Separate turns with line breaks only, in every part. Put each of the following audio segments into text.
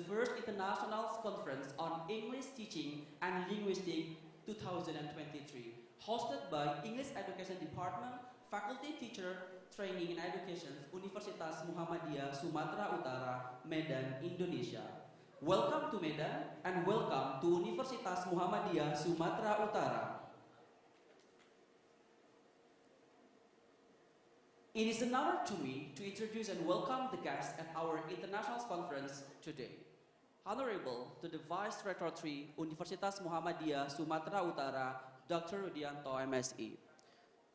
first International Conference on English Teaching and Linguistics 2023, hosted by English Education Department, Faculty Teacher Training and Education, Universitas Muhammadiyah Sumatera Utara, Medan, Indonesia. Welcome to Medan and welcome to Universitas Muhammadiyah Sumatera Utara. It is an honor to me to introduce and welcome the guests at our International Conference today. Honorable to the Vice Rector 3, Universitas Muhammadiyah Sumatera Utara, Dr. Rudianto, MSE.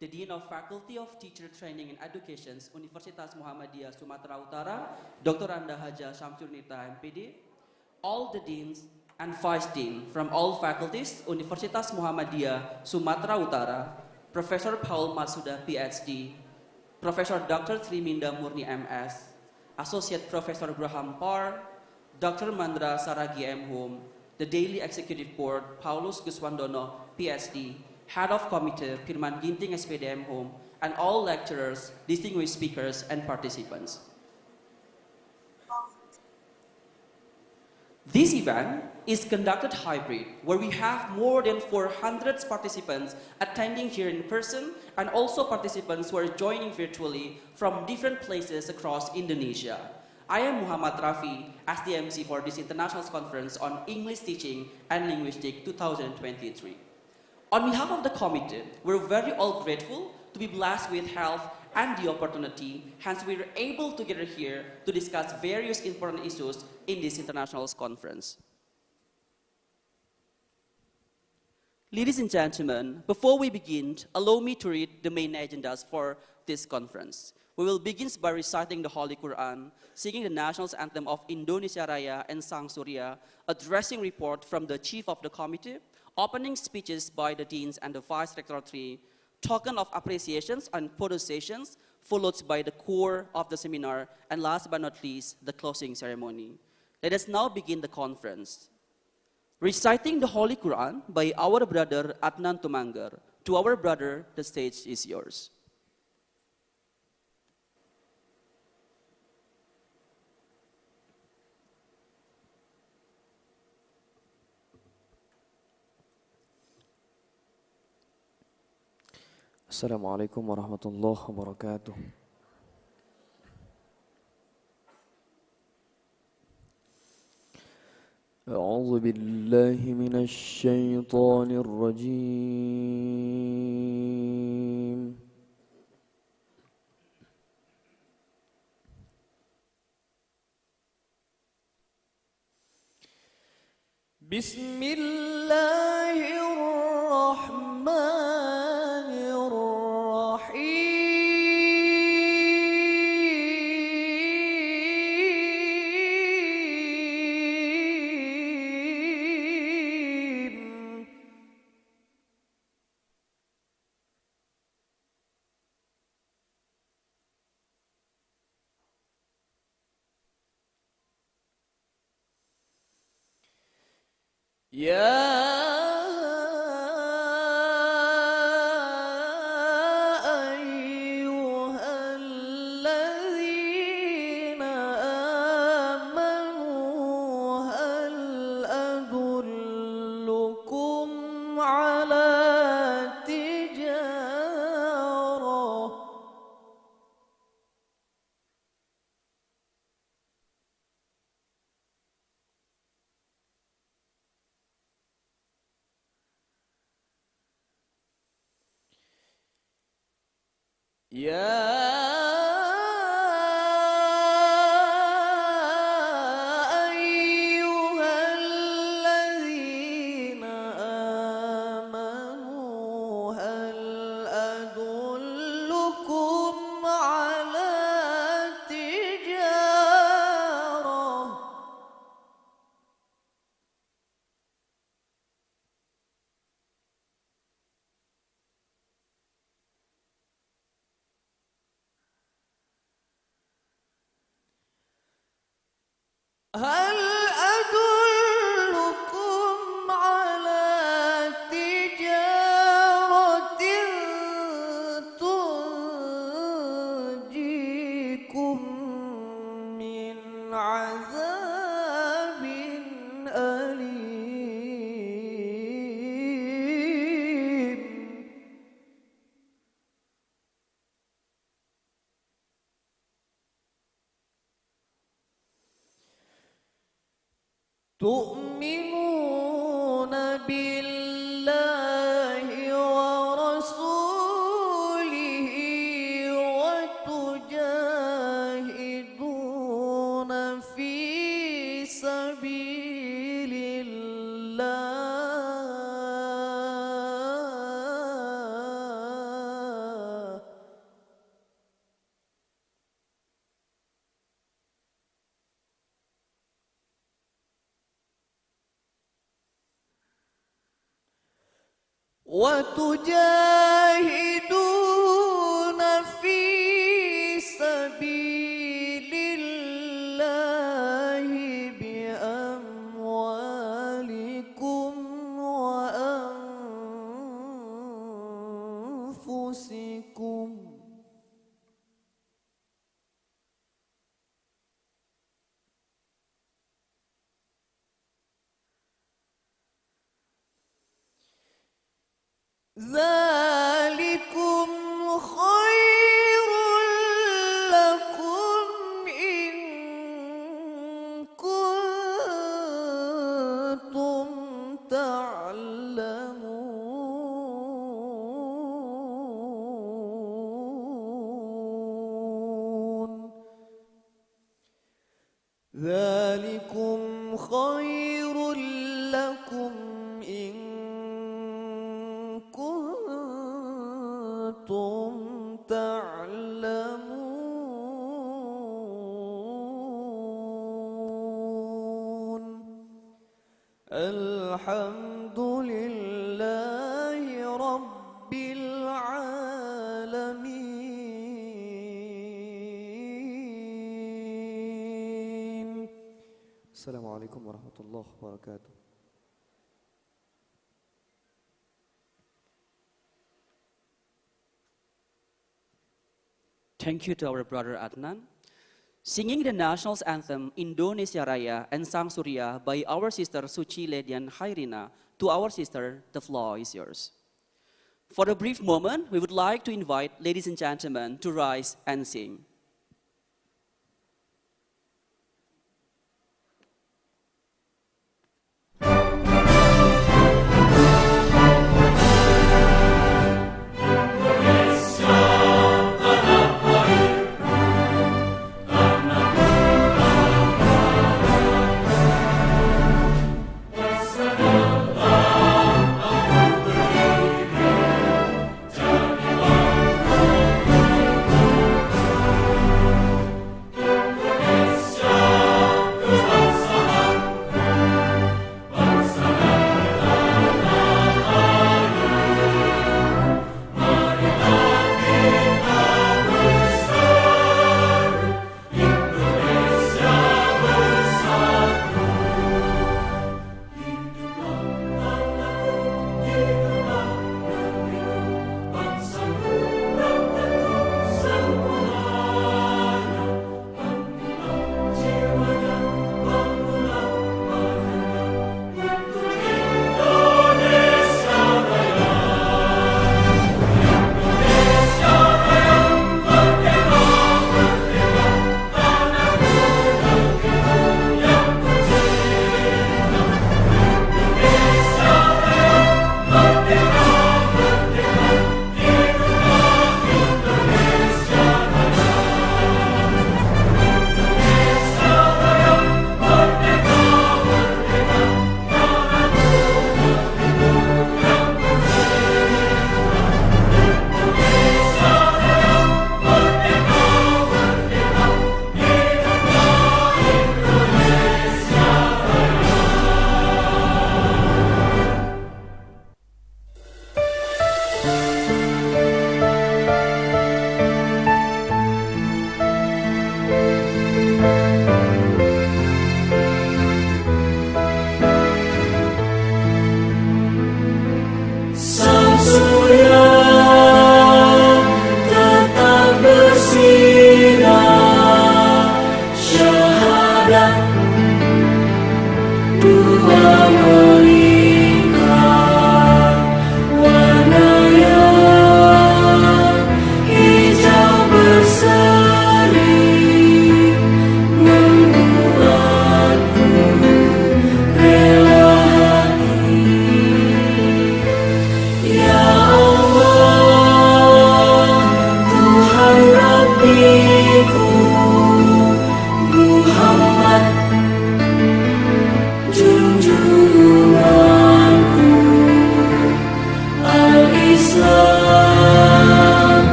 The Dean of Faculty of Teacher Training and Education, Universitas Muhammadiyah Sumatera Utara, Dr. Anda Haja Syamsurnita, MPD. All the Deans and Vice Dean from all faculties, Universitas Muhammadiyah Sumatera Utara, Professor Paul Matsuda, PhD, Professor Dr. Triminda Murni, MS, Associate Professor Graham Parr, Dr. Mandra Saragi M. Hum, the Daily Executive Board, Paulus Guswandono, PhD, Head of Committee, Firman Ginting, SPD M. Hum, and all lecturers, distinguished speakers, and participants. This event is conducted hybrid, where we have more than 400 participants attending here in person and also participants who are joining virtually from different places across Indonesia. I am Muhammad Rafi as the MC for this International Conference on English Teaching and Linguistics 2023. On behalf of the committee, we're very all grateful to be blessed with health and the opportunity, hence we were able to gather here to discuss various important issues in this International Conference. Ladies and gentlemen, before we begin, allow me to read the main agendas for this conference. We will begin by reciting the Holy Quran, singing the national anthem of Indonesia Raya and Sang Surya, addressing report from the chief of the committee, opening speeches by the deans and the vice rectorate, token of appreciations and photo sessions, followed by the core of the seminar, and last but not least, the closing ceremony. Let us now begin the conference. Reciting the Holy Quran by our brother Adnan Tumanggar. To our brother, the stage is yours.
Assalamualaikum warahmatullahi wabarakatuh. أعوذ بالله من الشيطان الرجيم. بسم الله الرحمن الرحيم. يا تؤمنون بالله ورسوله وتجاهدون في سبيل الله وتجاهدون في سبيل الله بأموالكم وأنفسكم ذلكم خير لكم إن كنتم تعلمون ذلكم خير لكم إن كنتم تعلمون الحمد لله رب العالمين. السلام عليكم ورحمة الله وبركاته.
Thank you to our brother Adnan. Singing the national anthem Indonesia Raya and Sang Surya by our sister Suci Ledian Hairina. To our sister, the floor is yours. For a brief moment, we would like to invite ladies and gentlemen to rise and sing.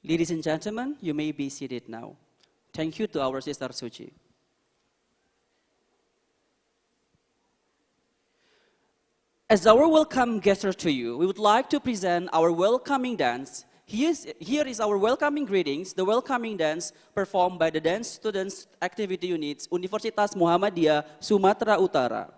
Ladies and gentlemen, you may be seated now. Thank you to our Sister Suci. As our welcome gesture to you, we would like to present our welcoming dance. Here is our welcoming greetings, the welcoming dance performed by the Dance Students Activity Units Universitas Muhammadiyah Sumatera Utara.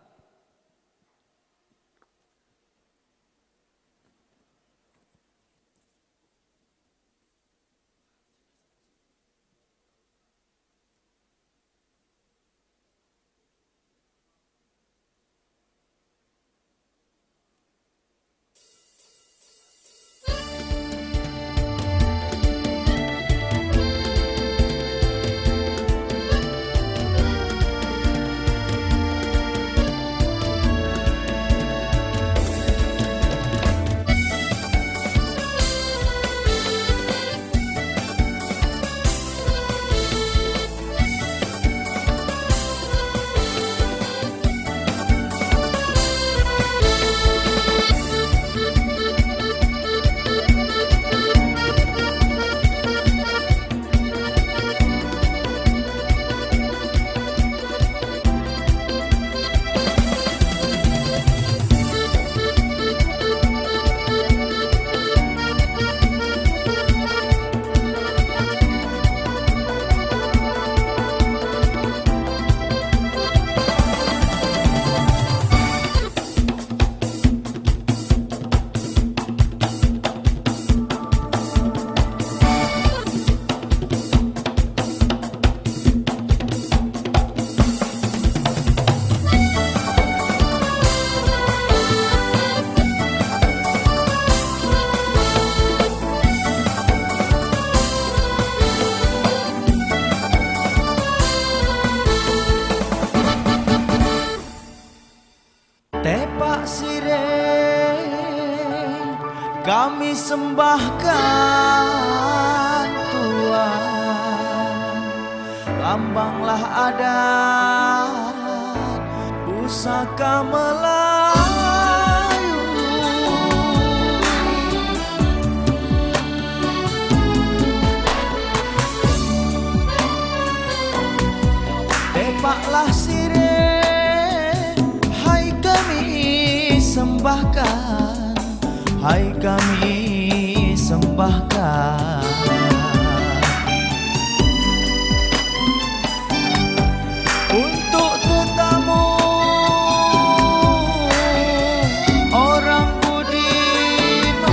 Tepak sirih kami sembahkan Tuhan, lambanglah adat pusaka Melayu. Tepaklah sirih sembahkan, hai kami sembahkan. Untuk tetamu orang budiman,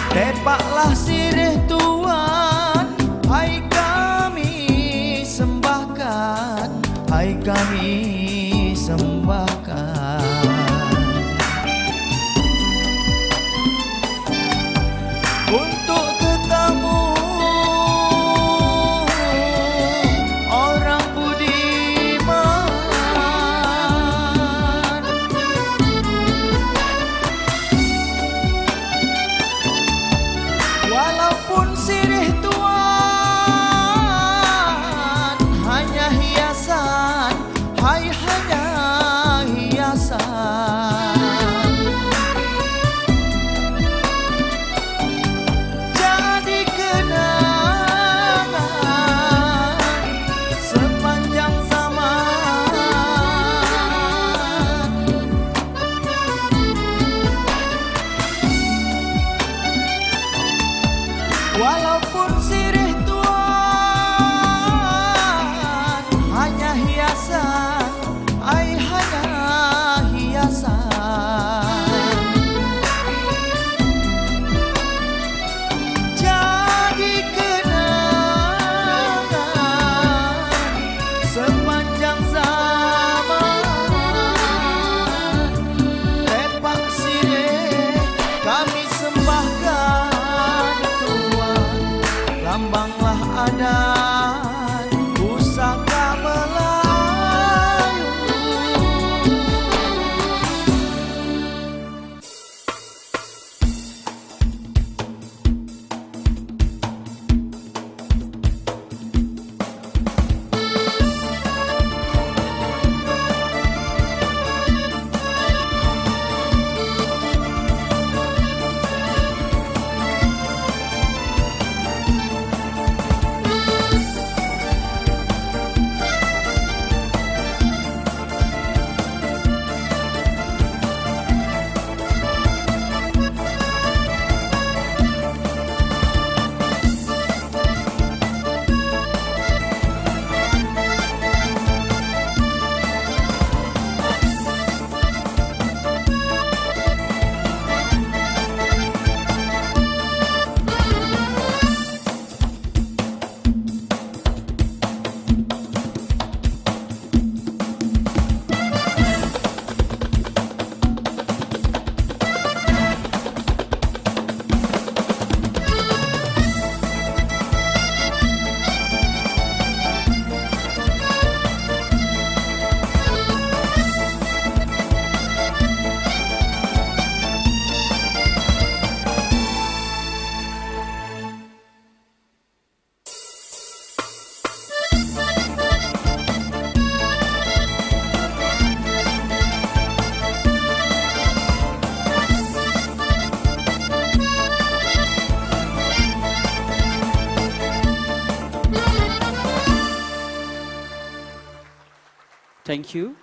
tepaklah sirih Tuhan, hai hai kami sembahkan. Untuk tetamu orang budiman, walaupun sirih Tuhan hanya hiasan, hai
Thank you.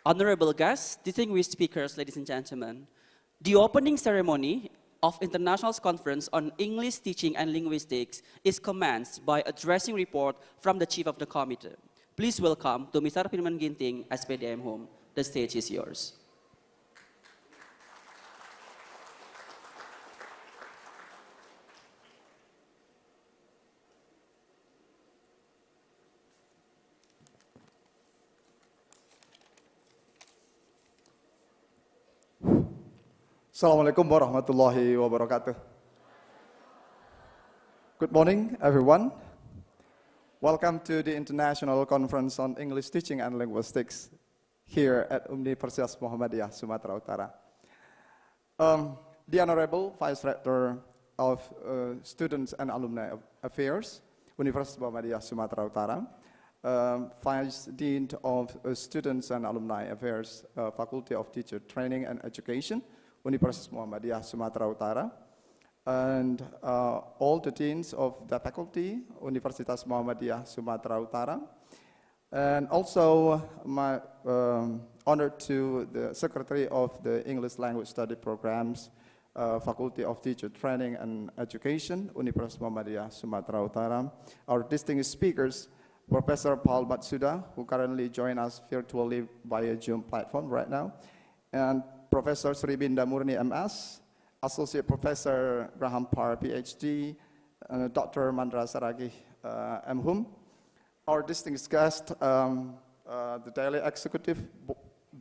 Honorable guests, distinguished speakers, ladies and gentlemen, the opening ceremony of International Conference on English Teaching and Linguistics is commenced by addressing report from the Chief of the Committee. Please welcome to Mr. Firman Ginting, SPDM Home. The stage is yours.
Assalamualaikum warahmatullahi wabarakatuh. Good morning, everyone. Welcome to the International Conference on English Teaching and Linguistics here at Universitas Muhammadiyah, Sumatera Utara. The Honorable Vice Rector of Students and Alumni Affairs, Universitas Muhammadiyah, Sumatera Utara, Vice Dean of Students and Alumni Affairs, Faculty of Teacher Training and Education, Universitas Muhammadiyah, Sumatera Utara, and all the deans of the faculty, Universitas Muhammadiyah, Sumatera Utara, and also my honor to the Secretary of the English Language Study Programs, Faculty of Teacher Training and Education, Universitas Muhammadiyah, Sumatera Utara, our distinguished speakers, Professor Paul Matsuda, who currently join us virtually via Zoom platform right now, and Professor Sribinda Murni MS, Associate Professor Graham Parr, PhD, Dr. Mandra Saragi, MHUM, our distinguished guest, the Daily Executive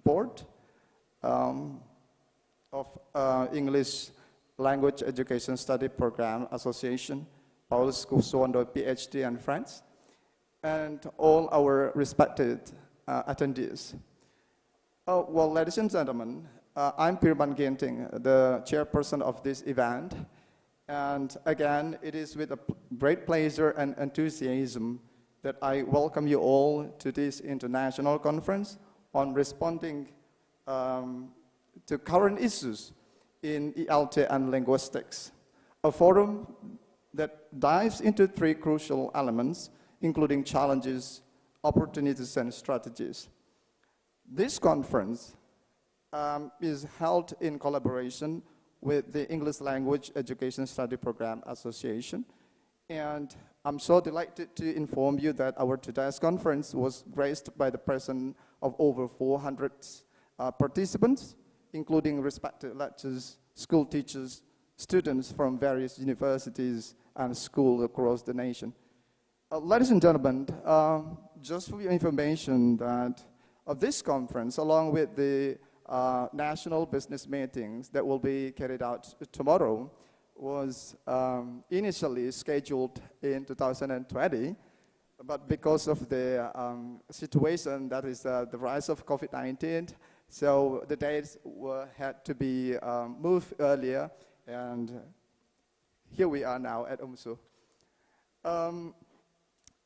Board of English Language Education Study Program Association, Paulus Kusuwando, PhD, and friends, and all our respected attendees. Well, ladies and gentlemen, I'm Firman Ginting, the chairperson of this event, and again, it is with a great pleasure and enthusiasm that I welcome you all to this international conference on responding to current issues in ELT and linguistics, a forum that dives into three crucial elements, including challenges, opportunities, and strategies. This conference is held in collaboration with the English Language Education Study Program Association. And I'm so delighted to inform you that our today's conference was graced by the presence of over 400 participants, including respected lecturers, school teachers, students from various universities and schools across the nation. Ladies and gentlemen, just for your information that of this conference, along with the national business meetings that will be carried out tomorrow, was initially scheduled in 2020, but because of the situation that is the rise of COVID-19, so the dates had to be moved earlier, and here we are now at UMSU.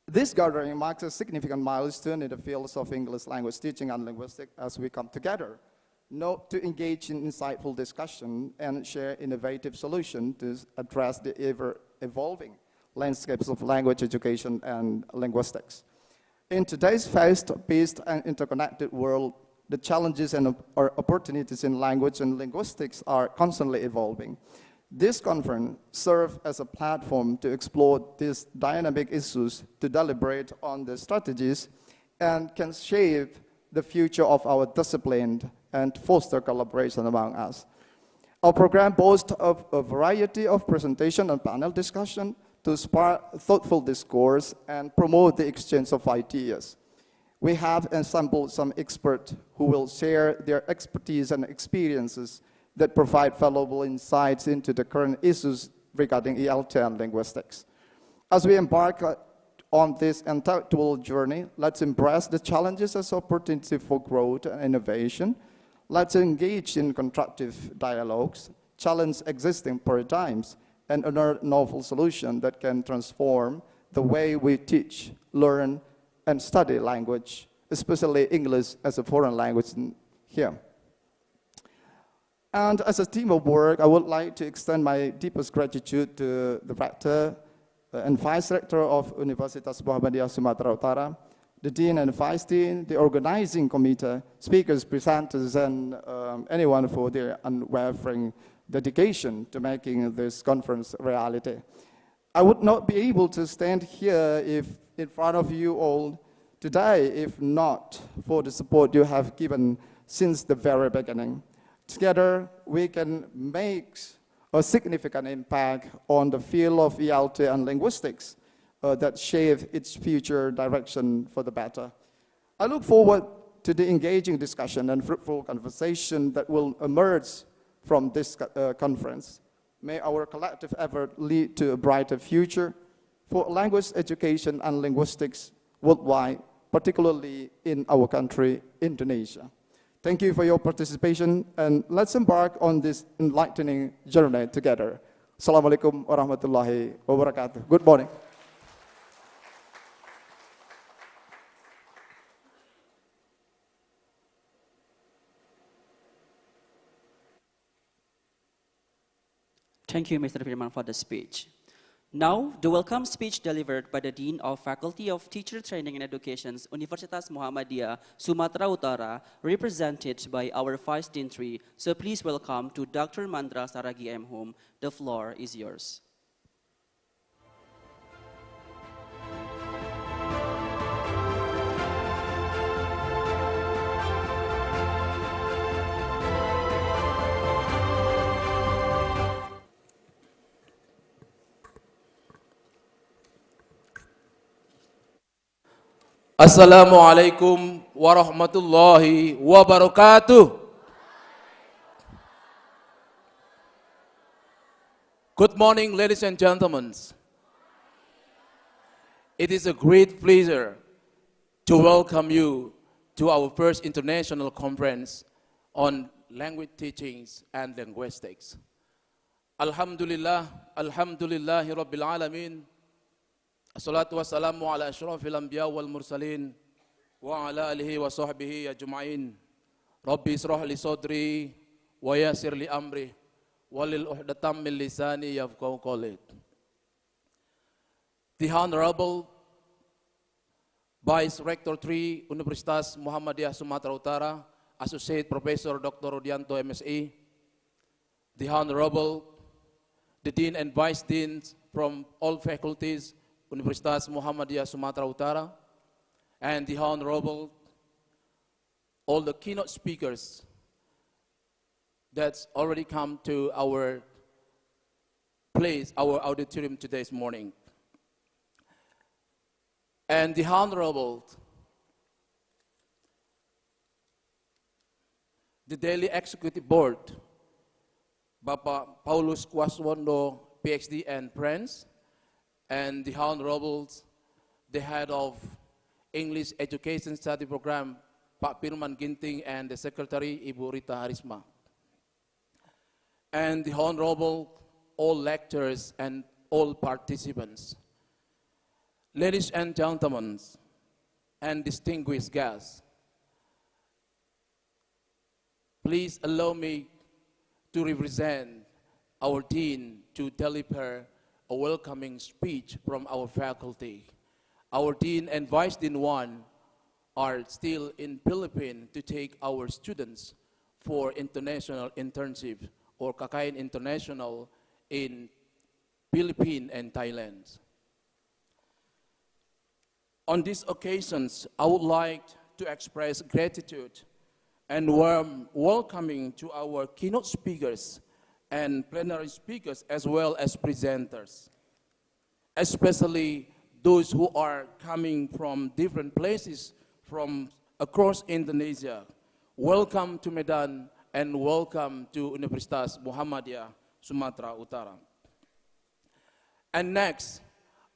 This gathering marks a significant milestone in the fields of English language teaching and linguistics as we come together, to engage in insightful discussion and share innovative solutions to address the ever-evolving landscapes of language education and linguistics. In today's fast-paced and interconnected world, the challenges and opportunities in language and linguistics are constantly evolving. This conference serves as a platform to explore these dynamic issues, to deliberate on the strategies, and can shape the future of our discipline and foster collaboration among us. Our program boasts of a variety of presentation and panel discussion to spark thoughtful discourse and promote the exchange of ideas. We have assembled some experts who will share their expertise and experiences that provide valuable insights into the current issues regarding ELT and linguistics. As we embark on this intellectual journey, let's embrace the challenges as opportunity for growth and innovation. Let's engage in constructive dialogues, challenge existing paradigms, and unearth novel solutions that can transform the way we teach, learn, and study language, especially English as a foreign language here. And as a team of work, I would like to extend my deepest gratitude to the Rector and Vice Rector of Universitas Muhammadiyah Sumatera Utara, the Dean and Vice Dean, the organizing committee, speakers, presenters, and anyone for their unwavering dedication to making this conference a reality. I would not be able to stand here in front of you all today if not for the support you have given since the very beginning. Together, we can make a significant impact on the field of ELT and linguistics that shape its future direction for the better. I look forward to the engaging discussion and fruitful conversation that will emerge from this conference. May our collective effort lead to a brighter future for language education and linguistics worldwide, particularly in our country, Indonesia. Thank you for your participation, and let's embark on this enlightening journey together. Assalamualaikum warahmatullahi wabarakatuh. Good morning.
Thank you, Mr. Firman, for the speech. Now, the welcome speech delivered by the Dean of Faculty of Teacher Training and Education, Universitas Muhammadiyah, Sumatera Utara, represented by our Vice Dean 3. So please welcome to Dr. Mandra Saragi M. Hum. The floor is yours.
Assalamualaikum warahmatullahi wabarakatuh. Good morning, ladies and gentlemen. It is a great pleasure to welcome you to our first international conference on language teachings and linguistics. Alhamdulillah, alhamdulillahi rabbil alamin. Assalatu wassalamu ala ashrafil anbiya wal mursalin wa ala alihi wa sahbihi ajma'in. Rabbi israh li sadri wa yassir li amri walil uhdatam min lisani yafqahu qawli. The Honorable Vice Rector 3 Universitas Muhammadiyah Sumatera Utara, Associate Professor Dr. Rudianto MSE, the Honorable, the Dean and Vice Deans from all faculties, Universitas Muhammadiyah Sumatera Utara, and the Honorable, all the keynote speakers that's already come to our place, our auditorium this morning. And the Honorable, the Daily Executive Board, Bapak Paulus Kwaswondo, PhD and Friends, and the Honorable, the Head of English Education Study Program, Pak Firman Ginting, and the Secretary, Ibu Rita Harisma. And the Honorable, all lecturers and all participants. Ladies and gentlemen, and distinguished guests, please allow me to represent our Dean to deliver a welcoming speech from our faculty. Our Dean and Vice Dean 1 are still in Philippines to take our students for international internship or Kakayan International in Philippines and Thailand. On these occasions, I would like to express gratitude and warm welcoming to our keynote speakers and plenary speakers as well as presenters, especially those who are coming from different places from across Indonesia. Welcome to Medan and welcome to Universitas Muhammadiyah Sumatera Utara. And next,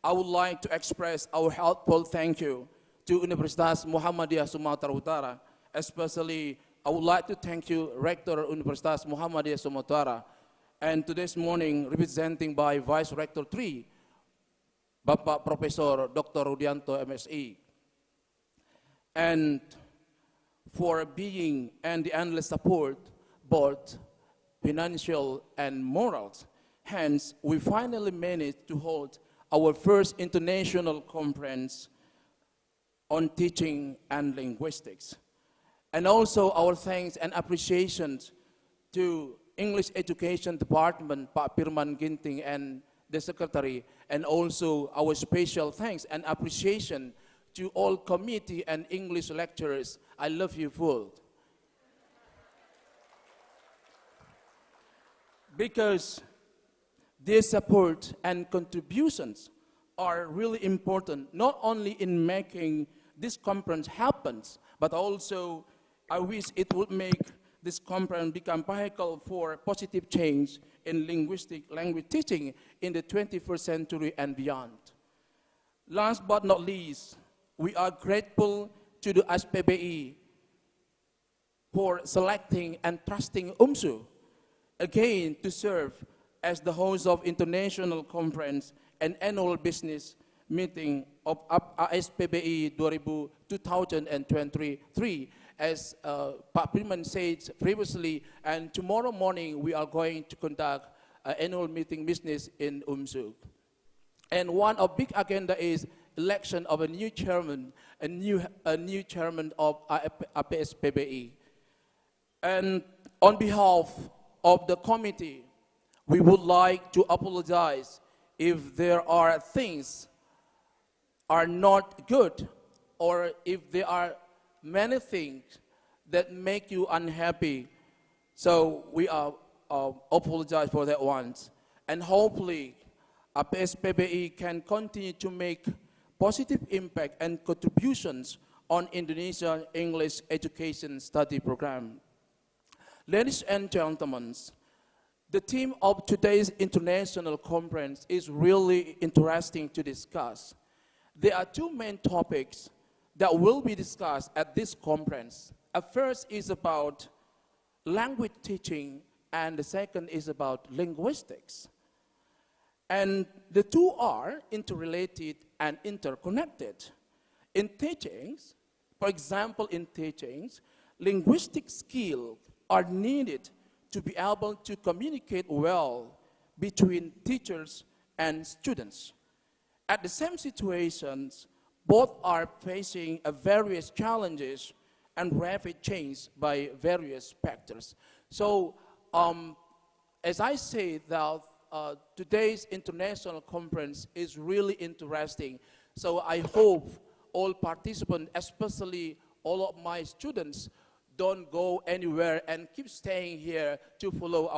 I would like to express our heartfelt thank you to Universitas Muhammadiyah Sumatera Utara. Especially, I would like to thank you, Rector Universitas Muhammadiyah Sumatera Utara, and today's morning, representing by Vice Rector 3, Bapak Professor Dr. Rudianto MSE, and for being and the endless support, both financial and moral. Hence, we finally managed to hold our first international conference on teaching and linguistics. And also our thanks and appreciations to English Education Department, Pak Pirman Ginting and the Secretary, and also our special thanks and appreciation to all committee and English lecturers. I love you full. Because their support and contributions are really important, not only in making this conference happen, but also I wish it would make this conference become vehicle for positive change in linguistic language teaching in the 21st century and beyond. Last but not least, we are grateful to the ICo-ETLin for selecting and trusting UMSU again to serve as the host of international conference and annual business meeting of ICo-ETLin 2023. As Pak Priman said previously, and tomorrow morning we are going to conduct an annual meeting business in UMSU. And one of big agenda is election of a new chairman, a new chairman of ICo-ETLin. And on behalf of the committee, we would like to apologize if there are things are not good, or if there are many things that make you unhappy. So we apologize for that once. And hopefully, ICo-ETLin can continue to make positive impact and contributions on Indonesian English education study program. Ladies and gentlemen, the theme of today's international conference is really interesting to discuss. There are two main topics that will be discussed at this conference. First is about language teaching, and the second is about linguistics. And the two are interrelated and interconnected. In teachings, for example, in teachings, linguistic skills are needed to be able to communicate well between teachers and students. At the same situations, both are facing various challenges and rapid change by various factors. So, as I say, that today's international conference is really interesting. So I hope all participants, especially all of my students, don't go anywhere and keep staying here to follow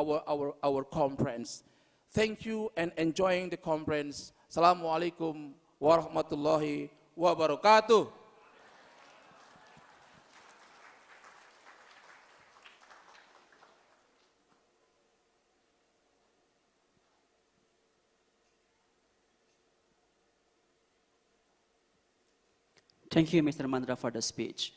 our conference. Thank you and enjoying the conference. Assalamualaikum warahmatullahi wabarakatuh.
Thank you, Mr. Mandra, for the speech.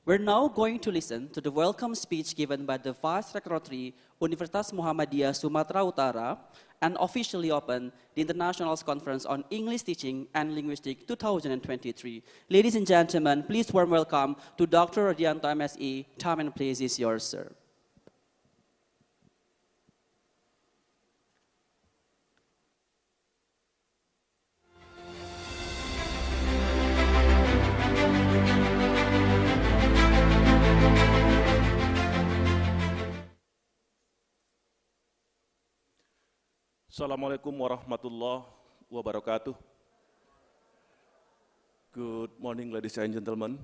We're now going to listen to the welcome speech given by the Vice Rectorate Universitas Muhammadiyah Sumatera Utara and officially open the International Conference on English Teaching and Linguistics 2023. Ladies and gentlemen, please warm welcome to Dr. Rodianto MSE. Time and place is yours, sir.
Assalamualaikum warahmatullahi wabarakatuh. Good morning, ladies and gentlemen.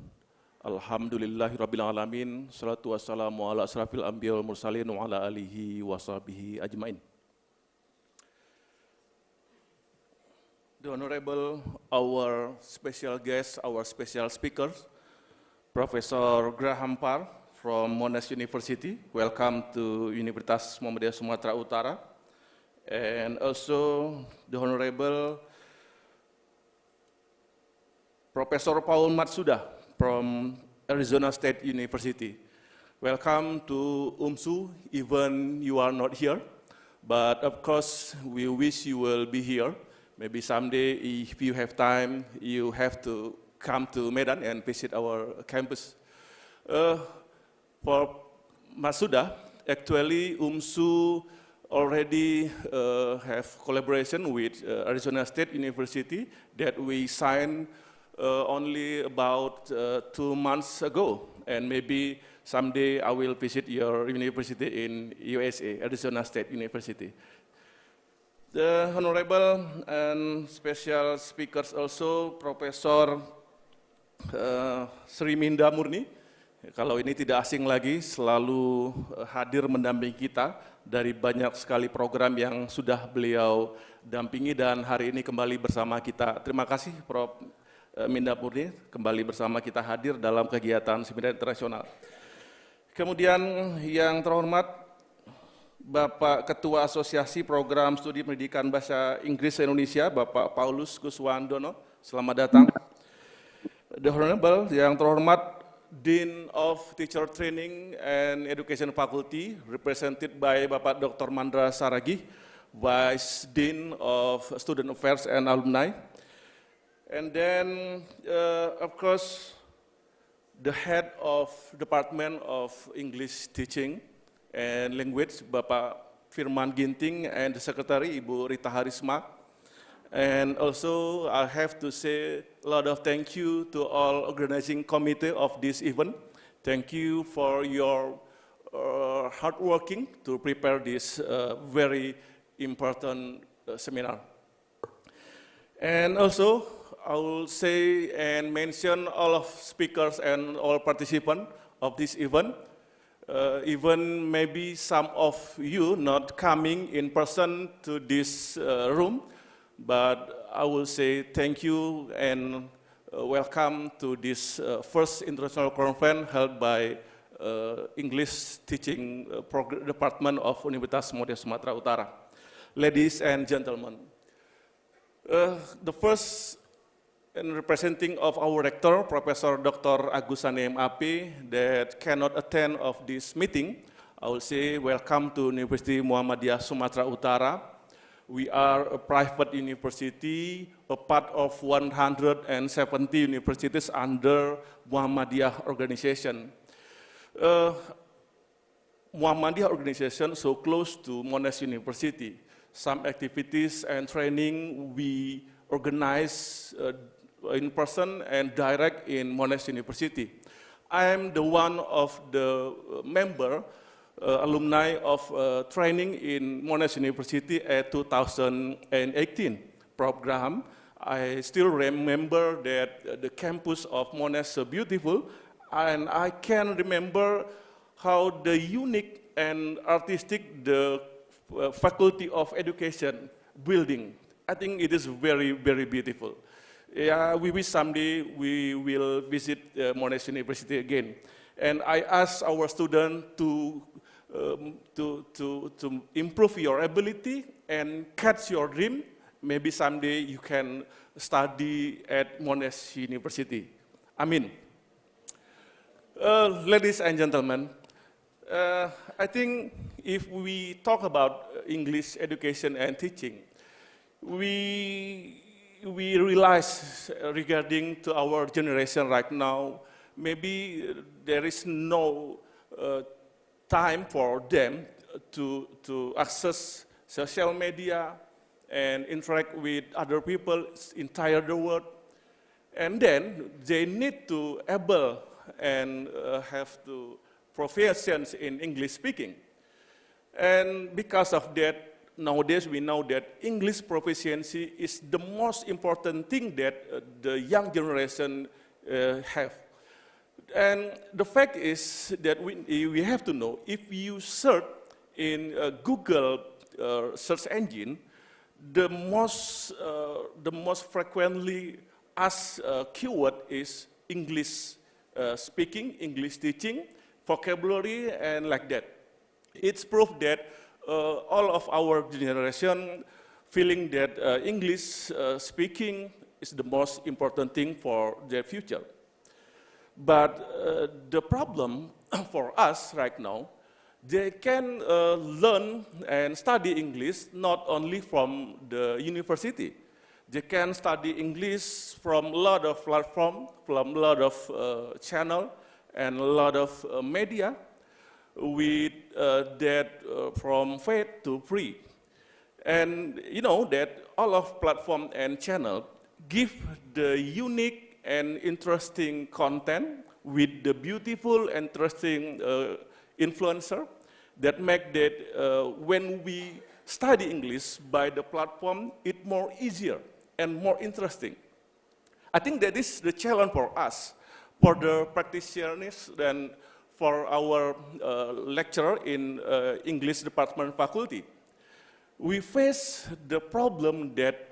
Alhamdulillahirabbil alamin. Salatu wassalamu ala asrafil anbiya wal mursalin wa ala alihi wa sahbihi ajmain. The Honorable, our special guest, our special speaker, Professor Graham Parr from Monash University. Welcome to Universitas Muhammadiyah Sumatera Utara. And also the Honorable Professor Paul Matsuda from Arizona State University. Welcome to UMSU, even you are not here. But of course, we wish you will be here. Maybe someday, if you have time, you have to come to Medan and visit our campus. For Matsuda, actually UMSU already have collaboration with Arizona State University that we signed only about 2 months ago, and maybe someday I will visit your university in USA, Arizona State University. The honorable and special speakers also, Profesor Sri Minda Murni, kalau ini tidak asing lagi, selalu hadir mendampingi kita dari banyak sekali program yang sudah beliau dampingi dan hari ini kembali bersama kita. Terima kasih Prof. Minda Murni, kembali bersama kita hadir dalam kegiatan seminar internasional. Kemudian yang terhormat Bapak Ketua Asosiasi Program Studi Pendidikan Bahasa Inggris Indonesia, Bapak Paulus Kuswandono, selamat datang. The Honorable, yang terhormat Dean of Teacher Training and Education Faculty, represented by Bapak Dr. Mandra Saragi, Vice Dean of Student Affairs and Alumni. And then, of course, the head of Department of English Teaching and Language, Bapak Firman Ginting, and the Secretary, Ibu Rita Harisma. And also, I have to say a lot of thank you to all organizing committee of this event. Thank you for your hard working to prepare this very important seminar. And also, I will say and mention all of speakers and all participants of this event. Even maybe some of you not coming in person to this room, but I will say thank you and welcome to this first international conference held by English Teaching Department of Universitas Modern Sumatera Utara. Ladies and gentlemen, the first and representing of our rector, Professor Dr. Agusane MAP, that cannot attend of this meeting, I will say welcome to University Muhammadiyah Sumatera Utara. We are a private university, a part of 170 universities under Muhammadiyah organization. Muhammadiyah organization so close to Monash University. Some activities and training we organize in person and direct in Monash University. I am the one of the member alumni of training in Monash University at 2018 program. I still remember that the campus of Monash is so beautiful, and I can remember how the unique and artistic the Faculty of Education building. I think it is very, very beautiful. Yeah, we wish someday we will visit Monash University again. And I ask our students to improve your ability and catch your dream. Maybe someday you can study at Monash University. Amin. Ladies and gentlemen, I think if we talk about English education and teaching, we realize regarding to our generation right now, maybe there is no time for them to access social media and interact with other people entire the world. And then they need to able and have to proficiency in English speaking. And because of that, nowadays we know that English proficiency is the most important thing that the young generation have. And the fact is that we have to know, if you search in Google search engine, the most frequently asked keyword is English speaking, English teaching, vocabulary, and like that. It's proof that all of our generation feeling that English speaking is the most important thing for their future. But the problem for us right now, they can learn and study English not only from the university. They can study English from a lot of platforms, from a lot of channel, and a lot of media, with that from paid to free. And you know that all of platform and channel give the unique and interesting content with the beautiful, interesting influencer that make that when we study English by the platform, it more easier and more interesting. I think that is the challenge for us, for the practitioners and for our lecturer in English department faculty. We face the problem that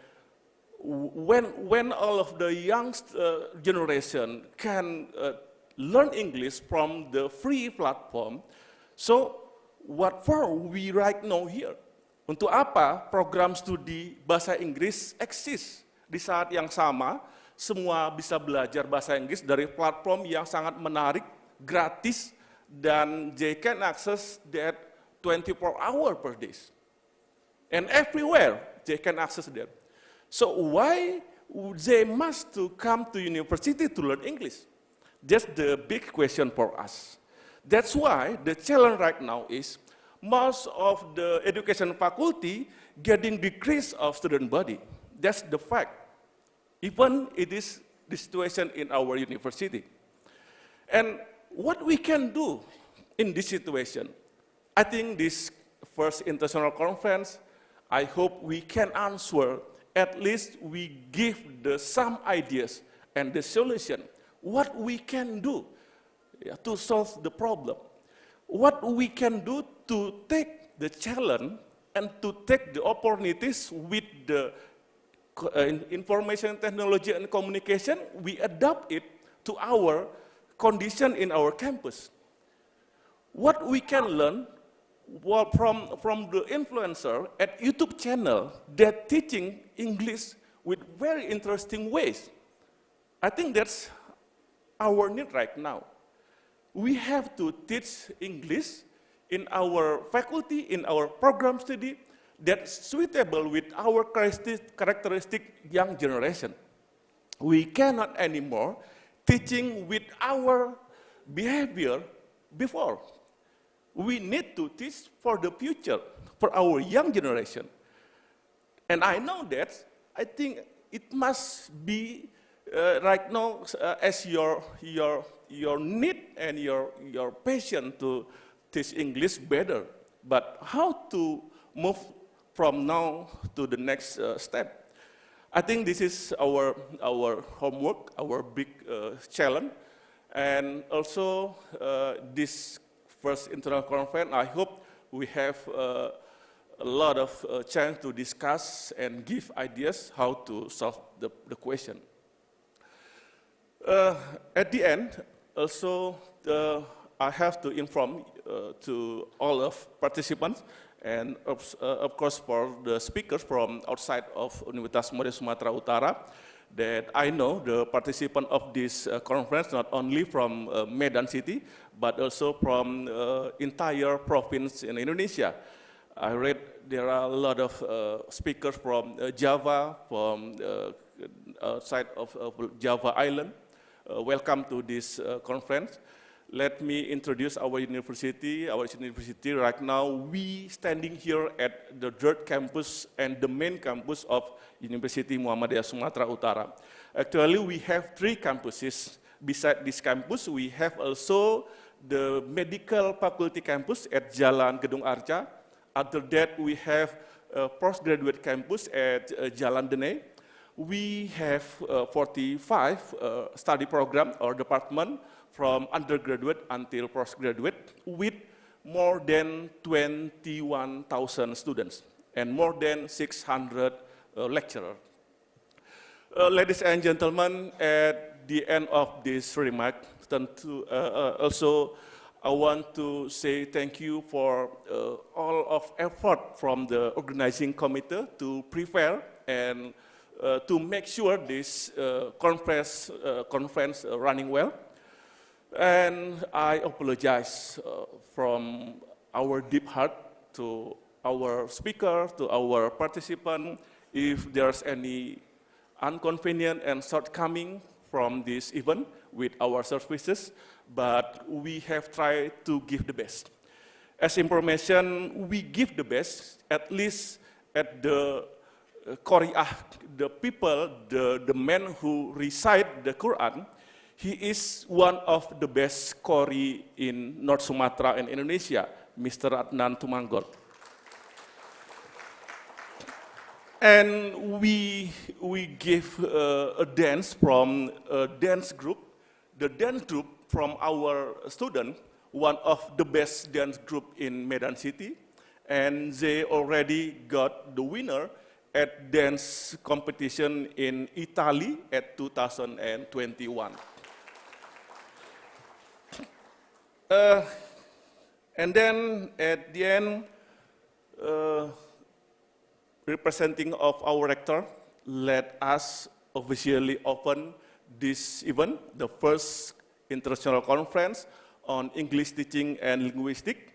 when all of the young generation can learn English from the free platform, so what for we right now here? Untuk apa program studi bahasa Inggris eksis di saat yang sama, semua bisa belajar bahasa Inggris dari platform yang sangat menarik, gratis, dan they can access that 24 hours per day. And everywhere they can access that. So why they must to come to university to learn English? That's the big question for us. That's why the challenge right now is most of the education faculty getting decrease of student body. That's the fact. Even it is the situation in our university. And what we can do in this situation, I think this first international conference, I hope we can answer, at least we give some ideas and the solution, what we can do to solve the problem. What we can do to take the challenge and to take the opportunities with the information technology and communication, we adapt it to our condition in our campus. What we can learn from the influencer at YouTube channel that teaching English with very interesting ways. I think that's our need right now. We have to teach English in our faculty, in our program study, that's suitable with our characteristic young generation. We cannot anymore teaching with our behavior before. We need to teach for the future, for our young generation. And I know that, I think it must be right now as your need and your passion to teach English better. But how to move from now to the next step? I think this is our homework, our big challenge. And also this first internal conference, I hope we have a lot of chance to discuss and give ideas how to solve the question. At the end, also, I have to inform to all of participants, and of course for the speakers from outside of Universitas Muhammadiyah Sumatera Utara, that I know the participant of this conference not only from Medan City, but also from entire province in Indonesia. I read there are a lot of speakers from Java, from outside of Java Island. Welcome to this conference. Let me introduce our university. Our university right now, we standing here at the third campus and the main campus of University Muhammadiyah Sumatera Utara. Actually, we have 3 campuses. Beside this campus, we have also the medical faculty campus at Jalan Gedung Arca. After that, we have a postgraduate campus at Jalan Dene. We have 45 study program or department from undergraduate until postgraduate with more than 21,000 students and more than 600 lecturers. Ladies and gentlemen, at the end of this remark, also I want to say thank you for all of effort from the organizing committee to prepare and to make sure this conference running well. And I apologize from our deep heart to our speaker, to our participant, if there's any inconvenience and shortcoming from this event with our services, but we have tried to give the best. As information, we give the best, at least at the Qari'ah, the people, the men who recite the Quran, he is one of the best Qari in North Sumatra and Indonesia, Mr. Adnan Tumanggor. And we give a dance from a dance group. The dance group from our student, one of the best dance group in Medan City, and they already got the winner at dance competition in Italy at 2021. And then at the end, representing of our rector, let us officially open this event, the first international conference on English teaching and linguistics.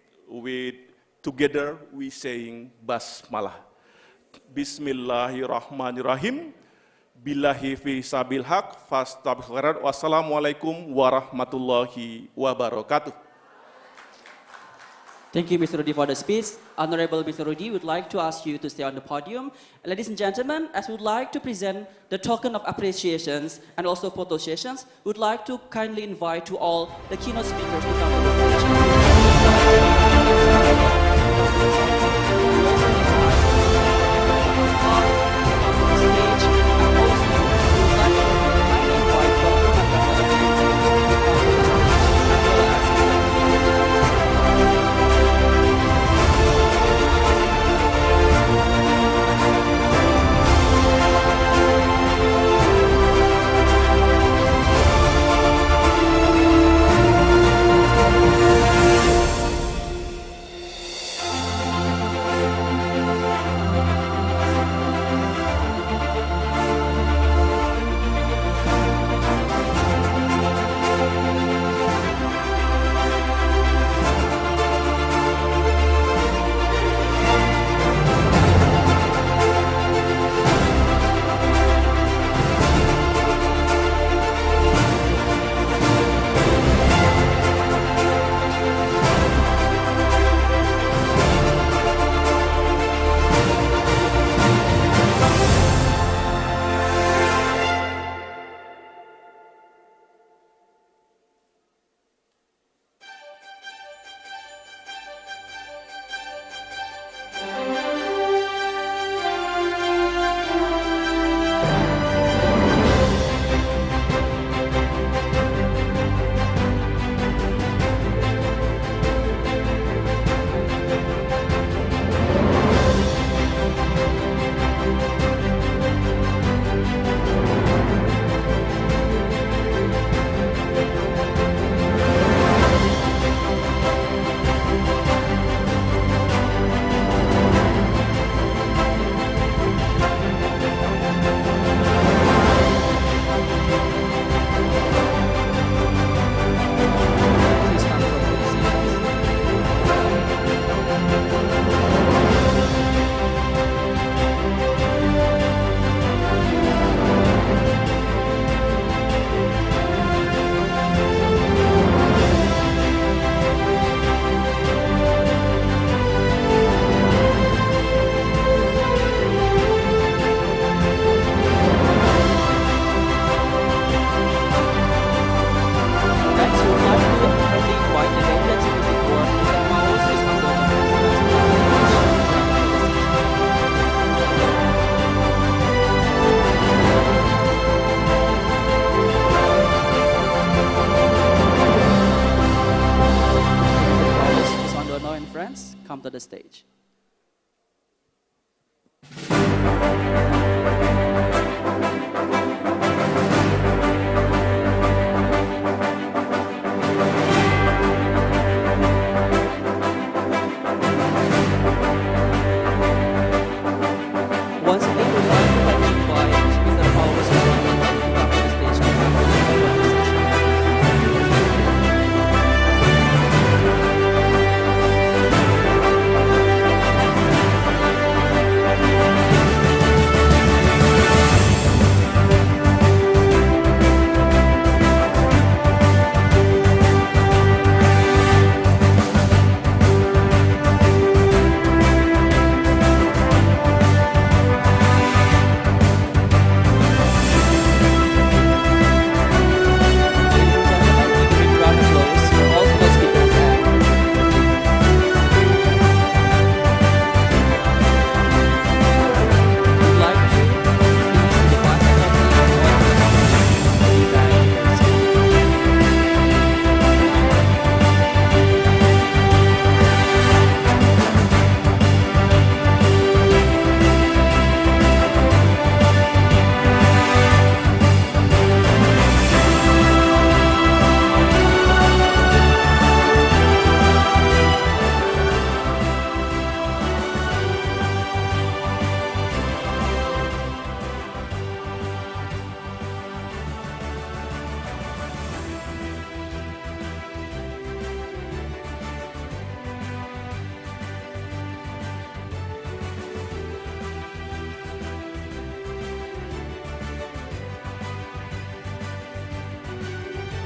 Together we saying Basmalah. Bismillahirrahmanirrahim. Billahi fi sabil haq, fastabih khairat. Wassalamualaikum warahmatullahi wabarakatuh.
Thank you, Mr. Rudi, for the speech. Honorable Mr. Rudi, would like to ask you to stay on the podium. Ladies and gentlemen, as we would like to present the token of appreciations and also photo sessions, we would like to kindly invite to all the keynote speakers to come to the stage. Come to the stage. Once again, we'd like to invite Mr. Paul to come to the stage.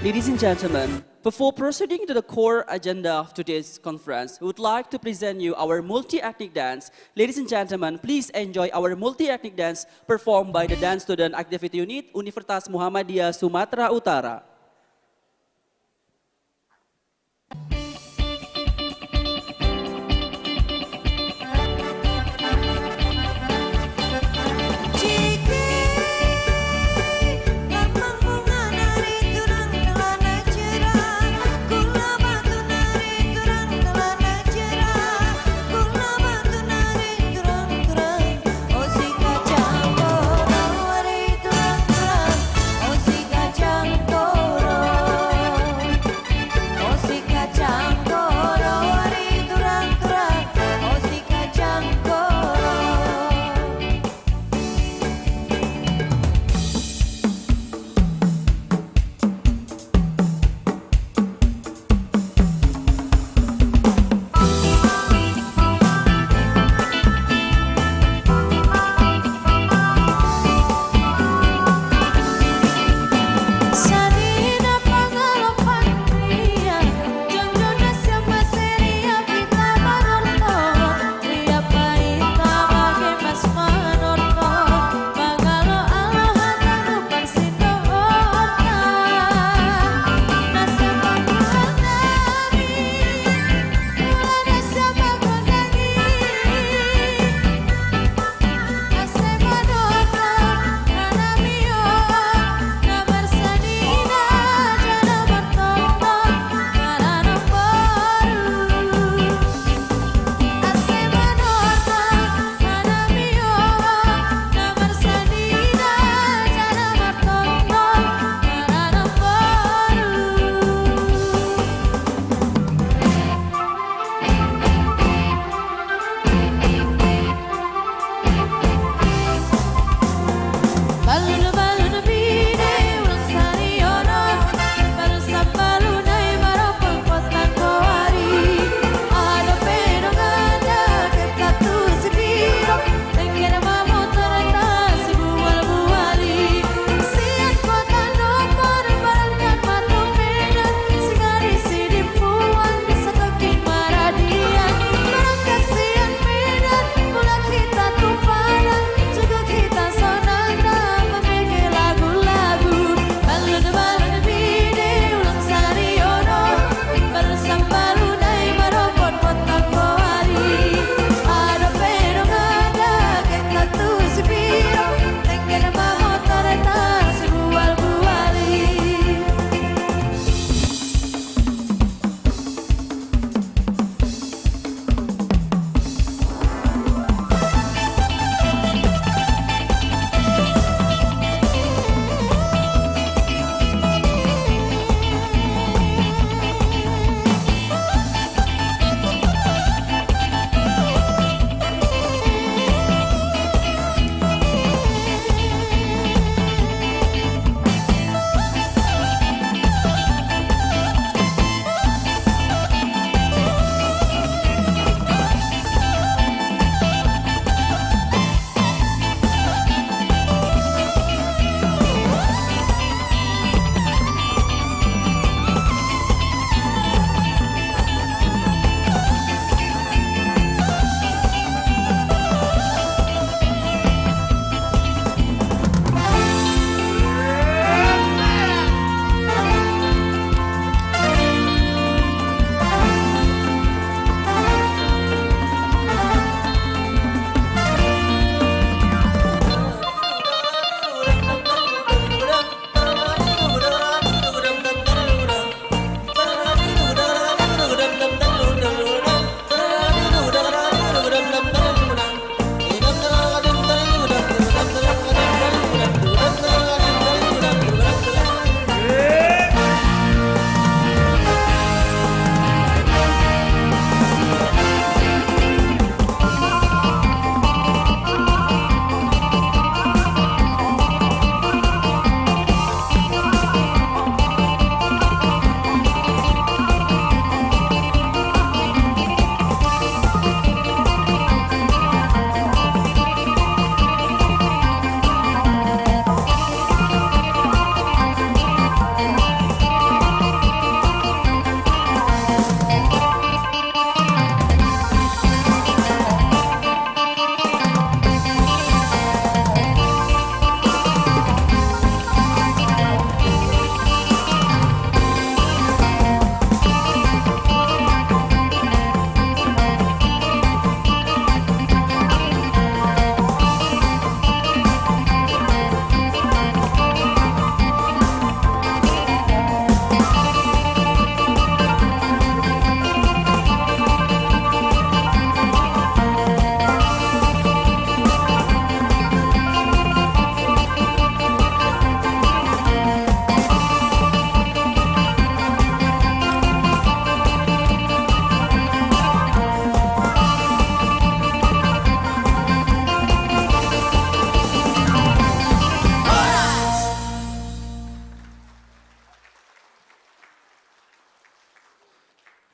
Ladies and gentlemen, before proceeding to the core agenda of today's conference, we would like to present you our multi-ethnic dance. Ladies and gentlemen, please enjoy our multi-ethnic dance performed by the Dance Student Activity Unit Universitas Muhammadiyah Sumatera Utara.
Oh si kacang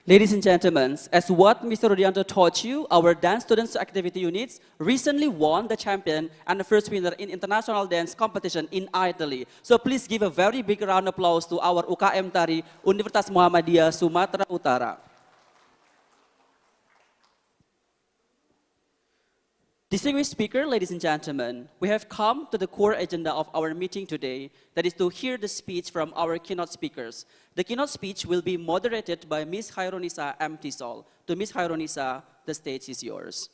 Ladies and gentlemen, as what Mr. Rudianto taught you, our dance students activity units recently won the champion and the first winner in international dance competition in Italy. So please give a very big round of applause to our UKM Tari Universitas Muhammadiyah Sumatera Utara. Distinguished speaker, ladies and gentlemen, we have come to the core agenda of our meeting today, that is to hear the speech from our keynote speakers. The keynote speech will be moderated by Ms. Khairunisa M. Tisol. To Ms. Khairunisa, the stage is yours.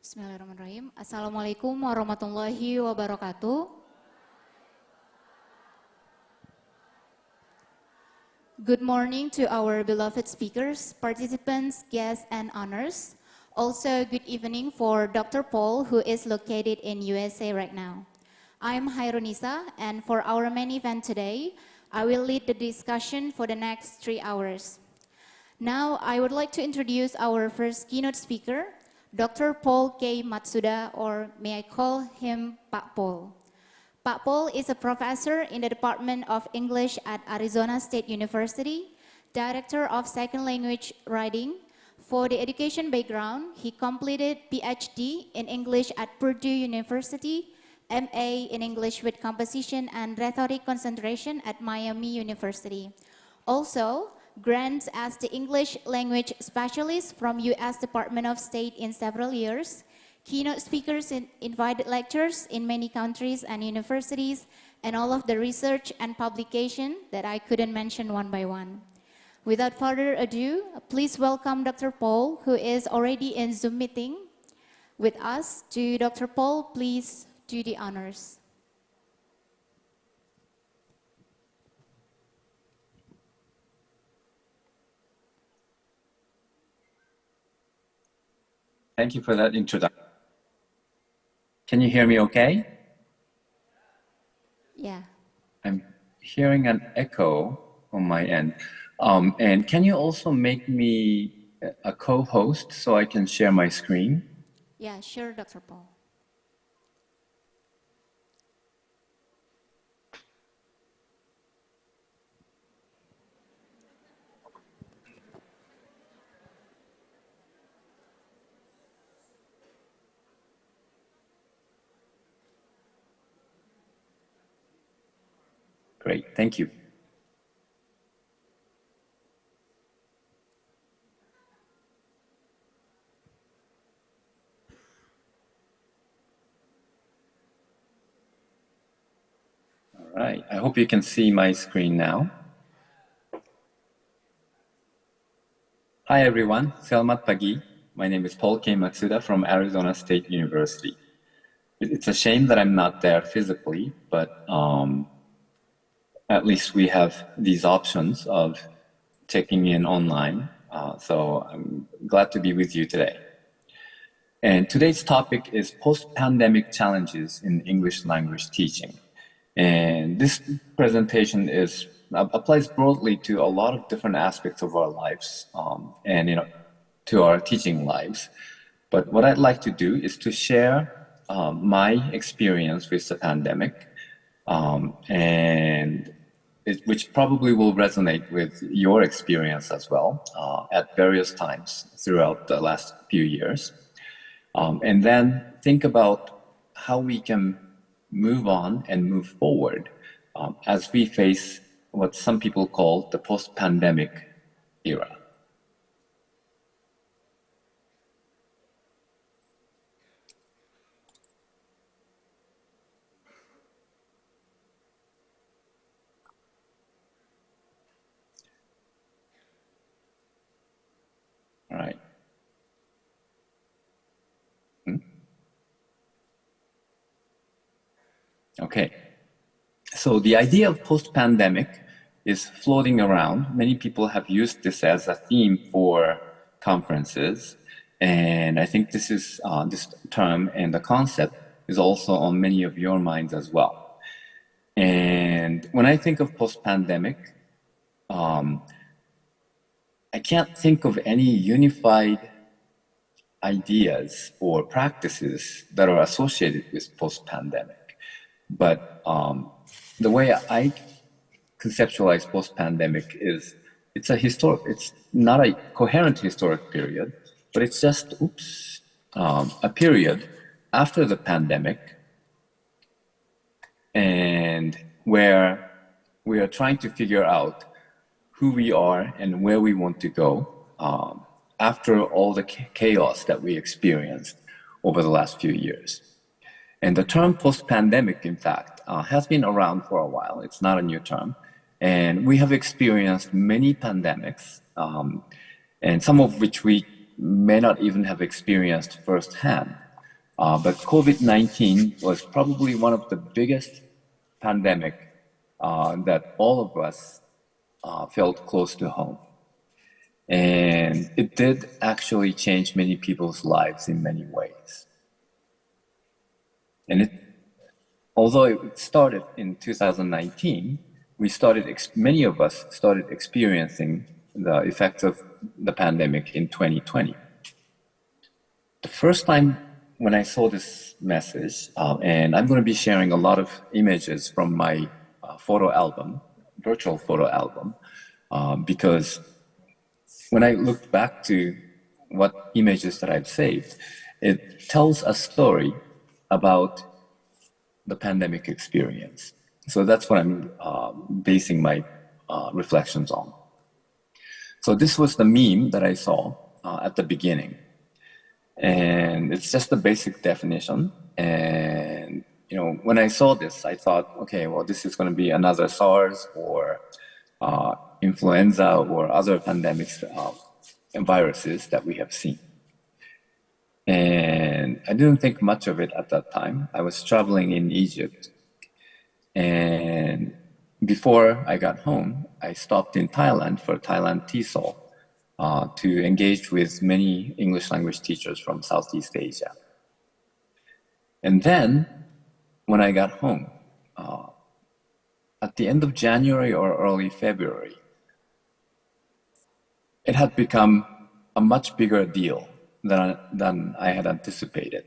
Bismillahirrahmanirrahim. Assalamualaikum warahmatullahi wabarakatuh. Good morning to our beloved speakers, participants, guests, and honors. Also, good evening for Dr. Paul, who is located in USA right now. I'm Khairunisa, and for our main event today, I will lead the discussion for the next 3 hours. Now, I would like to introduce our first keynote speaker, Dr. Paul K. Matsuda, or may I call him Pak Paul. Pak Paul is a professor in the Department of English at Arizona State University, Director of Second Language Writing. For the education background, he completed PhD in English at Purdue University, MA in English with Composition and Rhetoric Concentration at Miami University. Also, grants as the English language specialist from U.S. Department of State in several years, keynote speakers in invited lectures in many countries and universities, and all of the research and publication that I couldn't mention one by one. Without further ado, please welcome Dr. Paul, who is already in Zoom meeting with us. To Dr. Paul, please do the honors.
Thank you for that introduction. Can you hear me okay?
Yeah.
I'm hearing an echo on my end. And can you also make me a co-host so I can share my screen?
Yeah, sure, Dr. Paul.
Great, thank you. All right, I hope you can see my screen now. Hi everyone, selamat pagi. My name is Paul K. Matsuda from Arizona State University. It's a shame that I'm not there physically, but at least we have these options of checking in online. So I'm glad to be with you today. And today's topic is post-pandemic challenges in English language teaching. And this presentation applies broadly to a lot of different aspects of our lives and to our teaching lives. But what I'd like to do is to share my experience with the pandemic, which probably will resonate with your experience as well at various times throughout the last few years. And then think about how we can move on and move forward as we face what some people call the post-pandemic era. All right. Okay. So the idea of post-pandemic is floating around. Many people have used this as a theme for conferences. And I think this term and the concept is also on many of your minds as well. And when I think of post-pandemic, I can't think of any unified ideas or practices that are associated with post-pandemic. But the way I conceptualize post-pandemic is it's not a coherent historic period, but it's just a period after the pandemic, and where we are trying to figure out who we are and where we want to go after all the chaos that we experienced over the last few years. And the term post-pandemic, in fact, has been around for a while. It's not a new term. And we have experienced many pandemics, and some of which we may not even have experienced firsthand. But COVID-19 was probably one of the biggest pandemic that all of us felt close to home. And it did actually change many people's lives in many ways. And although it started in 2019, many of us started experiencing the effects of the pandemic in 2020. The first time when I saw this message, and I'm going to be sharing a lot of images from my virtual photo album, because when I looked back to what images that I've saved, it tells a story about the pandemic experience. So that's what I'm basing my reflections on. So this was the meme that I saw at the beginning. And it's just a basic definition. And when I saw this, I thought, okay, well, this is going to be another SARS or influenza or other pandemics and viruses that we have seen. And I didn't think much of it at that time. I was traveling in Egypt. And before I got home, I stopped in Thailand for Thailand TESOL to engage with many English language teachers from Southeast Asia. And then when I got home, at the end of January or early February, it had become a much bigger deal than I had anticipated.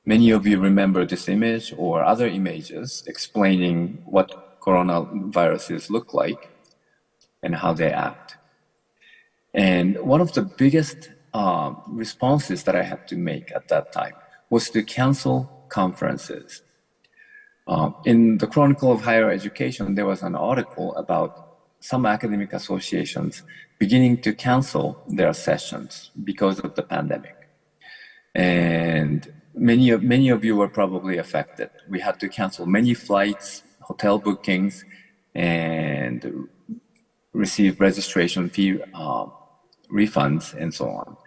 Many of you remember this image or other images explaining what coronaviruses look like and how they act. And one of the biggest responses that I had to make at that time was to cancel conferences. In the Chronicle of Higher Education, there was an article about some academic associations beginning to cancel their sessions because of the pandemic. And many of you were probably affected. We had to cancel many flights, hotel bookings, and receive registration fee refunds and so on.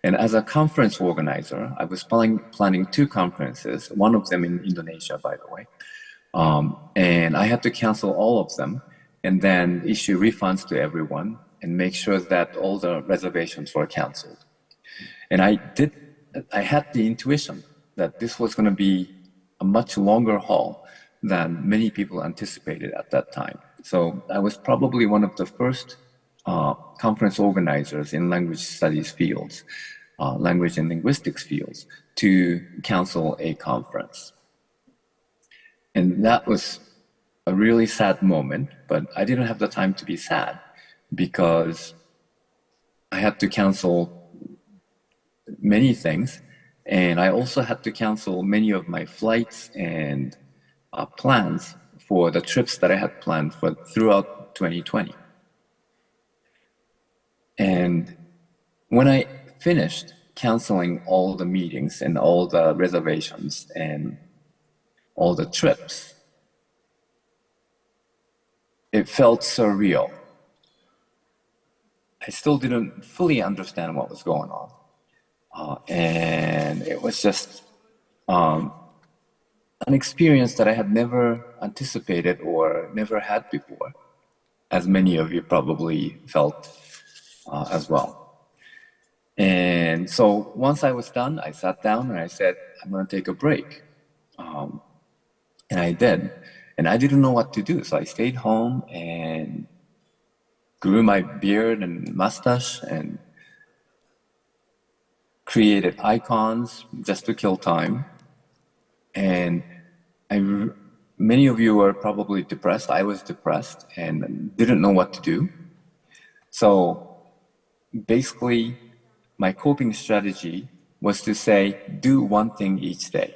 And as a conference organizer, I was planning 2 conferences, one of them in Indonesia, by the way. And I had to cancel all of them and then issue refunds to everyone and make sure that all the reservations were canceled. And I had the intuition that this was going to be a much longer haul than many people anticipated at that time. So I was probably one of the first conference organizers in language studies fields, language and linguistics fields, to cancel a conference. And that was a really sad moment, but I didn't have the time to be sad because I had to cancel many things, and I also had to cancel many of my flights and plans for the trips that I had planned for throughout 2020. And when I finished canceling all the meetings and all the reservations and all the trips, it felt surreal. I still didn't fully understand what was going on. And it was just an experience that I had never anticipated or never had before, as many of you probably felt as well. And so once I was done, I sat down and I said, I'm going to take a break. And I did. And I didn't know what to do. So I stayed home and grew my beard and mustache and created icons just to kill time. And many of you were probably depressed. I was depressed and didn't know what to do. So basically, my coping strategy was to say, do one thing each day.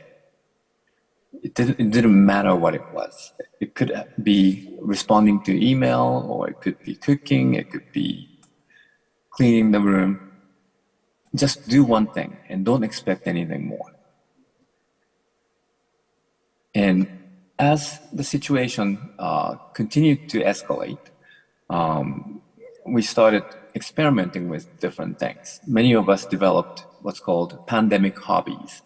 It didn't matter what it was. It could be responding to email, or it could be cooking, it could be cleaning the room. Just do one thing and don't expect anything more. And as the situation continued to escalate, we started experimenting with different things. Many of us developed what's called pandemic hobbies.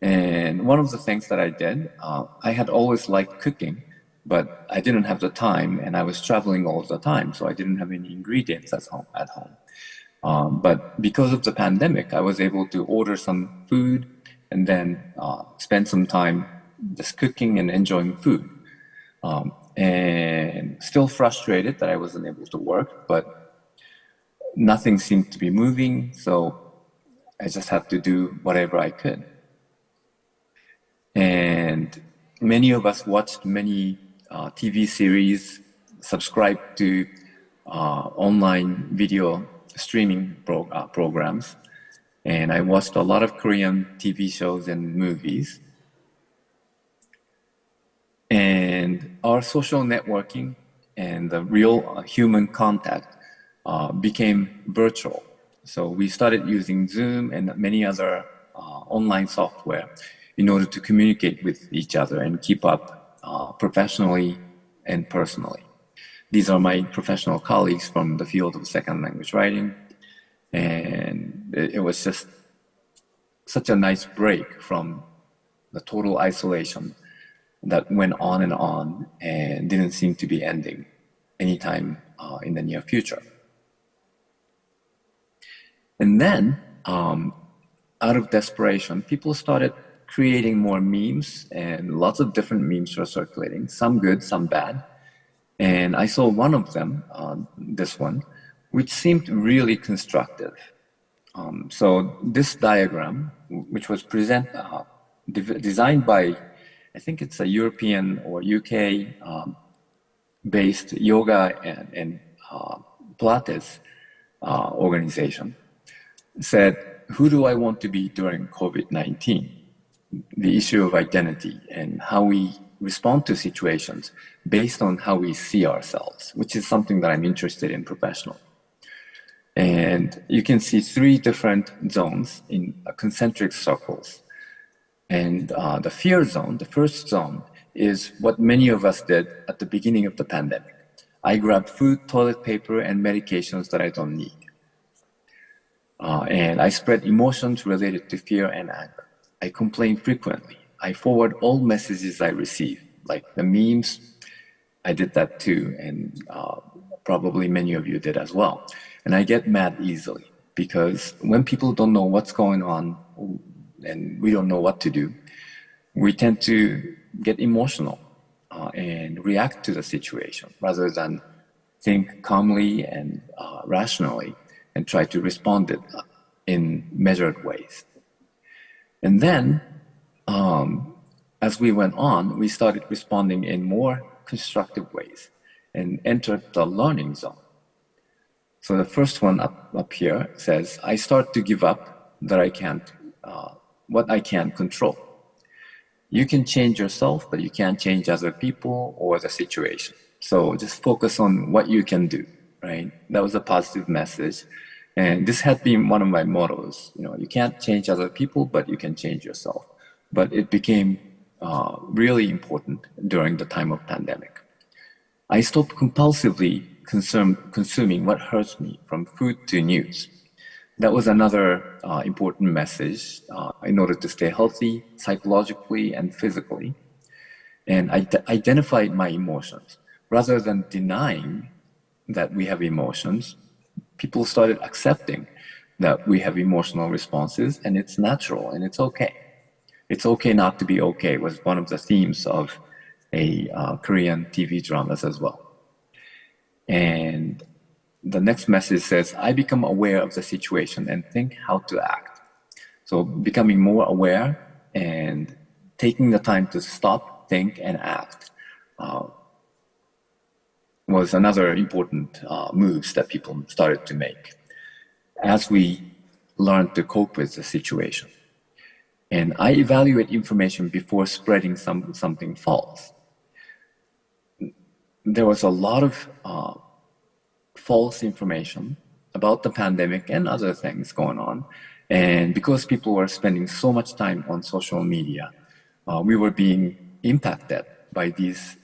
And one of the things that I did, I had always liked cooking, but I didn't have the time, and I was traveling all the time, so I didn't have any ingredients at home. But because of the pandemic, I was able to order some food and then spend some time just cooking and enjoying food. And still frustrated that I wasn't able to work, but nothing seemed to be moving, so I just had to do whatever I could. And many of us watched many TV series, subscribed to online video streaming programs, and I watched a lot of Korean TV shows and movies. And our social networking and the real human contact became virtual. So we started using Zoom and many other online software in order to communicate with each other and keep up professionally and personally. These are my professional colleagues from the field of second language writing. And it was just such a nice break from the total isolation that went on and didn't seem to be ending anytime in the near future. And then, out of desperation, people started creating more memes, and lots of different memes were circulating, some good, some bad. And I saw one of them, this one, which seemed really constructive. So this diagram, which was designed by, I think it's a European or UK based yoga and Pilates organization, said, who do I want to be during COVID-19? The issue of identity and how we respond to situations based on how we see ourselves, which is something that I'm interested in professionally. And you can see 3 different zones in concentric circles. And the fear zone, the first zone, is what many of us did at the beginning of the pandemic. I grabbed food, toilet paper, and medications that I don't need. And I spread emotions related to fear and anger. I complain frequently. I forward all messages I receive, like the memes. I did that too, and probably many of you did as well. And I get mad easily because when people don't know what's going on and we don't know what to do, we tend to get emotional and react to the situation rather than think calmly and rationally and try to respond it in measured ways. And then, as we went on, we started responding in more constructive ways and entered the learning zone. So the first one up here says, I start to give up that I can't, what I can't control. You can change yourself, but you can't change other people or the situation. So just focus on what you can do, right? That was a positive message. And this had been one of my mottos. You know, you can't change other people, but you can change yourself. But it became really important during the time of pandemic. I stopped compulsively consuming what hurts me, from food to news. That was another important message in order to stay healthy psychologically and physically. And I identified my emotions. Rather than denying that we have emotions, people started accepting that we have emotional responses, and it's natural and it's okay. It's okay not to be okay was one of the themes of a Korean TV dramas as well. And the next message says, I become aware of the situation and think how to act. So becoming more aware and taking the time to stop, think, and act was another important moves that people started to make as we learned to cope with the situation. And I evaluate information before spreading something false. There was a lot of false information about the pandemic and other things going on. And because people were spending so much time on social media, we were being impacted by these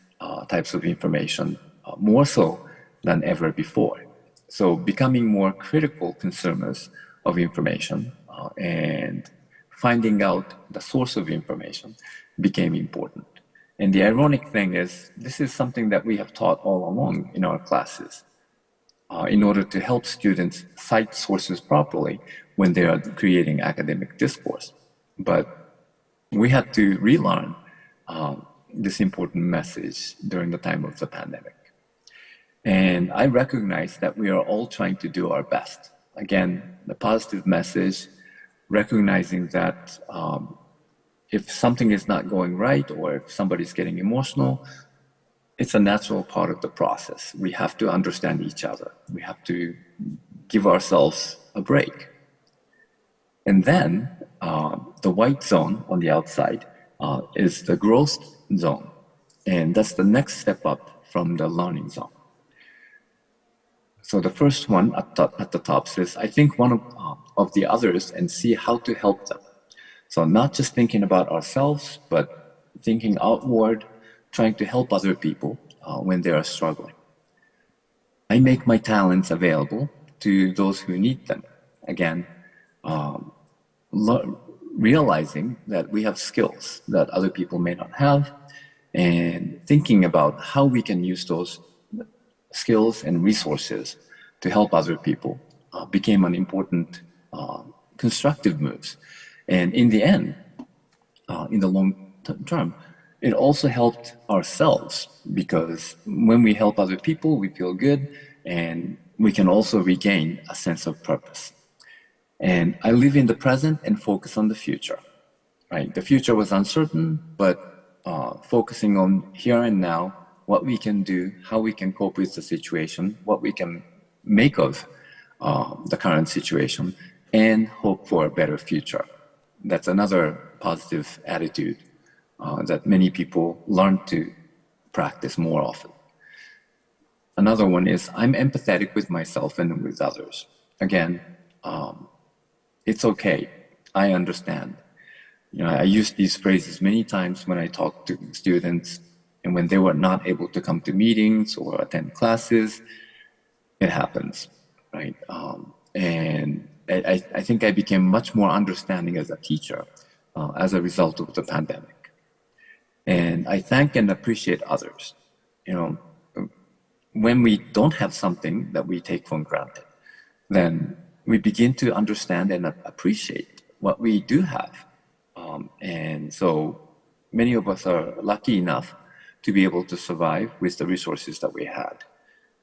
types of information more so than ever before. So becoming more critical consumers of information and finding out the source of information became important. And the ironic thing is, this is something that we have taught all along in our classes in order to help students cite sources properly when they are creating academic discourse. But we had to relearn this important message during the time of the pandemic. And I recognize that we are all trying to do our best. Again, the positive message, recognizing that if something is not going right or if somebody's getting emotional, it's a natural part of the process. We have to understand each other. We have to give ourselves a break. And then the white zone on the outside is the growth zone. And that's the next step up from the learning zone. So the first one at the top says, I think one of the others and see how to help them. So not just thinking about ourselves, but thinking outward, trying to help other people when they are struggling. I make my talents available to those who need them. Again, realizing that we have skills that other people may not have, and thinking about how we can use those skills and resources to help other people became an important constructive moves. And in the end, in the long term, it also helped ourselves, because when we help other people, we feel good, and we can also regain a sense of purpose. And I live in the present and focus on the future, right? The future was uncertain, but focusing on here and now, what we can do, how we can cope with the situation, what we can make of the current situation, and hope for a better future. That's another positive attitude that many people learn to practice more often. Another one is, I'm empathetic with myself and with others. Again, it's okay. I understand. You know, I use these phrases many times when I talk to students, and when they were not able to come to meetings or attend classes. It happens, right? And I think I became much more understanding as a teacher as a result of the pandemic. And I thank and appreciate others. You know, when we don't have something that we take for granted, then we begin to understand and appreciate what we do have. And so many of us are lucky enough to be able to survive with the resources that we had.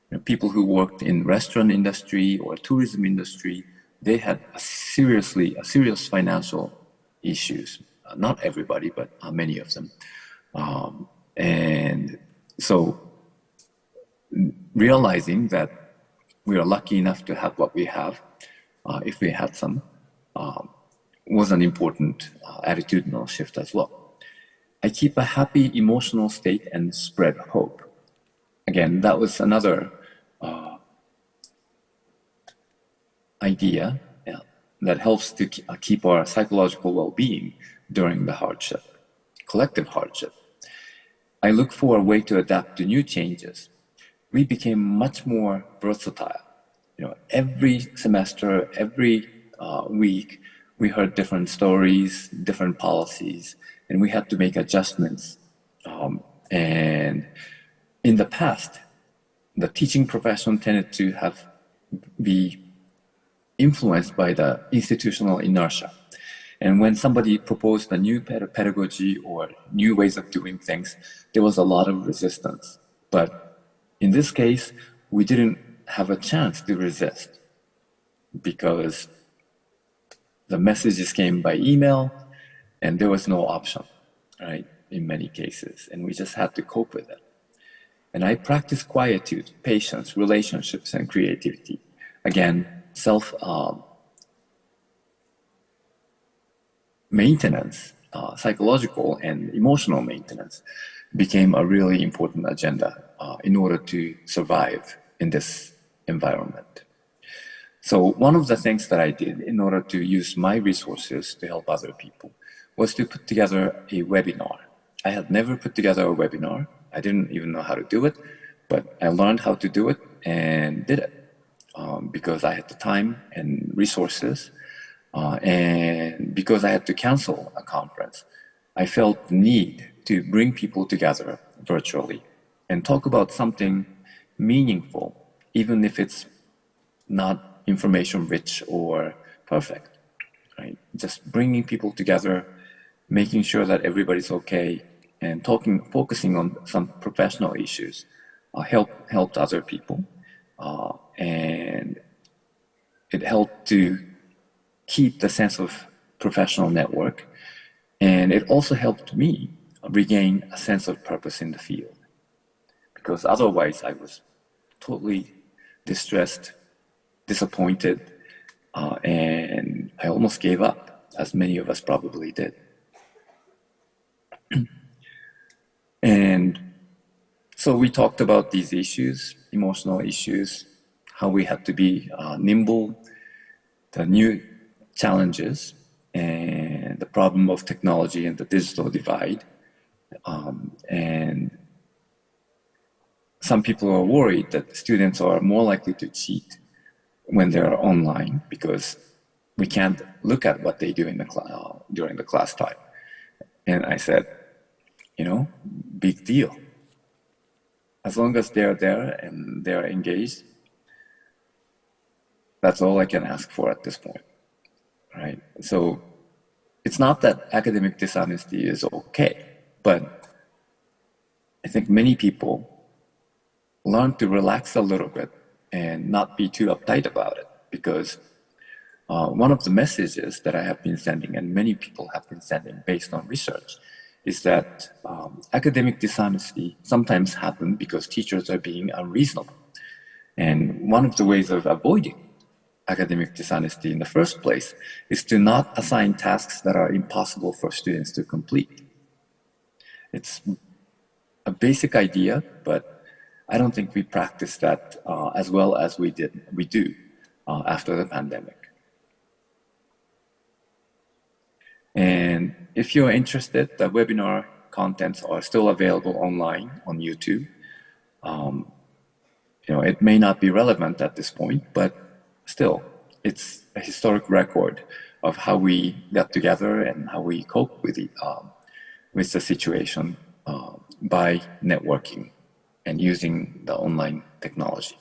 You know, people who worked in restaurant industry or tourism industry, they had serious financial issues. Not everybody, but many of them. And so realizing that we are lucky enough to have what we have, if we had some, was an important attitudinal shift as well. I keep a happy emotional state and spread hope. Again, that was another idea that helps to keep our psychological well-being during the hardship, collective hardship. I look for a way to adapt to new changes. We became much more versatile. You know, every semester, every week, we heard different stories, different policies, and we had to make adjustments. And in the past, the teaching profession tended to be influenced by the institutional inertia. And when somebody proposed a new pedagogy or new ways of doing things, there was a lot of resistance. But in this case, we didn't have a chance to resist because the messages came by email and there was no option, right, in many cases. And we just had to cope with it. And I practice quietude, patience, relationships, and creativity. Again, self-maintenance, psychological and emotional maintenance became a really important agenda in order to survive in this environment. So one of the things that I did in order to use my resources to help other people was to put together a webinar. I had never put together a webinar. I didn't even know how to do it, but I learned how to do it and did it because I had the time and resources, and because I had to cancel a conference. I felt the need to bring people together virtually and talk about something meaningful, even if it's not information rich or perfect, right? Just bringing people together, making sure that everybody's okay, and focusing on some professional issues helped other people. And it helped to keep the sense of professional network. And it also helped me regain a sense of purpose in the field. Because otherwise I was totally distressed, disappointed, and I almost gave up, as many of us probably did. And so we talked about these issues, emotional issues, how we had to be nimble, the new challenges, and the problem of technology and the digital divide. And some people are worried that students are more likely to cheat when they're online because we can't look at what they do in the during the class time. And I said, you know, big deal. As long as they're there and they're engaged, that's all I can ask for at this point, right? So it's not that academic dishonesty is okay, but I think many people learn to relax a little bit and not be too uptight about it, because one of the messages that I have been sending, and many people have been sending based on research, is that academic dishonesty sometimes happens because teachers are being unreasonable. And one of the ways of avoiding academic dishonesty in the first place is to not assign tasks that are impossible for students to complete. It's a basic idea, but I don't think we practice that as well as we do after the pandemic. And if you're interested, the webinar contents are still available online on YouTube. You know, it may not be relevant at this point, but still, it's a historic record of how we got together and how we cope with the situation by networking and using the online technology.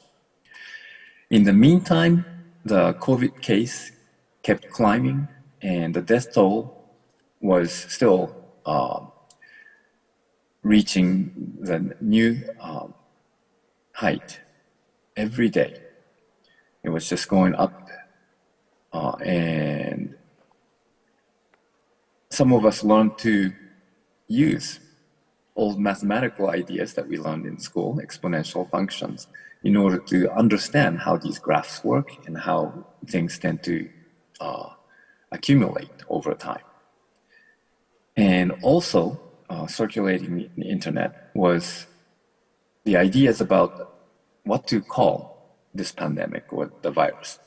In the meantime, the COVID case kept climbing, and the death toll was still reaching the new height every day. It was just going up, and some of us learned to use old mathematical ideas that we learned in school, exponential functions, in order to understand how these graphs work and how things tend to accumulate over time. And also, circulating the internet was the ideas about what to call this pandemic or the virus.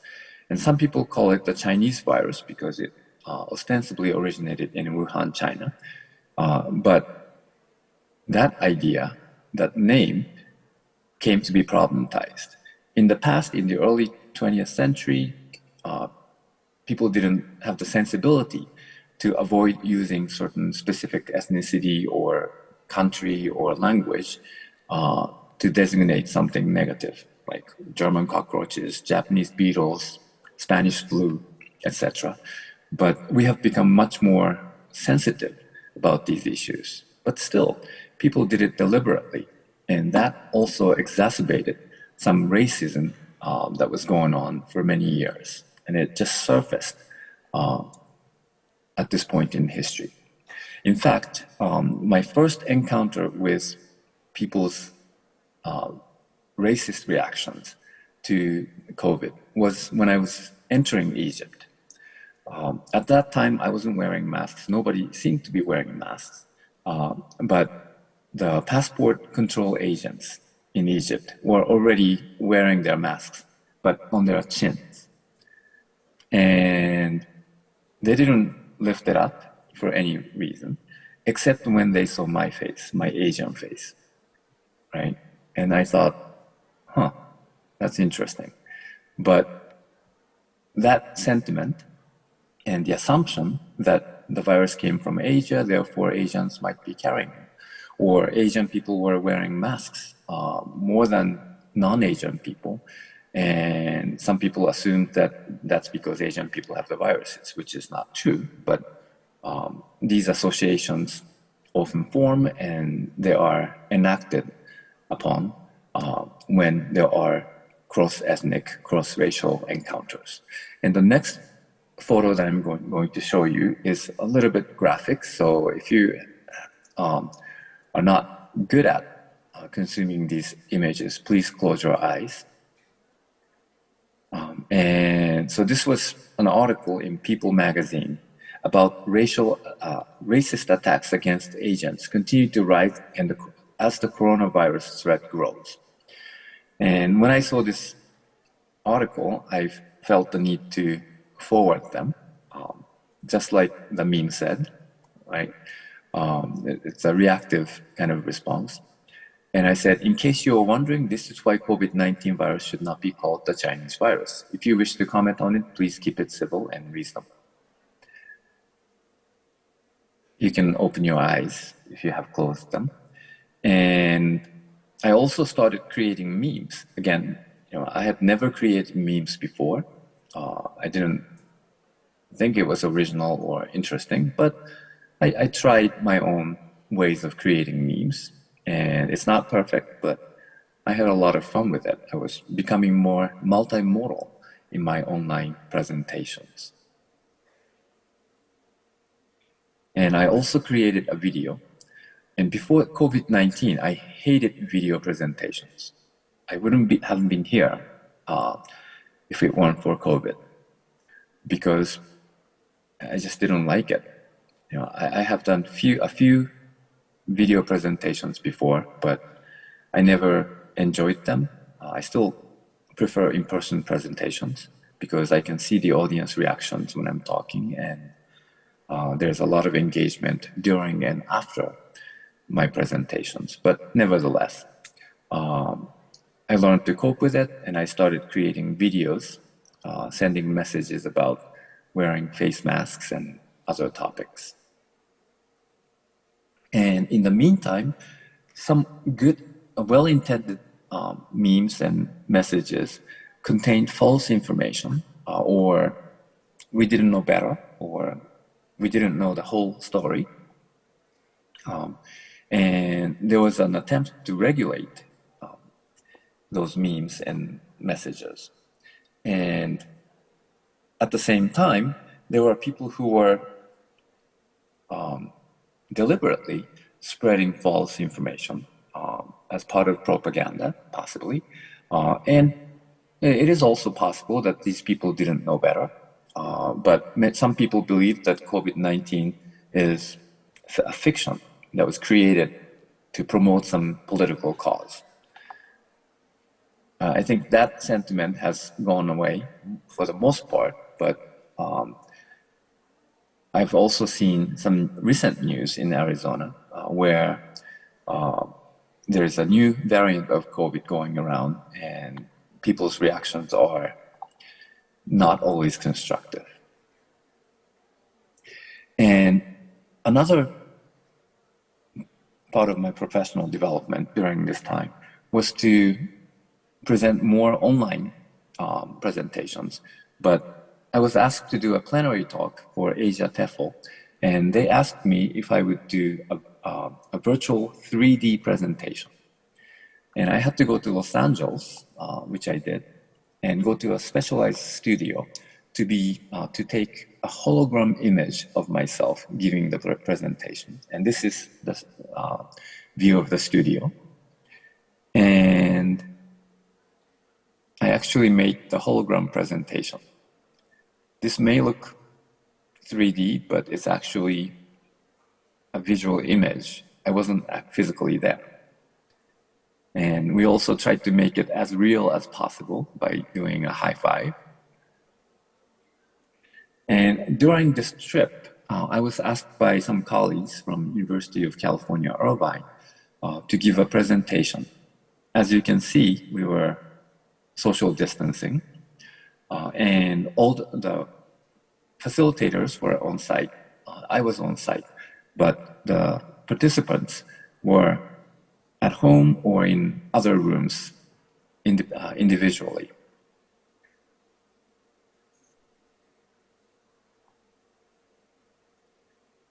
And some people call it the Chinese virus because it ostensibly originated in Wuhan, China. But that idea, that name, came to be problematized. In the past, in the early 20th century, people didn't have the sensibility to avoid using certain specific ethnicity or country or language to designate something negative, like German cockroaches, Japanese beetles, Spanish flu, etc. But we have become much more sensitive about these issues. But still, people did it deliberately, and that also exacerbated some racism that was going on for many years. And it just surfaced at this point in history. In fact, my first encounter with people's racist reactions to COVID was when I was entering Egypt. At that time, I wasn't wearing masks. Nobody seemed to be wearing masks. But the passport control agents in Egypt were already wearing their masks, but on their chins. And they didn't lift it up for any reason, except when they saw my face, my Asian face, right? And I thought, huh, that's interesting. But that sentiment and the assumption that the virus came from Asia, therefore Asians might be carrying it, or Asian people were wearing masks more than non-Asian people, and some people assumed that that's because Asian people have the viruses, which is not true. But these associations often form, and they are enacted upon when there are cross-ethnic, cross-racial encounters. And the next photo that I'm going to show you is a little bit graphic. So if you are not good at consuming these images, please close your eyes. And so this was an article in People magazine about racist attacks against Asians continue to rise as the coronavirus threat grows. And when I saw this article, I felt the need to forward them, just like the meme said, right? It's a reactive kind of response. And I said, in case you are wondering, this is why COVID-19 virus should not be called the Chinese virus. If you wish to comment on it, please keep it civil and reasonable. You can open your eyes if you have closed them. And I also started creating memes. Again, I had never created memes before. I didn't think it was original or interesting, but I tried my own ways of creating memes. And it's not perfect, but I had a lot of fun with it. I was becoming more multimodal in my online presentations. And I also created a video. And before COVID-19, I hated video presentations. I wouldn't have been here if it weren't for COVID, because I just didn't like it. I have done a few video presentations before, but I never enjoyed them. I still prefer in-person presentations because I can see the audience reactions when I'm talking, and there's a lot of engagement during and after my presentations. But nevertheless, I learned to cope with it, and I started creating videos sending messages about wearing face masks and other topics. And in the meantime, some good, well-intended memes and messages contained false information, or we didn't know better, or we didn't know the whole story. And there was an attempt to regulate those memes and messages. And at the same time, there were people who were deliberately spreading false information as part of propaganda, possibly. And it is also possible that these people didn't know better. But some people believe that COVID-19 is a fiction that was created to promote some political cause. I think that sentiment has gone away for the most part, but I've also seen some recent news in Arizona where there's a new variant of COVID going around, and people's reactions are not always constructive. And another part of my professional development during this time was to present more online presentations, but I was asked to do a plenary talk for Asia TEFL, and they asked me if I would do a virtual 3D presentation. And I had to go to Los Angeles, which I did, and go to a specialized studio to take a hologram image of myself giving the presentation. And this is the view of the studio. And I actually made the hologram presentation. This may look 3D, but it's actually a visual image. I wasn't physically there. And we also tried to make it as real as possible by doing a high five. And during this trip, I was asked by some colleagues from University of California, Irvine, to give a presentation. As you can see, we were social distancing, and all the facilitators were on site. I was on site, but the participants were at home or in other rooms individually.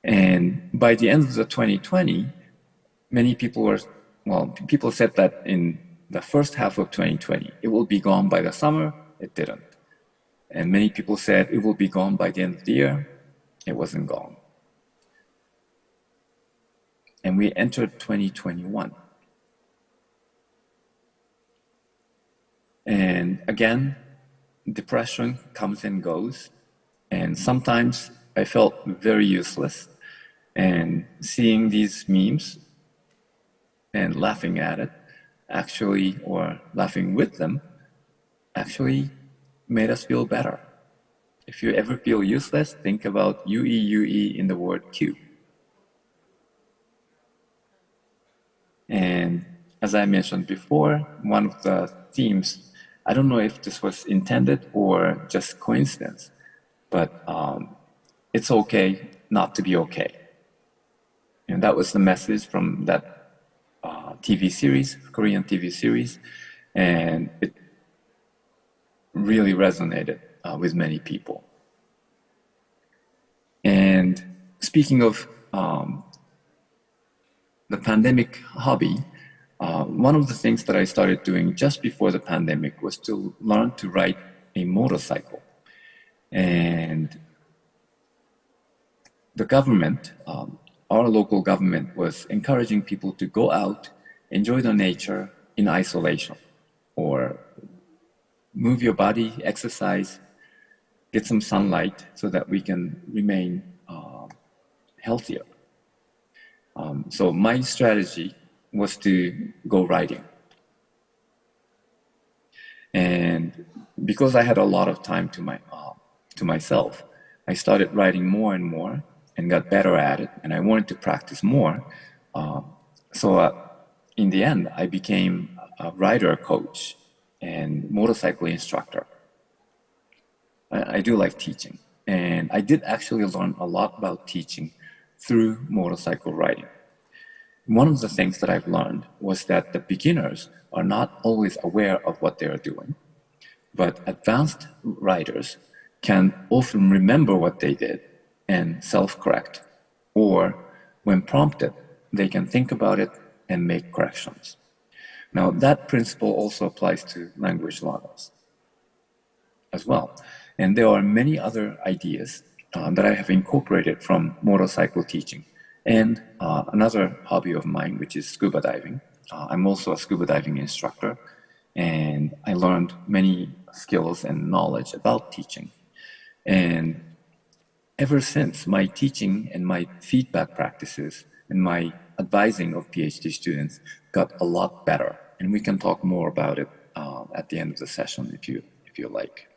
And by the end of the 2020, many people people said that in the first half of 2020, it will be gone by the summer. It didn't. And many people said it will be gone by the end of the year. It wasn't gone. And we entered 2021. And again, depression comes and goes. And sometimes I felt very useless. And seeing these memes and laughing at it, actually, or laughing with them, actually made us feel better. If you ever feel useless, think about UE in the word Q. And as I mentioned before, one of the themes, I don't know if this was intended or just coincidence, but it's okay not to be okay. And that was the message from that TV series, Korean TV series, and it really resonated with many people. And speaking of the pandemic hobby, one of the things that I started doing just before the pandemic was to learn to ride a motorcycle. And the government, our local government, was encouraging people to go out, enjoy the nature in isolation, or move your body, exercise, get some sunlight so that we can remain healthier. So my strategy was to go riding. And because I had a lot of time to myself, I started riding more and more and got better at it, and I wanted to practice more. So in the end, I became a rider coach and motorcycle instructor. I do like teaching. And I did actually learn a lot about teaching through motorcycle riding. One of the things that I've learned was that the beginners are not always aware of what they are doing, but advanced riders can often remember what they did and self-correct, or when prompted, they can think about it and make corrections. Now, that principle also applies to language learners as well. And there are many other ideas that I have incorporated from motorcycle teaching. And another hobby of mine, which is scuba diving. I'm also a scuba diving instructor, and I learned many skills and knowledge about teaching. And ever since, my teaching and my feedback practices and my advising of PhD students got a lot better. And we can talk more about it at the end of the session if you like.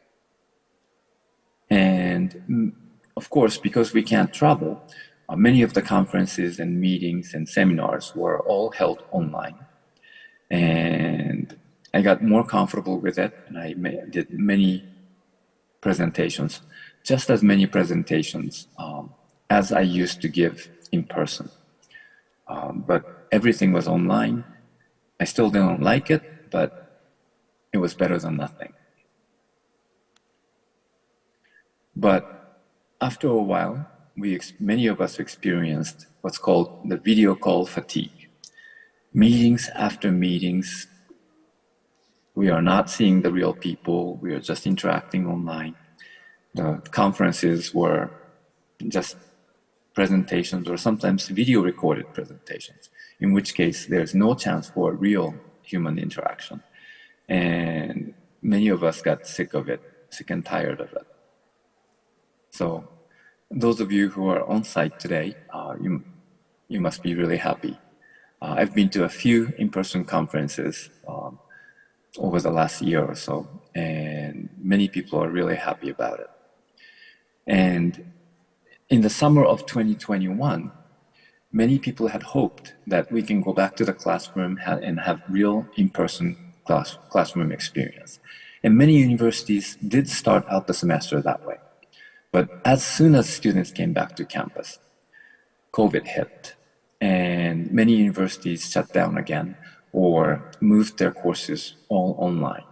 And of course, because we can't travel, many of the conferences and meetings and seminars were all held online. And I got more comfortable with it, and I did many presentations, just as many presentations as I used to give in person. But everything was online. I still didn't like it, but it was better than nothing. But after a while, many of us experienced what's called the video call fatigue. Meetings after meetings, we are not seeing the real people, we are just interacting online. The conferences were just presentations or sometimes video recorded presentations, in which case there's no chance for real human interaction. And many of us got sick of it, sick and tired of it. So those of you who are on site today, you must be really happy. I've been to a few in-person conferences over the last year or so, and many people are really happy about it. And in the summer of 2021, many people had hoped that we can go back to the classroom and have real in-person classroom experience. And many universities did start out the semester that way. But as soon as students came back to campus, COVID hit, and many universities shut down again or moved their courses all online.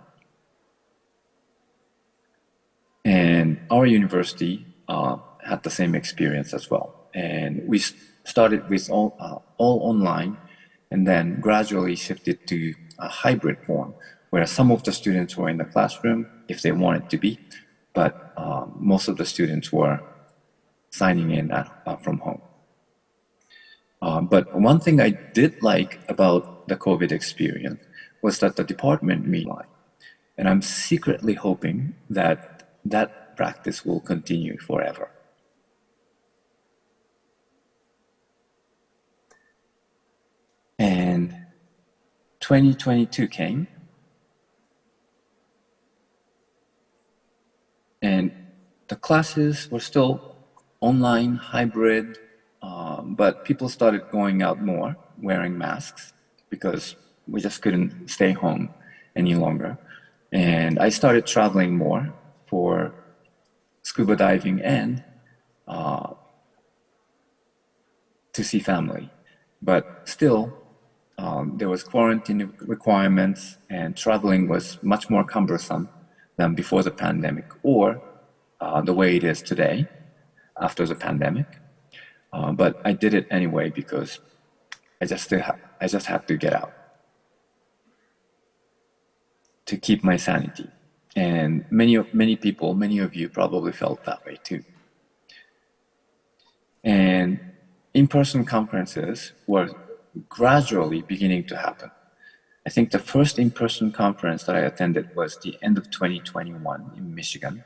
And our university had the same experience as well. And we started with all online, and then gradually shifted to a hybrid form, where some of the students were in the classroom if they wanted to be, but most of the students were signing in from home. But one thing I did like about the COVID experience was that the department meet online. And I'm secretly hoping that that practice will continue forever. And 2022 came. And the classes were still online, hybrid, but people started going out more, wearing masks, because we just couldn't stay home any longer. And I started traveling more for scuba diving and to see family. But still, there was quarantine requirements, and traveling was much more cumbersome than before the pandemic, or the way it is today after the pandemic. But I did it anyway because I just had to get out to keep my sanity. And many people, many of you probably felt that way too. And in-person conferences were gradually beginning to happen. I think the first in-person conference that I attended was the end of 2021 in Michigan.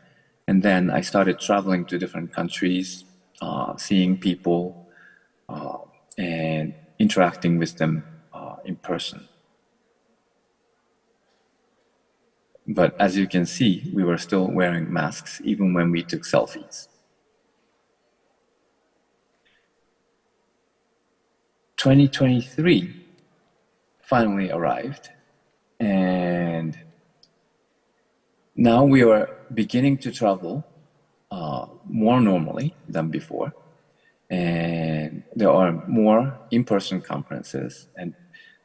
And then I started traveling to different countries, seeing people and interacting with them in person. But as you can see, we were still wearing masks even when we took selfies. 2023 finally arrived, and now we are beginning to travel more normally than before. And there are more in-person conferences, and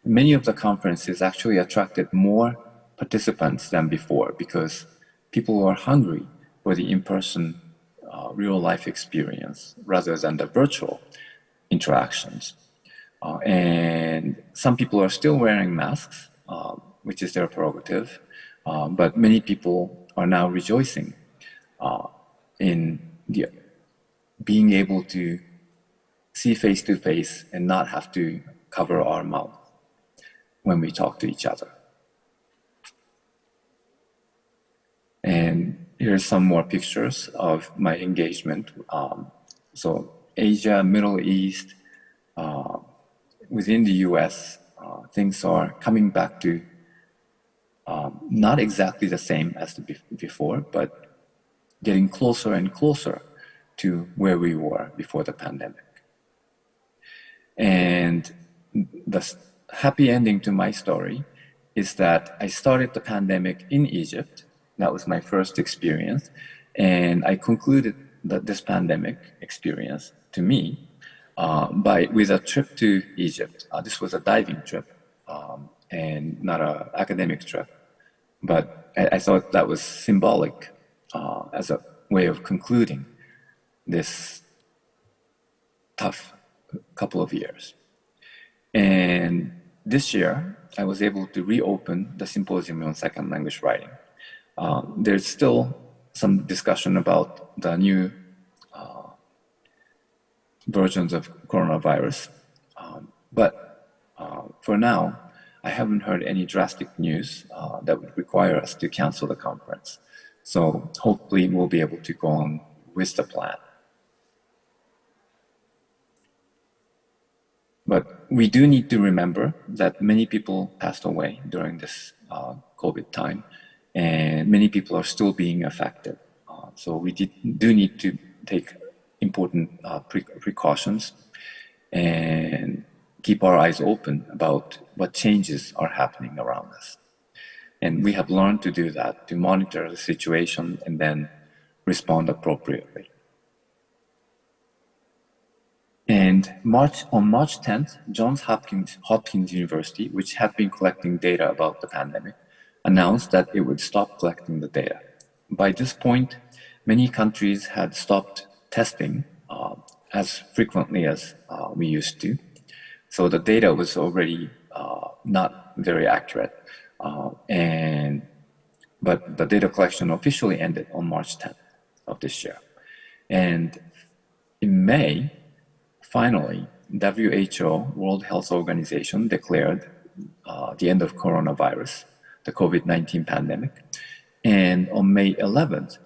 many of the conferences actually attracted more participants than before because people are hungry for the in-person real-life experience rather than the virtual interactions. And some people are still wearing masks, which is their prerogative, but many people are now rejoicing in being able to see face to face and not have to cover our mouth when we talk to each other. And here's some more pictures of my engagement. So Asia, Middle East, within the US, things are coming back to not exactly the same as before, but getting closer and closer to where we were before the pandemic. And the happy ending to my story is that I started the pandemic in Egypt. That was my first experience. And I concluded this pandemic experience to me with a trip to Egypt. This was a diving trip and not an academic trip. But I thought that was symbolic as a way of concluding this tough couple of years. And this year, I was able to reopen the symposium on second language writing. There's still some discussion about the new versions of coronavirus, but for now, I haven't heard any drastic news that would require us to cancel the conference. So hopefully we'll be able to go on with the plan. But we do need to remember that many people passed away during this COVID time, and many people are still being affected. So we do need to take important precautions and keep our eyes open about what changes are happening around us. And we have learned to do that, to monitor the situation and then respond appropriately. And on March 10th, Johns Hopkins University, which had been collecting data about the pandemic, announced that it would stop collecting the data. By this point, many countries had stopped testing as frequently as we used to. So the data was already not very accurate. But the data collection officially ended on March 10th of this year. And in May, finally, WHO, World Health Organization, declared the end of coronavirus, the COVID-19 pandemic. And on May 11th,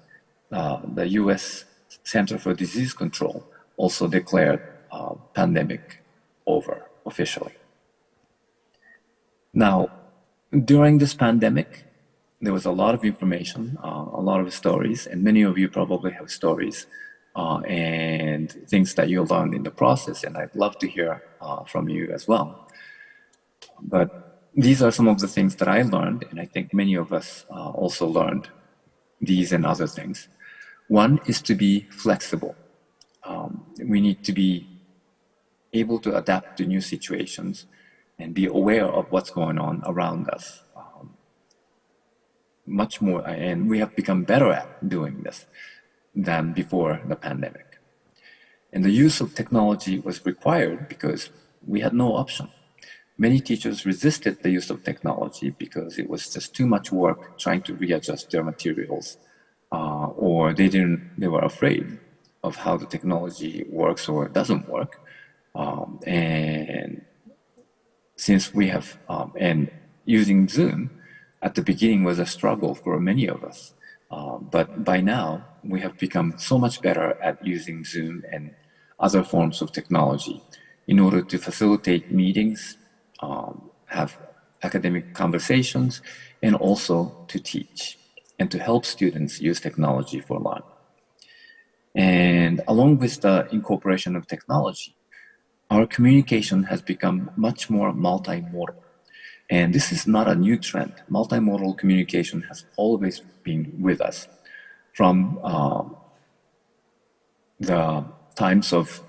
the US Center for Disease Control also declared pandemic over officially. Now, during this pandemic, there was a lot of information, a lot of stories, and many of you probably have stories and things that you learned in the process, and I'd love to hear from you as well. But these are some of the things that I learned, and I think many of us also learned these and other things. One is to be flexible. We need to be able to adapt to new situations and be aware of what's going on around us. Much more, and we have become better at doing this than before the pandemic. And the use of technology was required because we had no option. Many teachers resisted the use of technology because it was just too much work trying to readjust their materials, or they were afraid of how the technology works or doesn't work. And since we have, and using Zoom at the beginning was a struggle for many of us. But by now, we have become so much better at using Zoom and other forms of technology in order to facilitate meetings, have academic conversations, and also to teach and to help students use technology for learning. And along with the incorporation of technology, our communication has become much more multimodal. And this is not a new trend. Multimodal communication has always been with us. From the times of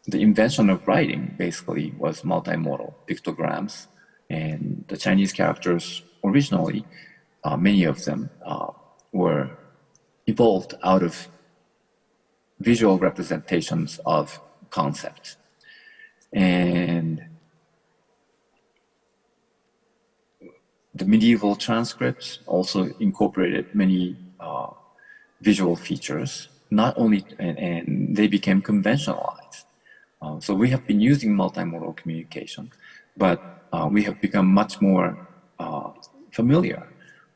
the invention of writing basically was multimodal pictograms, and the Chinese characters originally, many of them were evolved out of visual representations of concepts. And the medieval transcripts also incorporated many visual features, not only, and they became conventionalized. So we have been using multimodal communication, but we have become much more familiar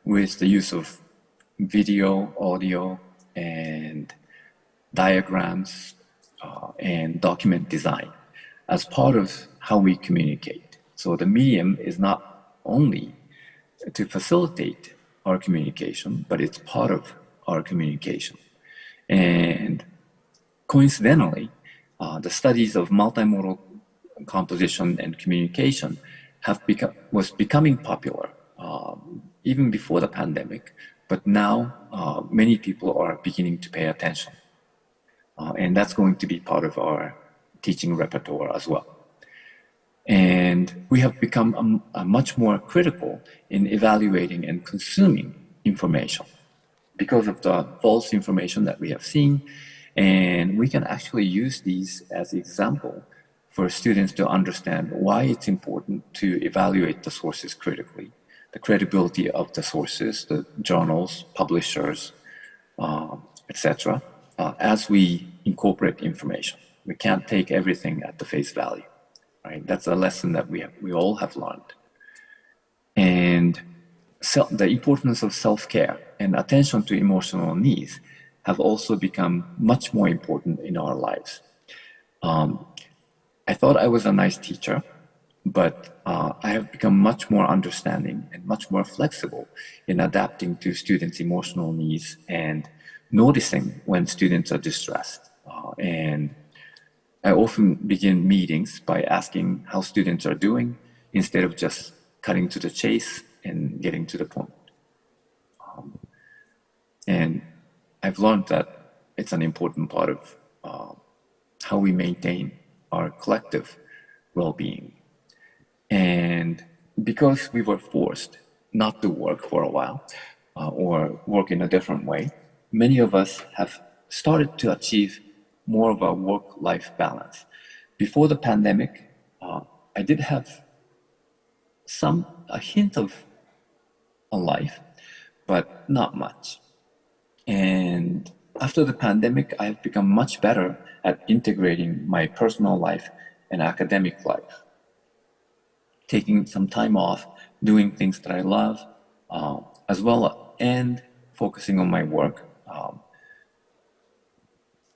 with the use of video, audio, and diagrams and document design as part of how we communicate. So the medium is not only to facilitate our communication, but it's part of our communication. And coincidentally, the studies of multimodal composition and communication was becoming popular even before the pandemic, but now many people are beginning to pay attention. And that's going to be part of our teaching repertoire as well. And we have become much more critical in evaluating and consuming information because of the false information that we have seen. And we can actually use these as an example for students to understand why it's important to evaluate the sources critically, the credibility of the sources, the journals, publishers, etc., as we incorporate information. We can't take everything at the face value, right? That's a lesson that we all have learned. And the importance of self-care and attention to emotional needs have also become much more important in our lives. I thought I was a nice teacher, but I have become much more understanding and much more flexible in adapting to students' emotional needs and noticing when students are distressed. And I often begin meetings by asking how students are doing instead of just cutting to the chase and getting to the point. And I've learned that it's an important part of how we maintain our collective well-being. And because we were forced not to work for a while or work in a different way, many of us have started to achieve more of a work-life balance. Before the pandemic, I did have a hint of a life, but not much. And after the pandemic, I have become much better at integrating my personal life and academic life, taking some time off, doing things that I love, as well, and focusing on my work,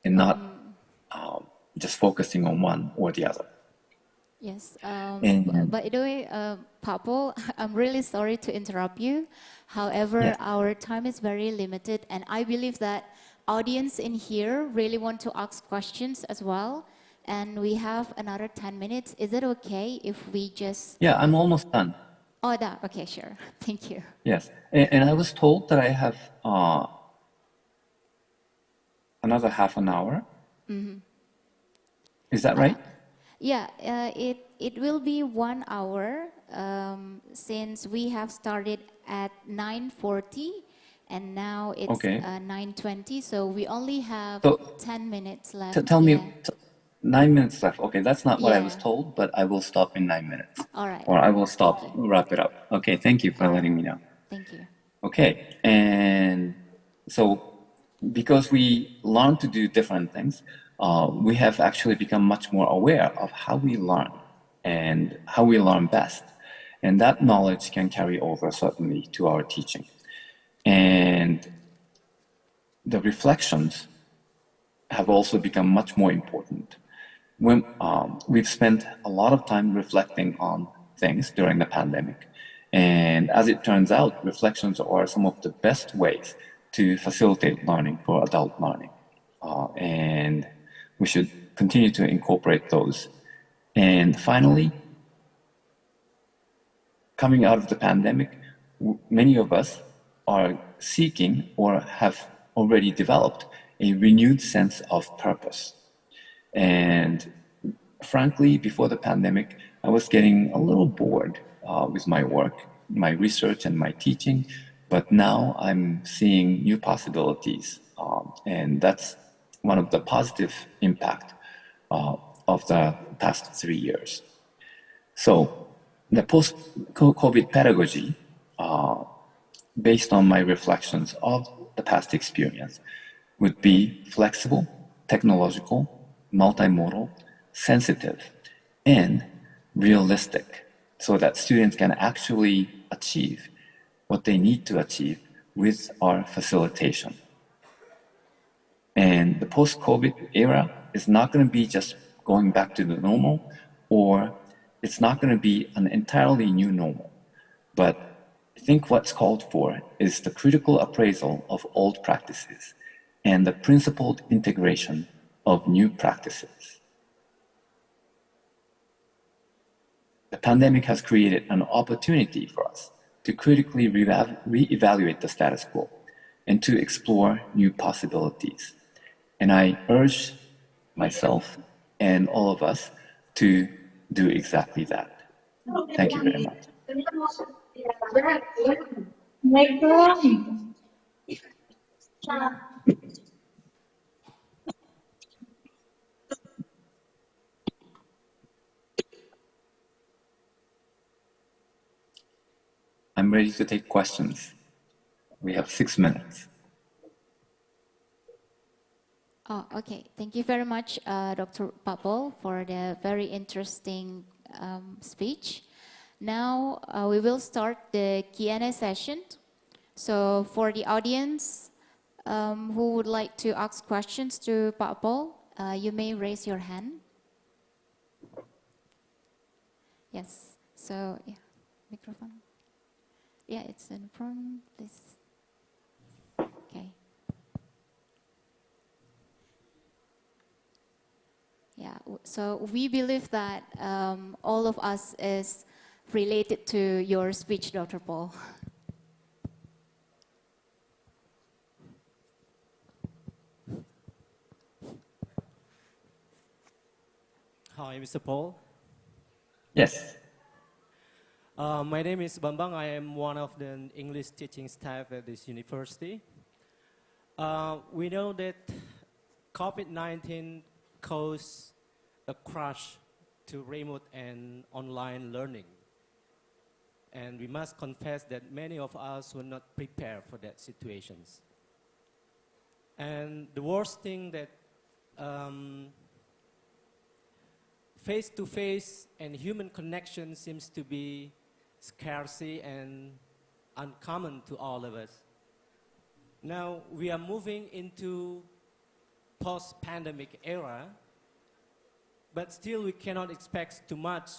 and not just focusing on one or the other.
Yes.
And
by the way, Papo, I'm really sorry to interrupt you. However,
Yeah.
our time is very limited, and I believe that audience in here really want to ask questions as well. And we have another 10 minutes. Is it okay if we just...
yeah, I'm almost done.
Oh, that. Okay, sure. Thank you.
Yes, and I was told that I have another half an hour. Is that right?
Yeah, it will be 1 hour since we have started at 9:40 and now it's
Okay.
9:20, so we only have
So,
10 minutes left.
Tell me,
Yeah.
9 minutes left. Okay, that's not what I was
Yeah.
told, but I will stop in 9 minutes.
All right.
Or I will stop, wrap it up. Okay, thank you for letting me know.
Thank you.
Okay, and so because we learn to do different things, we have actually become much more aware of how we learn and how we learn best. And that knowledge can carry over certainly to our teaching. And the reflections have also become much more important. When, we've spent a lot of time reflecting on things during the pandemic. And as it turns out, reflections are some of the best ways to facilitate learning for adult learning. And we should continue to incorporate those. And finally, coming out of the pandemic, many of us are seeking or have already developed a renewed sense of purpose. And frankly, before the pandemic, I was getting a little bored with my work, my research, and my teaching. But now I'm seeing new possibilities, and that's one of the positive impact of the past 3 years. So the post-COVID pedagogy, based on my reflections of the past experience, would be flexible, technological, multimodal, sensitive, and realistic, so that students can actually achieve what they need to achieve with our facilitation. And the post-COVID era is not going to be just going back to the normal, or it's not going to be an entirely new normal. But I think what's called for is the critical appraisal of old practices and the principled integration of new practices. The pandemic has created an opportunity for us to critically reevaluate the status quo and to explore new possibilities. And I urge myself and all of us to do exactly that. Thank you very much. I'm ready to take questions. We have 6 minutes.
Oh, okay. Thank you very much, Dr. Papol, for the very interesting speech. Now we will start the Q&A session. So for the audience who would like to ask questions to Papol, you may raise your hand. Yes. So yeah, microphone. Yeah, it's in front, please. Okay. Yeah, so we believe that all of us is related to your speech, Dr. Paul.
Hi, Mr. Paul.
Yes.
My name is Bambang. I am one of the English teaching staff at this university. We know that COVID-19 caused a crash to remote and online learning. And we must confess that many of us were not prepared for that situations. And the worst thing that face-to-face and human connection seems to be scarcity and uncommon to all of us. Now we are moving into post-pandemic era, but still we cannot expect too much.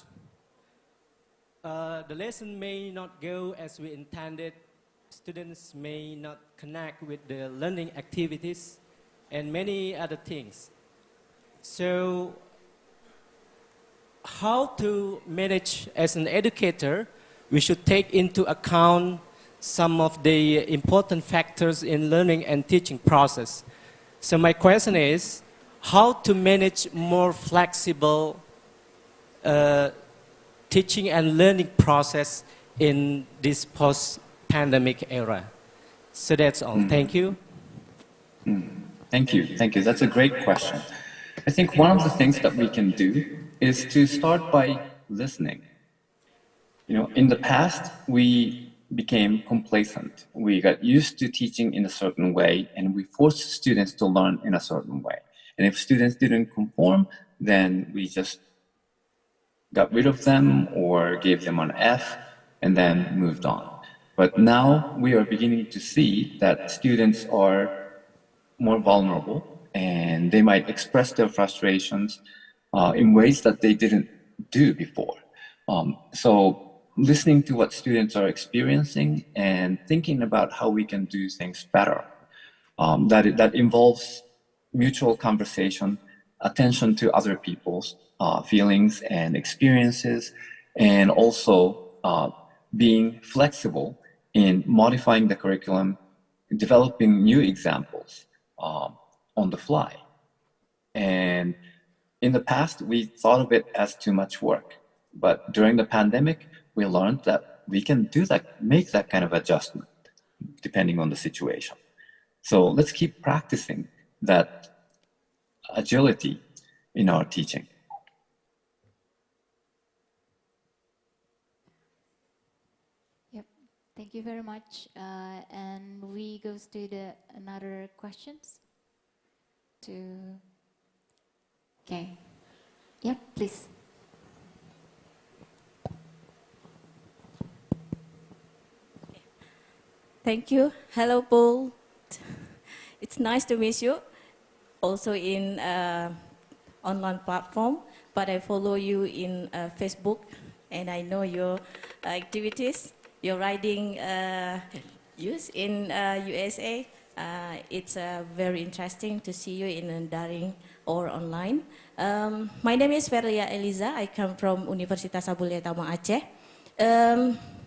The lesson may not go as we intended. Students may not connect with the learning activities and many other things. So how to manage as an educator, we should take into account some of the important factors in learning and teaching process. So my question is, how to manage more flexible teaching and learning process in this post-pandemic era? So that's all. Thank you.
Thank you. Thank you. That's a great question. I think one of the things that we can do is to start by listening. You know, in the past, we became complacent. We got used to teaching in a certain way, and we forced students to learn in a certain way. And if students didn't conform, then we just got rid of them or gave them an F and then moved on. But now we are beginning to see that students are more vulnerable and they might express their frustrations in ways that they didn't do before. So listening to what students are experiencing and thinking about how we can do things better. That involves mutual conversation, attention to other people's feelings and experiences, and also being flexible in modifying the curriculum, developing new examples on the fly. And in the past, we thought of it as too much work. But during the pandemic, we learned that we can do that, make that kind of adjustment depending on the situation. So let's keep practicing that agility in our teaching.
Yep, thank you very much. And we goes to the another questions. Okay. Yep, please.
Thank you. Hello, Paul. It's nice to meet you. Also in online platform, but I follow you in Facebook, and I know your activities. Your writing use in USA. It's very interesting to see you in daring or online. My name is Verlia Eliza. I come from Universitas Abulya Tama Aceh.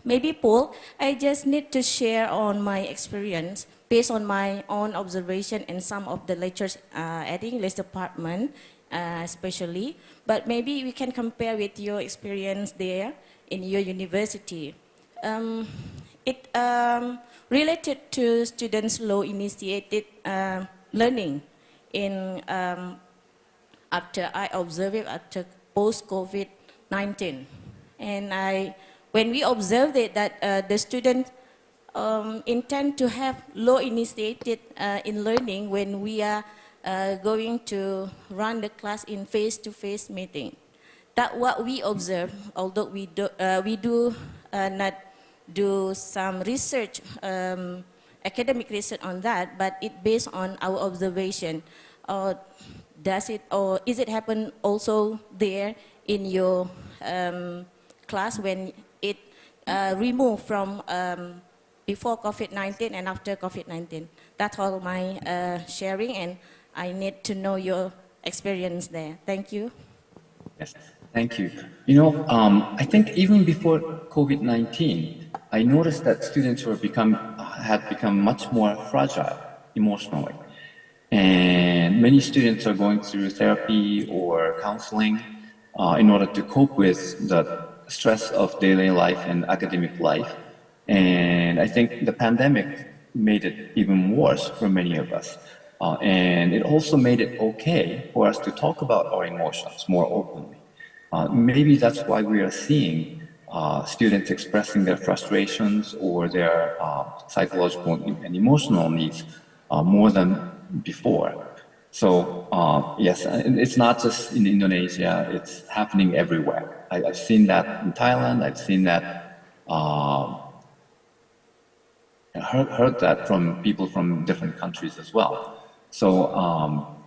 Maybe Paul, I just need to share on my experience based on my own observation and some of the lectures at the English department, especially. But maybe we can compare with your experience there in your university. It related to students' low-initiated learning in after I observed it after post-COVID-19, and when we observed it that the students intend to have low-initiated in learning when we are going to run the class in face-to-face meeting. That's what we observe, although we do not do some research, academic research on that, but it based on our observation. Does it, or is it happen also there in your class when it removed from before COVID-19 and after COVID-19? That's all my sharing, and I need to know your experience there. Thank you.
Yes, thank you. You know, I think even before COVID-19, I noticed that students had become much more fragile emotionally. And many students are going through therapy or counseling in order to cope with the stress of daily life and academic life. And I think the pandemic made it even worse for many of us. And it also made it okay for us to talk about our emotions more openly. Maybe that's why we are seeing students expressing their frustrations or their psychological and emotional needs more than before. So yes, it's not just in Indonesia, it's happening everywhere. I've seen that in Thailand, I've seen that, heard that from people from different countries as well. So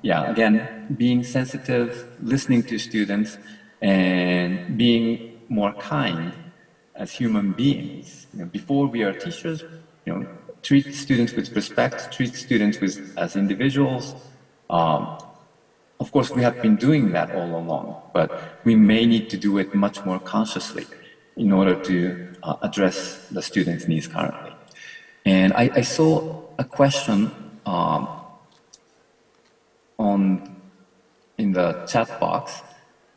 yeah, again, being sensitive, listening to students, and being more kind as human beings. You know, before we are teachers, you know, treat students with respect, treat students as individuals. Of course, we have been doing that all along, but we may need to do it much more consciously in order to address the students' needs currently. And I saw a question in the chat box,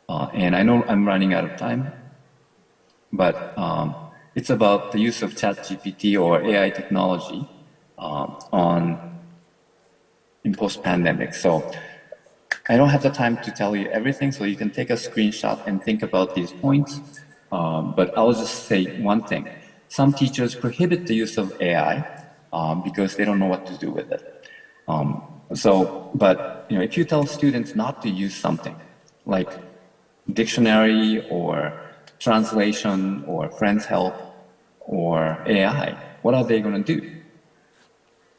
and I know I'm running out of time, but it's about the use of ChatGPT or AI technology in post-pandemic. So I don't have the time to tell you everything, so you can take a screenshot and think about these points. But I'll just say one thing. Some teachers prohibit the use of AI because they don't know what to do with it. But you know, if you tell students not to use something like dictionary or translation or friends help or AI, what are they going to do?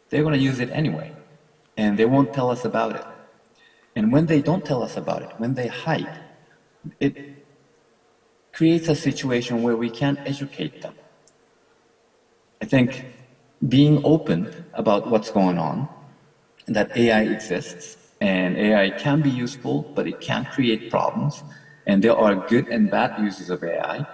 They're going to use it anyway, and they won't tell us about it. And when they don't tell us about it, when they hide, it creates a situation where we can't educate them. I think being open about what's going on, that AI exists, and AI can be useful, but it can create problems, and there are good and bad uses of AI,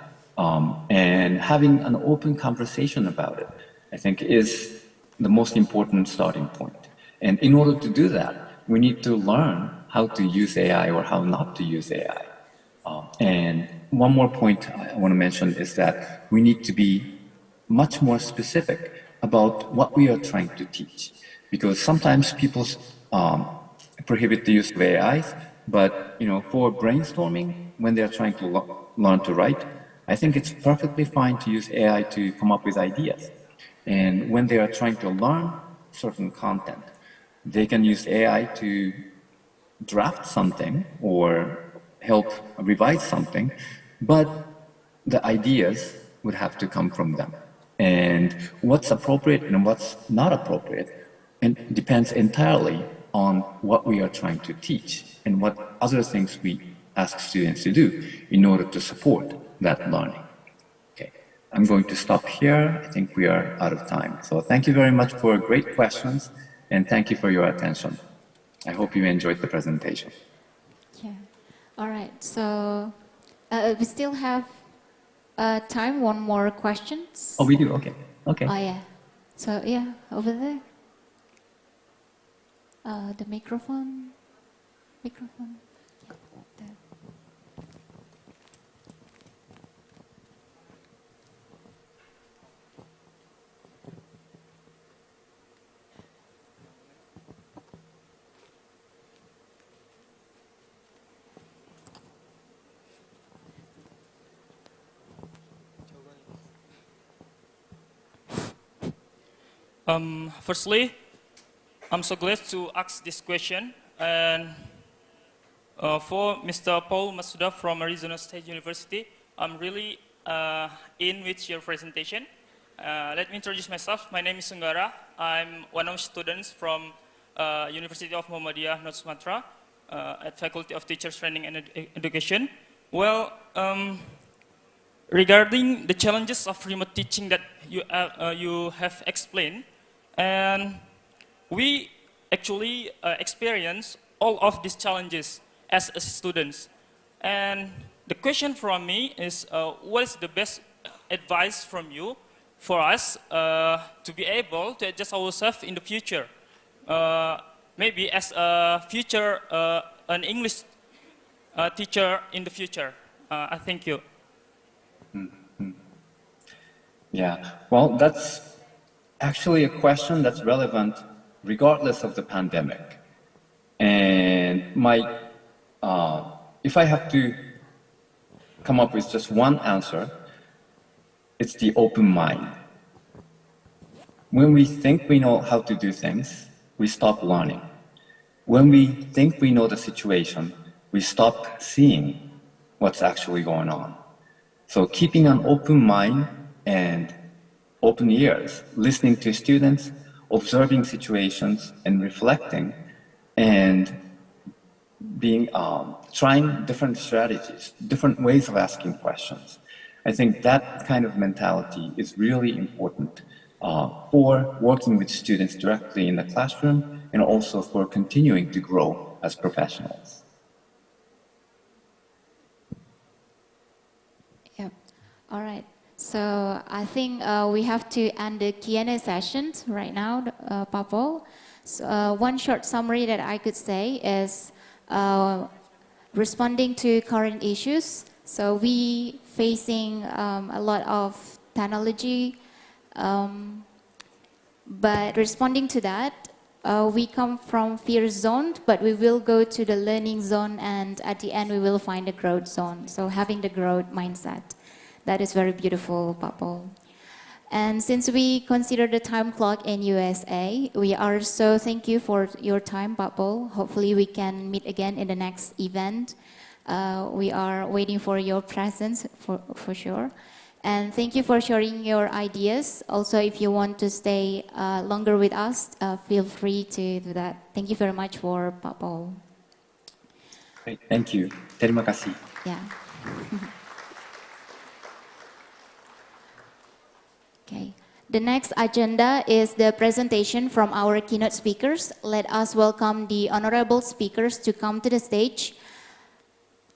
and having an open conversation about it, I think, is the most important starting point. And in order to do that, we need to learn how to use AI or how not to use AI. And one more point I want to mention is that we need to be much more specific about what we are trying to teach. Because sometimes people prohibit the use of AI, but for brainstorming, when they're trying to learn to write, I think it's perfectly fine to use AI to come up with ideas. And when they are trying to learn certain content, they can use AI to draft something or help revise something, but the ideas would have to come from them. And what's appropriate and what's not appropriate depends entirely on what we are trying to teach and what other things we ask students to do in order to support that learning. Okay, I'm going to stop here. I think we are out of time. So thank you very much for great questions, and thank you for your attention. I hope you enjoyed the presentation.
Yeah. All right. So we still have time. One more questions.
Oh, we do. Okay. Okay.
Oh yeah. So yeah, over there. The microphone. Microphone. There.
Firstly, I'm so glad to ask this question, and for Mr. Paul Matsuda from Arizona State University, I'm really in with your presentation. Let me introduce myself. My name is Sunggara. I'm one of the students from University of Muhammadiyah, North Sumatra, at Faculty of Teachers Training and Education. Well, regarding the challenges of remote teaching that you have explained, and we actually experience all of these challenges as students. And the question from me is, what is the best advice from you for us to be able to adjust ourselves in the future? Maybe as a future, an English teacher in the future. I thank you.
Yeah, well, that's actually a question that's relevant regardless of the pandemic. And if I have to come up with just one answer, it's the open mind. When we think we know how to do things, we stop learning. When we think we know the situation, we stop seeing what's actually going on. So keeping an open mind and open ears, listening to students, observing situations and reflecting, and trying different strategies, different ways of asking questions. I think that kind of mentality is really important for working with students directly in the classroom and also for continuing to grow as professionals.
Yeah. All right. So I think we have to end the Q&A sessions right now, Papo. So, one short summary that I could say is responding to current issues. So we facing a lot of technology, but responding to that, we come from fear zone, but we will go to the learning zone, and at the end we will find the growth zone. So having the growth mindset. That is very beautiful, Papo. And since we consider the time clock in USA, we are so thank you for your time, Papo. Hopefully we can meet again in the next event. We are waiting for your presence for sure. And thank you for sharing your ideas. Also, if you want to stay longer with us, feel free to do that. Thank you very much for Papo.
Great, thank you. Terima kasih.
Yeah. Okay. The next agenda is the presentation from our keynote speakers. Let us welcome the honorable speakers to come to the stage.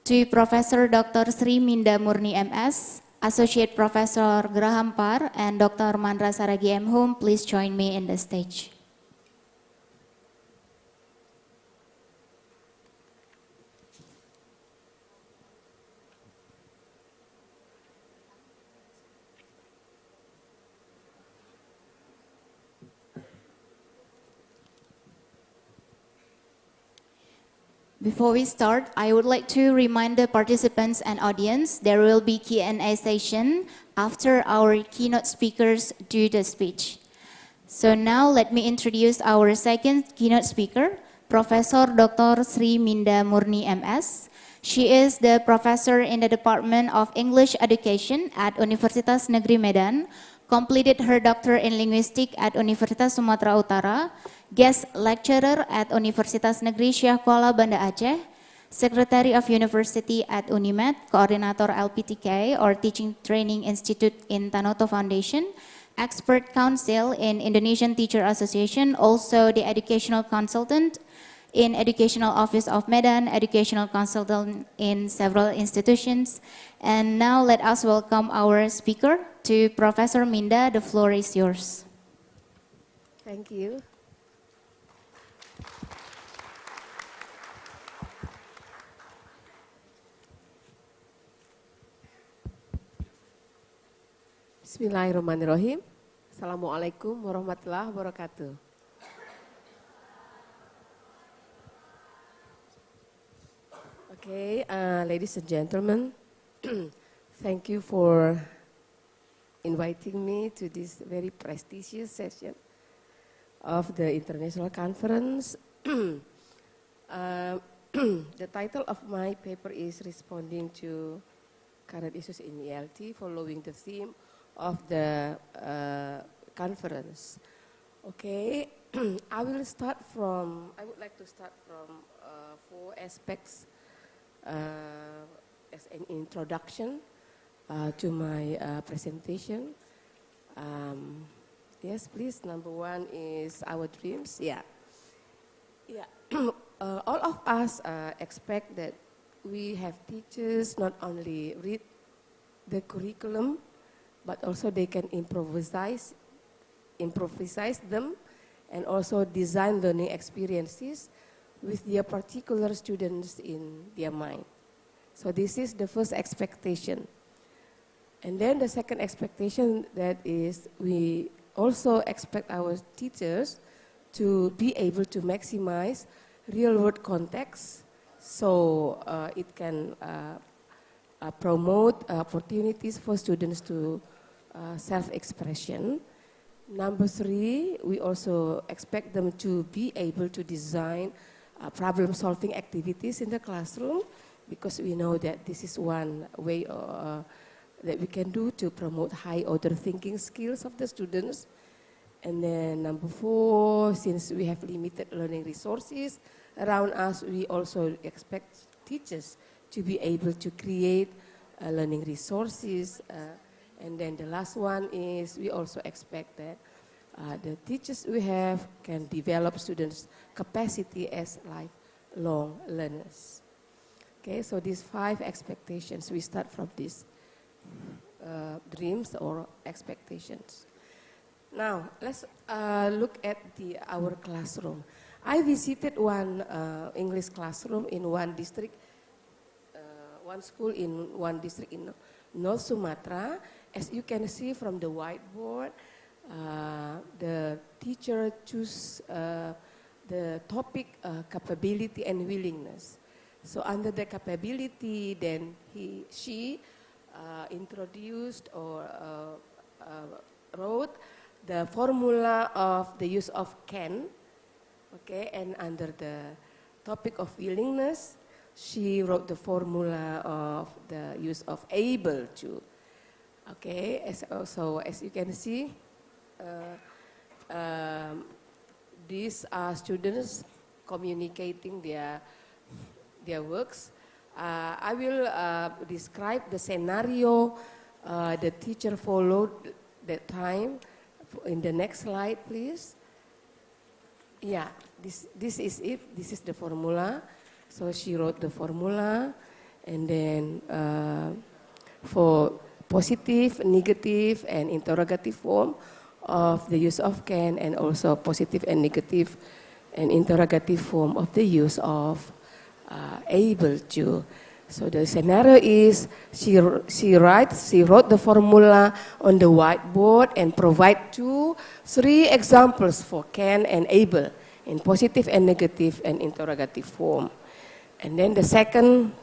To Professor Dr. Sri Minda Murni MS, Associate Professor Graham Parr, and Dr. Mandra Saragi M. Hum, please join me in the stage. Before we start, I would like to remind the participants and audience there will be Q&A session after our keynote speakers do the speech. So now let me introduce our second keynote speaker, Professor Dr. Sri Minda Murni MS. She is the professor in the Department of English Education at Universitas Negeri Medan, completed her doctorate in Linguistics at Universitas Sumatera Utara, guest lecturer at Universitas Negeri Syekh Kuala Banda Aceh, Secretary of University at Unimed, Coordinator LPTK or Teaching Training Institute in Tanoto Foundation, Expert Council in Indonesian Teacher Association, also the Educational Consultant in Educational Office of Medan, Educational Consultant in several institutions. And now let us welcome our speaker, to Professor Minda. The floor is yours.
Thank you. Bismillahirrahmanirrahim. Assalamualaikum warahmatullahi wabarakatuh. Okay, ladies and gentlemen, thank you for inviting me to this very prestigious session of the international conference. The title of my paper is Responding to Current Issues in ELT, following the theme of the conference. Okay, I would like to start from 4 aspects as an introduction to my presentation. Yes, please. Number 1 is our dreams. Yeah. All of us expect that we have teachers not only read the curriculum, but also they can improvise them, and also design learning experiences with their particular students in their mind. So this is the first expectation. And then the second expectation, that is, we also expect our teachers to be able to maximize real-world context, so it can promote opportunities for students to self-expression. Number 3, we also expect them to be able to design problem-solving activities in the classroom, because we know that this is one way that we can do to promote high-order thinking skills of the students. And then number 4, since we have limited learning resources around us, we also expect teachers to be able to create learning resources. And then the last one is we also expect that the teachers we have can develop students' capacity as lifelong learners. Okay, so these 5 expectations, we start from these dreams or expectations. Now, let's look at our classroom. I visited one English classroom in one district, one school in one district in North Sumatra. As you can see from the whiteboard, the teacher chose the topic capability and willingness. So under the capability, then she introduced or wrote the formula of the use of can, okay, and under the topic of willingness, she wrote the formula of the use of able to, okay. So as you can see, these are students communicating their works. I will describe the scenario the teacher followed that time. In the next slide, please. Yeah, this is it. This is the formula. So she wrote the formula, and then for positive, negative, and interrogative form of the use of can, and also positive and negative and interrogative form of the use of able to. So the scenario is she wrote the formula on the whiteboard and provide 2, 3 examples for can and able in positive and negative and interrogative form. And then the second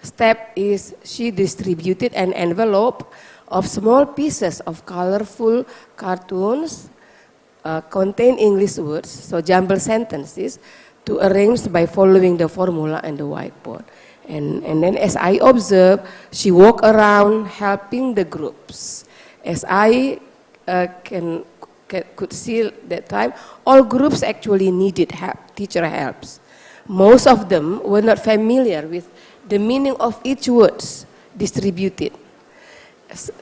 step is she distributed an envelope of small pieces of colorful cartoons contain English words, so jumble sentences, to arrange by following the formula and the whiteboard. And then as I observe, she walk around helping the groups. As I could see that time, all groups actually needed help, teacher helps. Most of them were not familiar with the meaning of each words distributed.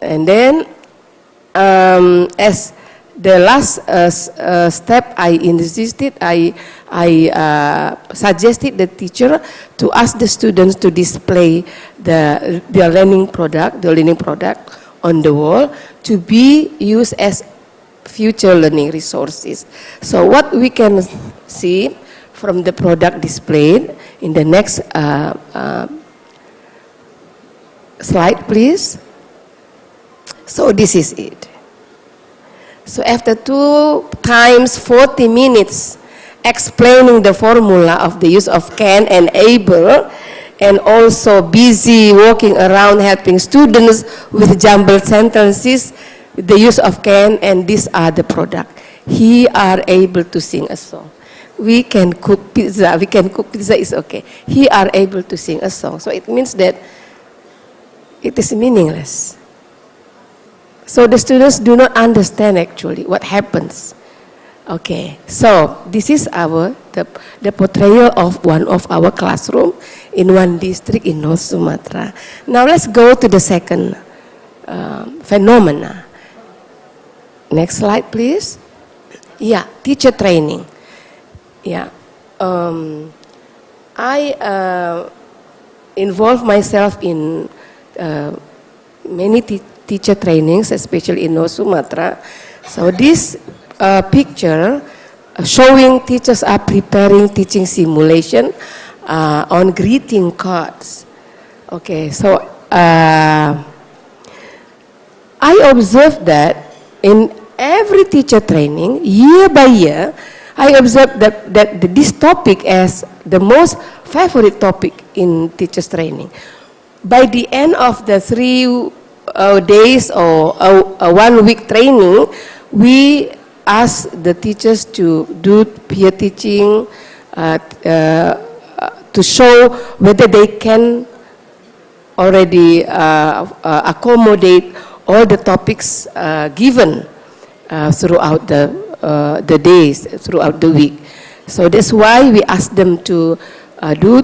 And then as the last step I insisted, I suggested the teacher to ask the students to display their learning product, on the wall to be used as future learning resources. So what we can see from the product displayed in the next slide, please. So this is it. So after 2 times 40 minutes explaining the formula of the use of can and able, and also busy walking around helping students with jumbled sentences, with the use of can, and these are the product. He are able to sing a song. We can cook pizza, is okay. He are able to sing a song. So it means that it is meaningless. So the students do not understand actually what happens. Okay, so this is the portrayal of one of our classroom in one district in North Sumatra. Now let's go to the second phenomena. Next slide, please. Yeah, teacher training. Yeah, I involve myself in many teacher trainings, especially in North Sumatra. So this picture showing teachers are preparing teaching simulation on greeting cards. Okay, so I observed that in every teacher training, year by year, I observed that this topic as the most favorite topic in teachers training. By the end of the 3 days or a 1 week training, we ask the teachers to do peer teaching to show whether they can already accommodate all the topics given throughout the days, throughout the week. So that's why we ask them to do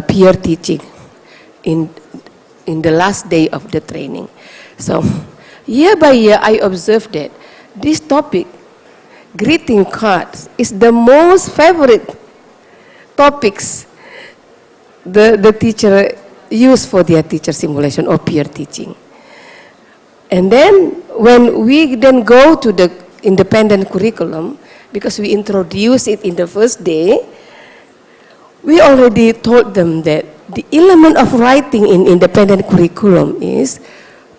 peer teaching in the last day of the training. So year by year, I observed that this topic, greeting cards, is the most favorite topics the teacher use for their teacher simulation or peer teaching. And then when we then go to the independent curriculum, because we introduced it in the first day, we already told them that the element of writing in independent curriculum is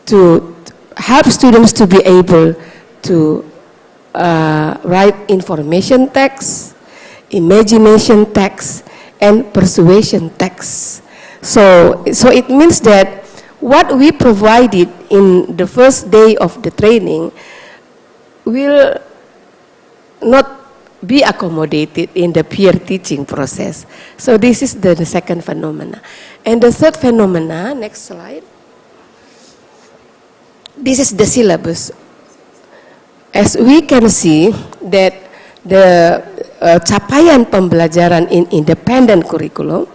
to help students to be able to write information text, imagination text, and persuasion text. So it means that what we provided in the first day of the training will not be accommodated in the peer teaching process. So this is the second phenomena. And the third phenomena, next slide. This is the syllabus. As we can see that the capaian pembelajaran in independent curriculum,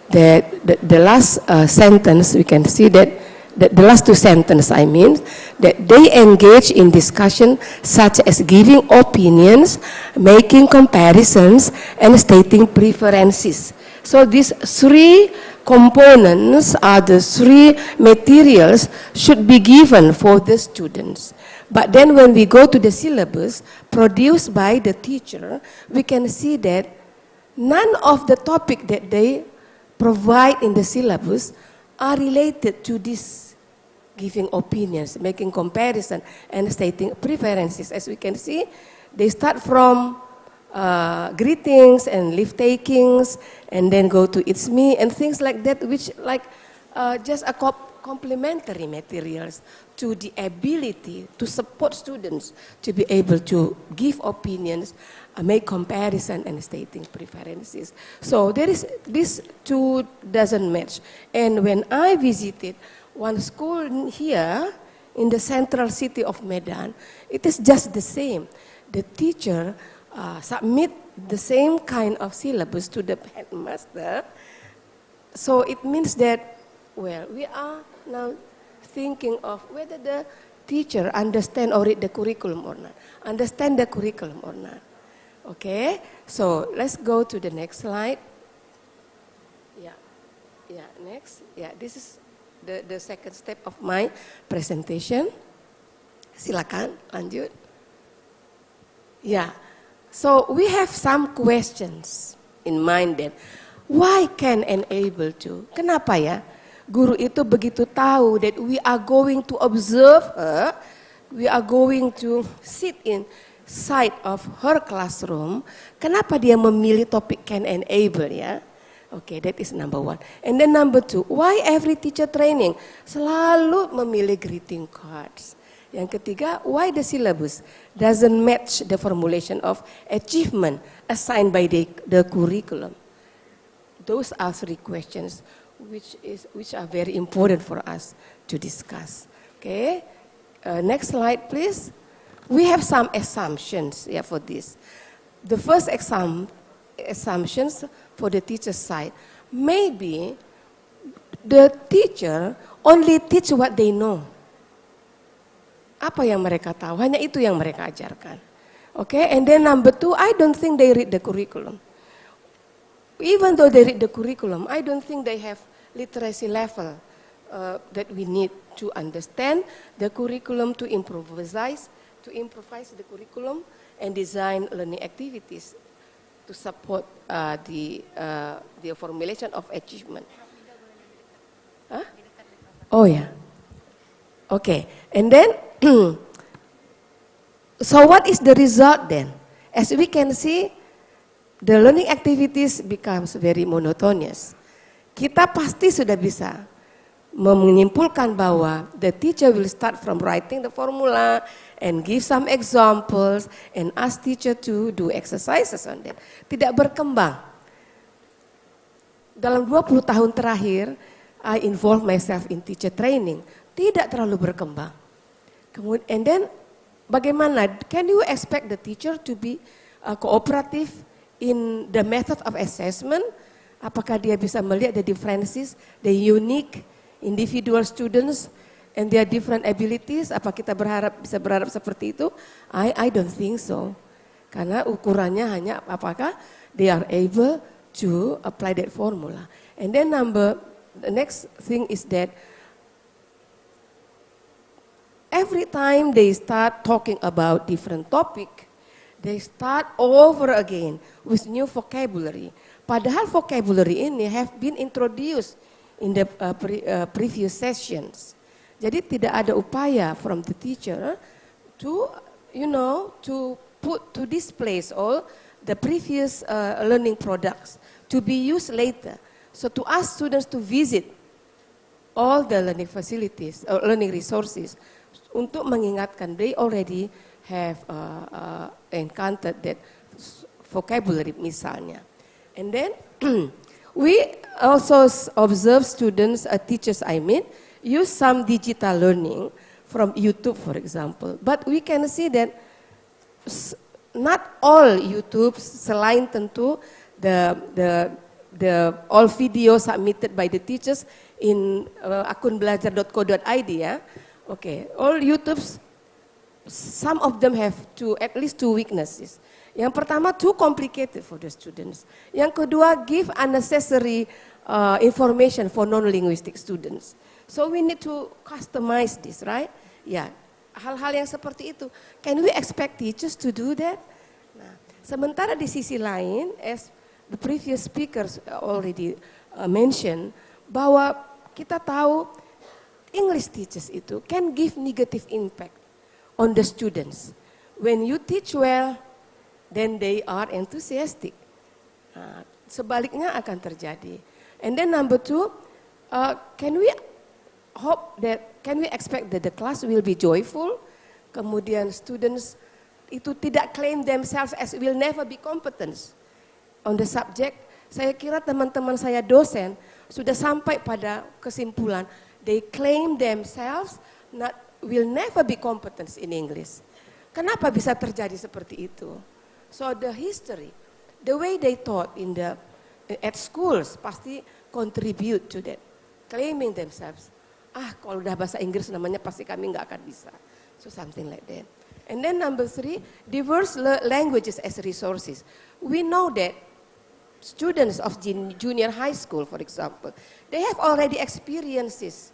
the last sentence, we can see that the last 2 sentences, I mean, that they engage in discussion such as giving opinions, making comparisons, and stating preferences. So these 3 components are the 3 materials should be given for the students. But then when we go to the syllabus produced by the teacher, we can see that none of the topic that they provide in the syllabus are related to this giving opinions, making comparison, and stating preferences. As we can see, they start from greetings and leave takings, and then go to it's me and things like that, which like just a complementary materials to the ability to support students to be able to give opinions, make comparison and stating preferences. So there is, this two doesn't match. And when I visited one school here in the central city of Medan, it is just the same. The teacher submit the same kind of syllabus to the headmaster. So it means that, well, we are now thinking of whether the teacher understand or read the curriculum or not, understand the curriculum or not. Okay, so let's go to the next slide. Yeah, next. Yeah, this is the second step of my presentation. Silakan, lanjut. Yeah, so we have some questions in mind then. Why can enable to? Kenapa ya? Guru itu begitu tahu that we are going to observe her, we are going to sit inside of her classroom. Kenapa dia memilih topik can enable ya? Okay, that is number one. And then number two, why every teacher training selalu memilih greeting cards? Yang ketiga, why the syllabus doesn't match the formulation of achievement assigned by the curriculum? Those are three questions which are very important for us to discuss. Okay, next slide please. We have some assumptions for this. The first assumptions for the teacher side, maybe the teacher only teach what they know. Apa yang mereka tahu, hanya itu yang mereka ajarkan. Okay, and then number two, I don't think they read the curriculum. Even though they read the curriculum, I don't think they have literacy level that we need to understand the curriculum, to improvise the curriculum and design learning activities to support the formulation of achievement. Huh? Oh yeah. Okay, and then so what is the result then? As we can see, the learning activities becomes very monotonous. Kita pasti sudah bisa menyimpulkan bahwa the teacher will start from writing the formula and give some examples and ask teacher to do exercises on that. Tidak berkembang. Dalam 20 tahun terakhir, I involve myself in teacher training. Tidak terlalu berkembang. Kemudian, and then bagaimana? Can you expect the teacher to be cooperative in the method of assessment? Apakah dia bisa melihat the differences, the unique individual students and their different abilities? Apa kita bisa berharap seperti itu? I don't think so. Karena ukurannya hanya apakah they are able to apply that formula. And then the next thing is that every time they start talking about different topic, they start over again with new vocabulary. Padahal vocabulary ini have been introduced in the previous sessions. Jadi tidak ada upaya from the teacher to, to put to displace all the previous learning products to be used later. So to ask students to visit all the learning facilities or learning resources untuk mengingatkan they already have encountered that vocabulary misalnya. And then we also observe students, teachers use some digital learning from YouTube for example. But we can see that not all YouTube selain tentu the all video submitted by the teachers in akunbelajar.co.id ya. Okay, all YouTubes, some of them have at least two weaknesses. Yang pertama, too complicated for the students. Yang kedua, give unnecessary information for non-linguistic students. So we need to customize this, right? Ya, hal-hal yang seperti itu. Can we expect teachers to do that? Nah, sementara di sisi lain, as the previous speakers already mentioned, bahwa kita tahu English teachers itu can give negative impact on the students. When you teach well, then they are enthusiastic. Sebaliknya akan terjadi. And then number 2, can we expect that the class will be joyful? Kemudian students itu tidak claim themselves as will never be competent on the subject. Saya kira teman-teman saya dosen sudah sampai pada kesimpulan they claim themselves will never be competent in English. Kenapa bisa terjadi seperti itu? So the history, the way they taught at schools pasti contribute to that, claiming themselves. Kalau udah bahasa Inggris namanya pasti kami nggak akan bisa. So something like that. And then number 3, diverse languages as resources. We know that students of junior high school, for example, they have already experiences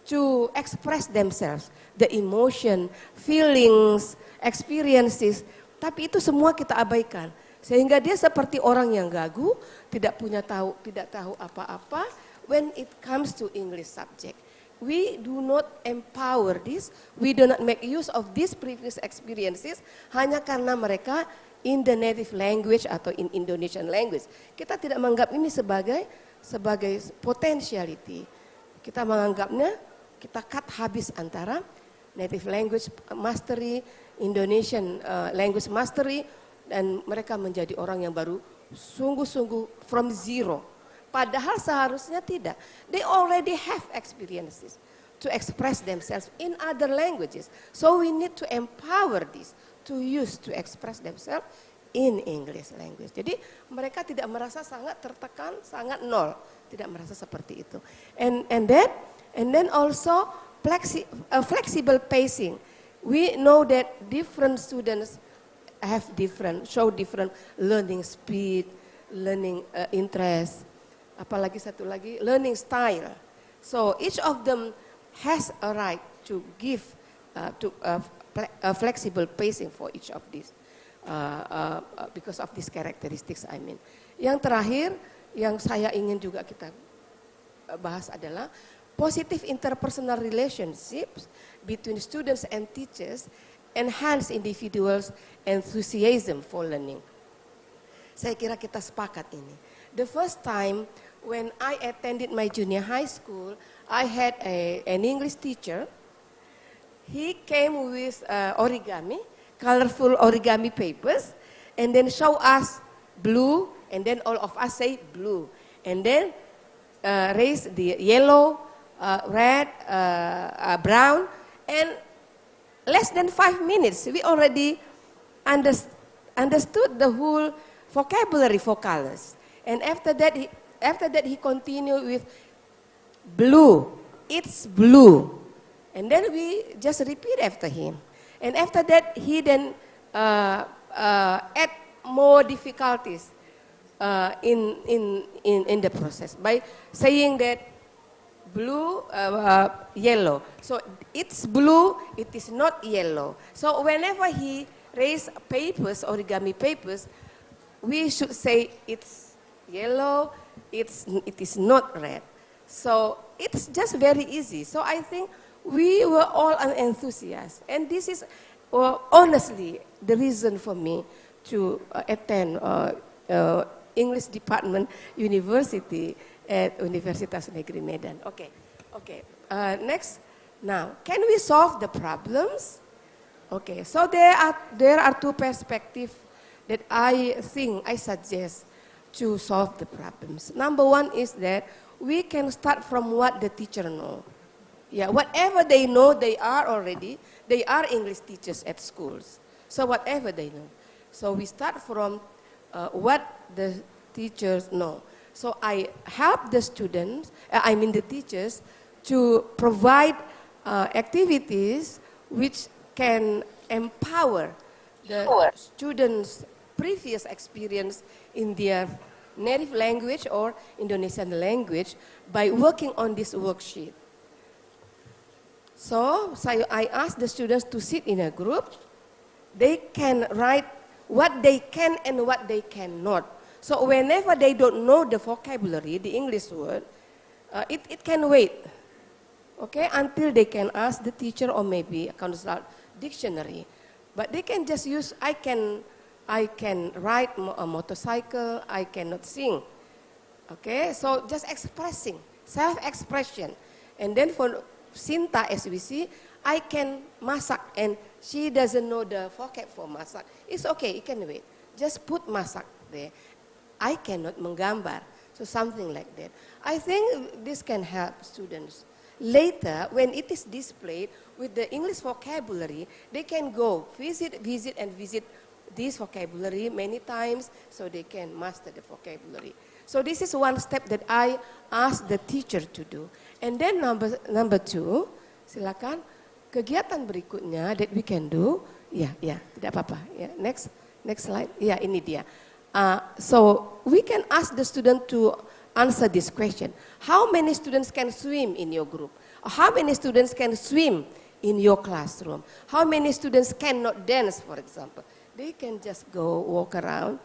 to express themselves, the emotion, feelings, experiences. Tapi itu semua kita abaikan. Sehingga dia seperti orang yang gagu, tidak tahu apa-apa when it comes to English subject. We do not empower this, we do not make use of these previous experiences hanya karena mereka in the native language atau in Indonesian language. Kita tidak menganggap ini sebagai potentiality. Kita menganggapnya kita cut habis antara native language mastery, Indonesian language mastery, dan mereka menjadi orang yang baru sungguh-sungguh from zero. Padahal seharusnya tidak. They already have experiences to express themselves in other languages. So we need to empower this to use to express themselves in English language. Jadi mereka tidak merasa sangat tertekan, sangat nol, tidak merasa seperti itu. And then also flexible pacing. We know that different students show different learning speed, learning interest. Apalagi satu lagi, learning style. So each of them has a right to give a flexible pacing for each of these because of these characteristics. I mean, yang terakhir yang saya ingin juga kita bahas adalah positive interpersonal relationships between students and teachers enhance individuals' enthusiasm for learning. Saya kira kita sepakat ini. The first time when I attended my junior high school, I had an English teacher. He came with origami, colorful origami papers, and then show us blue, and then all of us say blue. And then raise the yellow, red, brown, and less than 5 minutes, we already understood the whole vocabulary for colors. And after that, he continued with blue. It's blue. And then we just repeat after him. And after that, he then add more difficulties in the process by saying that blue, yellow. So it's blue, it is not yellow. So whenever he raise papers, origami papers, we should say it's yellow, it is not red. So it's just very easy. So I think we were all an enthusiast. And this is honestly the reason for me to attend English Department University at Universitas Negeri Medan. Okay. Next. Now, can we solve the problems? Okay, so there are two perspectives that I suggest to solve the problems. Number one is that we can start from what the teacher know. Yeah, whatever they know, they are English teachers at schools. So whatever they know. So we start from what the teachers know. So I help the the teachers, to provide activities which can empower the students' previous experience in their native language or Indonesian language by working on this worksheet. So I ask the students to sit in a group. They can write what they can and what they cannot. So whenever they don't know the vocabulary, the English word, it can wait, okay, until they can ask the teacher or maybe consult dictionary. But they can just use, I can I can ride a motorcycle, I cannot sing. Okay, so just expressing, self-expression. And then for Sinta, as we see, I can masak and she doesn't know the vocab for masak. It's okay, it can wait. Just put masak there. I cannot menggambar. So something like that. I think this can help students. Later, when it is displayed with the English vocabulary, they can go visit this vocabulary many times so they can master the vocabulary. So this is one step that I ask the teacher to do. And then number two, silakan kegiatan berikutnya that we can do. Ya, tidak apa-apa. Ya, next slide. Ya, ini dia. So we can ask the student to answer this question. How many students can swim in your group? How many students can swim in your classroom? How many students cannot dance, for example? They can just go walk around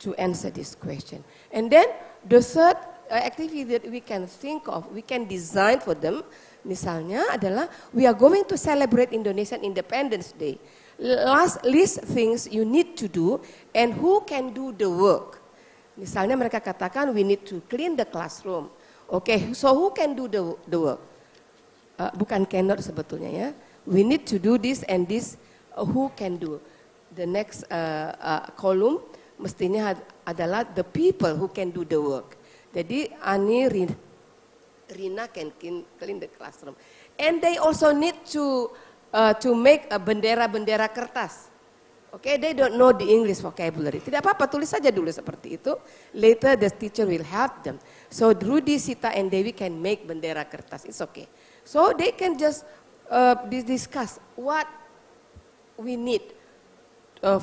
to answer this question. And then the third activity that we can think of, we can design for them, misalnya adalah we are going to celebrate Indonesian Independence Day. List things you need to do and who can do the work. Misalnya mereka katakan we need to clean the classroom. Okay, so who can do the work? Bukan cannot sebetulnya ya. We need to do this and this. Who can do? The next column mestinya adalah the people who can do the work. Jadi Ani, Rina can clean the classroom. And they also need to make a bendera-bendera kertas. Okay, they don't know the English vocabulary. Tidak apa-apa, tulis saja dulu seperti itu. Later the teacher will help them. So Rudy, Sita, and Dewi can make bendera kertas. It's okay. So they can just discuss what we need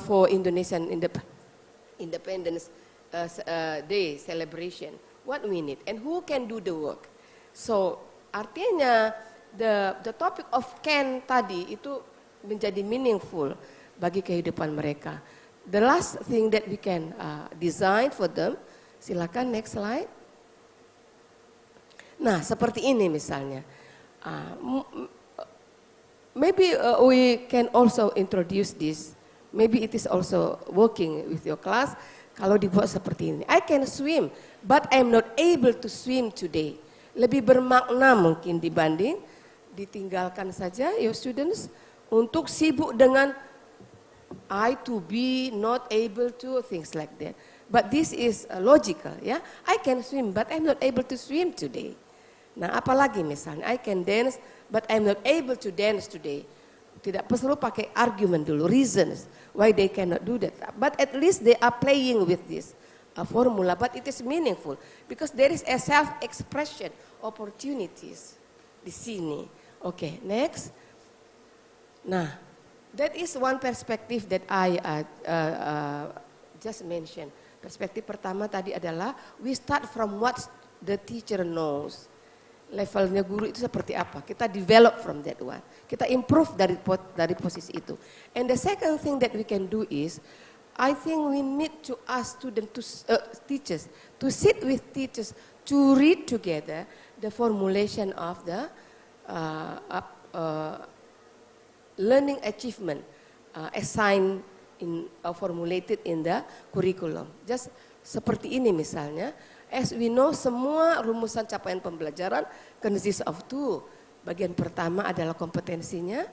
for Indonesian Independence Day celebration. What we need and who can do the work. So artinya the topic of can tadi itu menjadi meaningful bagi kehidupan mereka. The last thing that we can design for them, silakan next slide. Nah seperti ini misalnya. Maybe we can also introduce this. Maybe it is also working with your class. Kalau dibuat seperti ini, I can swim, but I'm not able to swim today. Lebih bermakna mungkin dibanding ditinggalkan saja your students untuk sibuk dengan I to be not able to things like that. But this is logical ya. I can swim, but I'm not able to swim today. Nah, apalagi misalnya I can dance, but I'm not able to dance today. Tidak perlu pakai argument dulu, reasons why they cannot do that. But at least they are playing with this formula, but it is meaningful because there is a self-expression opportunities di sini. Okay, next. Nah, that is one perspective that I just mentioned. Perspektif pertama tadi adalah we start from what the teacher knows. Levelnya guru itu seperti apa? Kita develop from that one. Kita improve dari posisi itu. And the second thing that we can do is, I think we need to ask students, teachers, to sit with teachers to read together the formulation of the learning achievement assigned formulated in the curriculum. Just seperti ini misalnya. As we know, semua rumusan capaian pembelajaran consists of two. Bagian pertama adalah kompetensinya.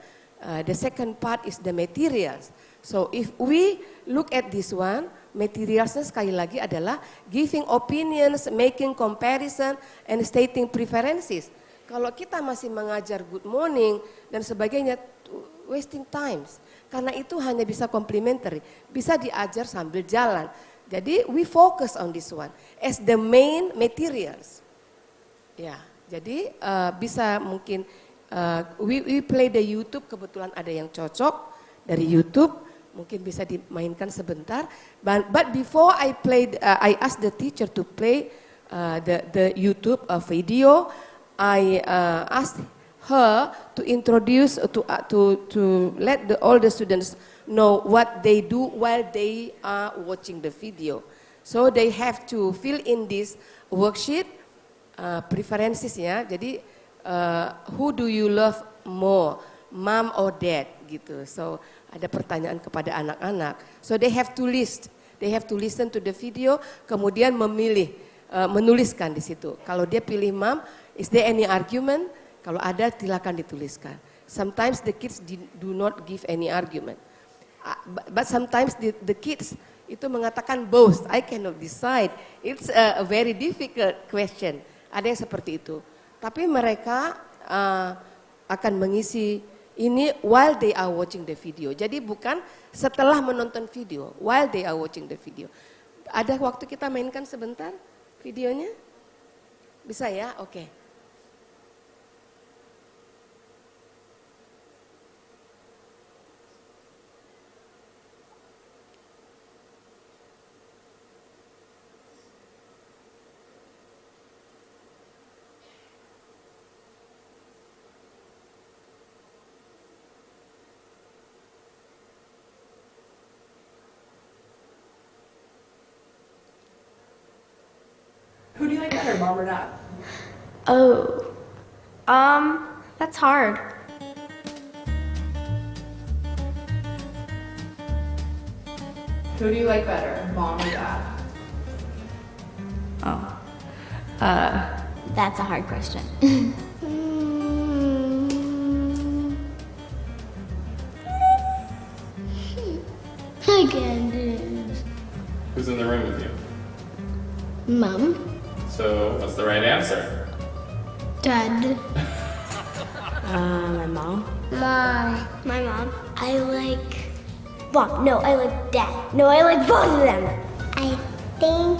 The second part is the materials. So if we look at this one, materialsnya sekali lagi adalah giving opinions, making comparison, and stating preferences. Kalau kita masih mengajar good morning dan sebagainya, wasting times. Karena itu hanya bisa complementary, bisa diajar sambil jalan. Jadi we focus on this one as the main materials. Ya, jadi bisa mungkin we play the YouTube, kebetulan ada yang cocok dari YouTube, mungkin bisa dimainkan sebentar. But before I play, I ask the teacher to play the YouTube video. I asked her to introduce to let all the students know what they do while they are watching the video. So they have to fill in this worksheet, preferences ya. Jadi who do you love more? mom or dad gitu. So ada pertanyaan kepada anak-anak. So they have to listen to the video, kemudian memilih, menuliskan di situ. Kalau dia pilih mom, is there any argument? Kalau ada silakan dituliskan. Sometimes the kids do not give any argument. But sometimes the kids itu mengatakan both. I cannot decide. It's a very difficult question. Ada yang seperti itu. Tapi mereka akan mengisi ini while they are watching the video. Jadi bukan setelah menonton video, while they are watching the video. Ada waktu kita mainkan sebentar videonya? Bisa ya? Oke.
Who do you like better, mom or dad?
Oh, that's hard.
Who do you like better, mom or dad?
Oh, that's a hard question.
I can't do this.
Who's in the room with you?
Mom.
So, what's the right answer?
Dad.
My mom.
My mom. I like mom. No, I like dad. No, I like both of them. I think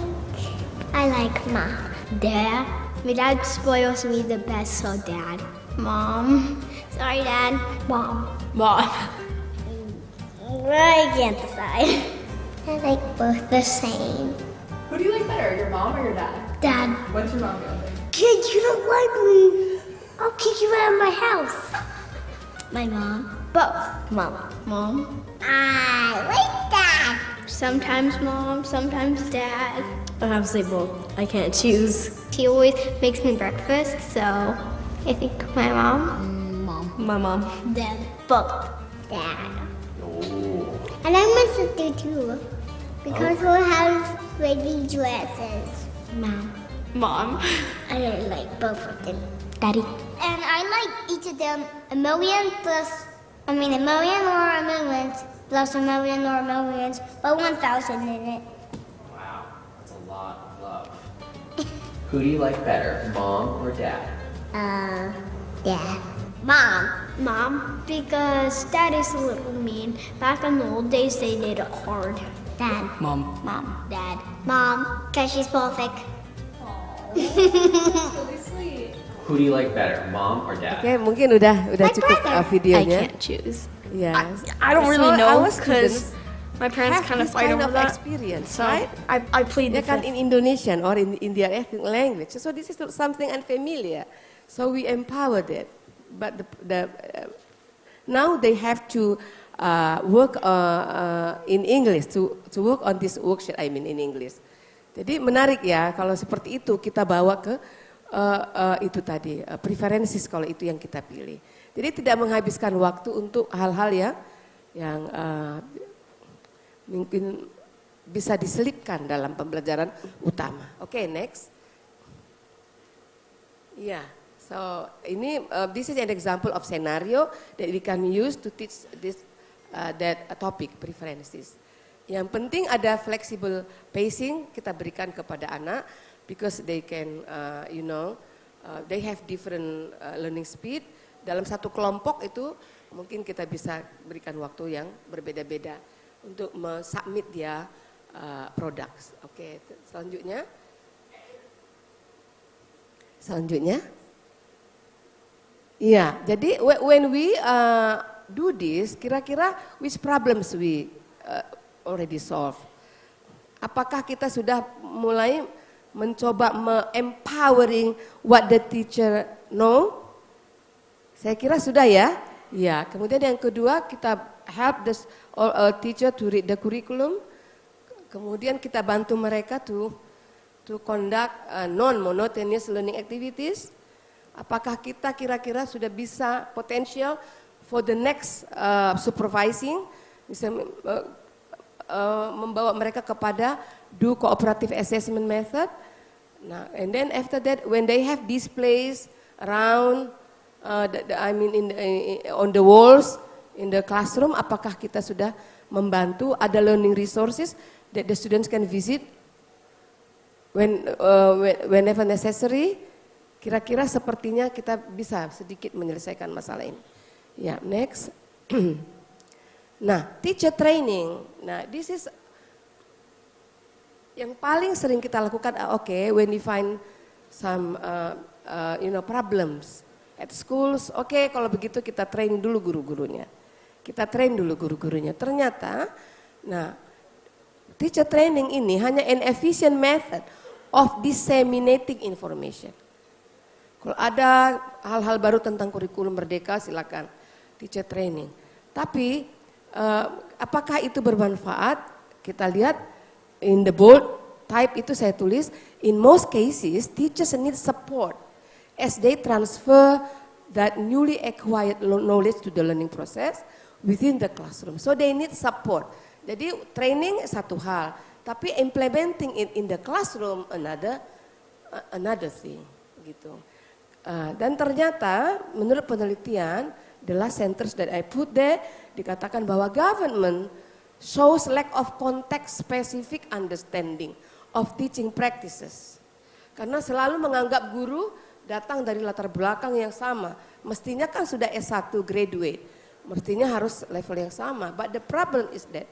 I like mom. Dad. My dad spoils me the best, so dad. Mom. Sorry, dad. Mom.
Mom.
I can't decide. I like both the same.
Who do you like better, your mom or your dad?
Dad.
What's your mom doing?
Kid, you don't like me. I'll kick you out of my house. My mom. Both.
Mom.
Mom. I like dad. Sometimes mom, sometimes dad.
I have to say both. I can't choose.
She always makes me breakfast, so I think my mom.
Mom. My mom.
Dad. Both. Dad. And I miss sister too. Because we have baby dresses. Mom.
Mom.
I don't like both of them. Daddy. And I like each of them a million or a million plus a million or millions, but 1,000 in it.
Wow, that's a lot of love. Who do you like better, mom or dad?
Dad. Mom. Mom, because dad is a little mean. Back in the old days, they did it hard. Dad.
Mom.
Mom. Dad. Mom, because she's perfect.
Who do you like better, mom or dad?
Oke, mungkin udah cukup videonya.
I can't choose.
Yes.
I don't really know
our
because my parents kind of fight over that.
Experience,
So
right?
I plead the
They can
fifth.
in Indonesian or in their ethnic language. So this is not something unfamiliar. So we empowered it. But now they have to work in English to work on this workshop. I mean in English. Jadi menarik ya kalau seperti itu kita bawa ke itu tadi preferences kalau itu yang kita pilih. Jadi tidak menghabiskan waktu untuk hal-hal yang mungkin bisa diselipkan dalam pembelajaran utama. Oke, next. Yeah. So ini this is an example of scenario that we can use to teach this that topic preferences. Yang penting ada flexible pacing kita berikan kepada anak because they can they have different learning speed. Dalam satu kelompok itu mungkin kita bisa berikan waktu yang berbeda-beda untuk submit dia products. Oke, selanjutnya. Iya, jadi when we do this, kira-kira which problems we already solve? Apakah kita sudah mulai mencoba empowering what the teacher know? Saya kira sudah ya. Ya, kemudian yang kedua kita help the teacher to read the curriculum. Kemudian kita bantu mereka to conduct non-monotonous learning activities. Apakah kita kira-kira sudah bisa potensial for the next supervising, misalnya membawa mereka kepada do cooperative assessment method. Nah, and then after that, when they have displays around, on the walls in the classroom, apakah kita sudah membantu? Ada learning resources that the students can visit whenever necessary. Kira-kira sepertinya kita bisa sedikit menyelesaikan masalah ini. Ya, next. Nah, teacher training. Nah, this is yang paling sering kita lakukan. Okay, when we find some problems at schools, okay, kalau begitu kita train dulu guru-gurunya. Kita train dulu guru-gurunya. Ternyata, nah, teacher training ini hanya an efficient method of disseminating information. Kalau ada hal-hal baru tentang kurikulum merdeka, silakan teacher training. Tapi apakah itu bermanfaat? Kita lihat in the bold type itu saya tulis, in most cases teachers need support as they transfer that newly acquired knowledge to the learning process within the classroom. So they need support. Jadi training satu hal, tapi implementing it in the classroom another thing, gitu. Dan ternyata menurut penelitian, the last sentence that I put there, dikatakan bahwa government shows lack of context-specific understanding of teaching practices. Karena selalu menganggap guru datang dari latar belakang yang sama. Mestinya kan sudah S1 graduate, mestinya harus level yang sama. But the problem is that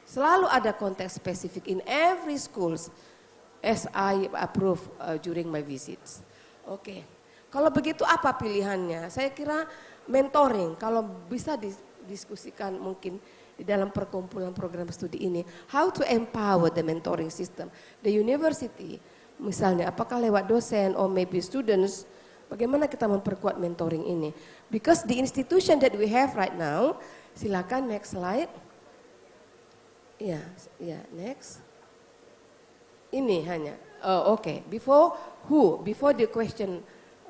selalu ada context-specific in every schools as I approve during my visits. Oke. Kalau begitu apa pilihannya? Saya kira mentoring, kalau bisa didiskusikan mungkin di dalam perkumpulan program studi ini, how to empower the mentoring system. The university, misalnya apakah lewat dosen or maybe students, bagaimana kita memperkuat mentoring ini? Because the institution that we have right now, silakan next slide. Ya, next. Ini hanya, okay. Before the question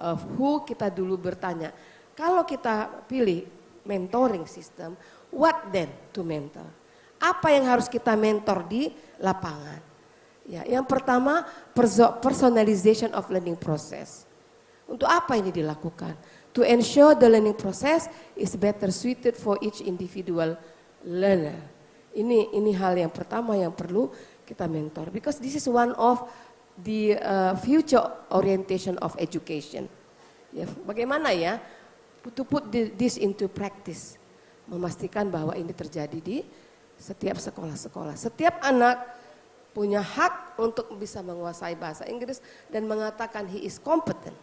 of who, kita dulu bertanya, kalau kita pilih mentoring system, what then to mentor? Apa yang harus kita mentor di lapangan? Ya, yang pertama, personalization of learning process. Untuk apa ini dilakukan? To ensure the learning process is better suited for each individual learner. Ini hal yang pertama yang perlu kita mentor, because this is one of the future orientation of education. Ya, bagaimana ya to put this into practice, memastikan bahwa ini terjadi di setiap sekolah-sekolah. Setiap anak punya hak untuk bisa menguasai bahasa Inggris dan mengatakan he is competent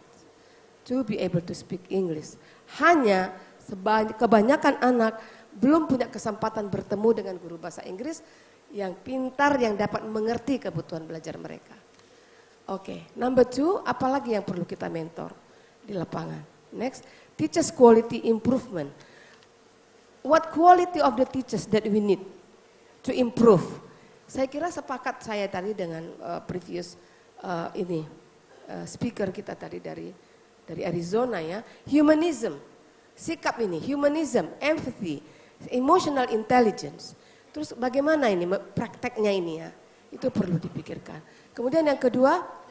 to be able to speak English. Hanya kebanyakan anak belum punya kesempatan bertemu dengan guru bahasa Inggris yang pintar, yang dapat mengerti kebutuhan belajar mereka. Oke, number 2, apalagi yang perlu kita mentor di lapangan? Next, teachers quality improvement. What quality of the teachers that we need to improve? Saya kira sepakat saya tadi dengan previous speaker kita tadi dari Arizona ya. Humanism, sikap ini, humanism, empathy, emotional intelligence. Terus bagaimana ini prakteknya ini ya? Itu perlu dipikirkan. Kemudian yang kedua,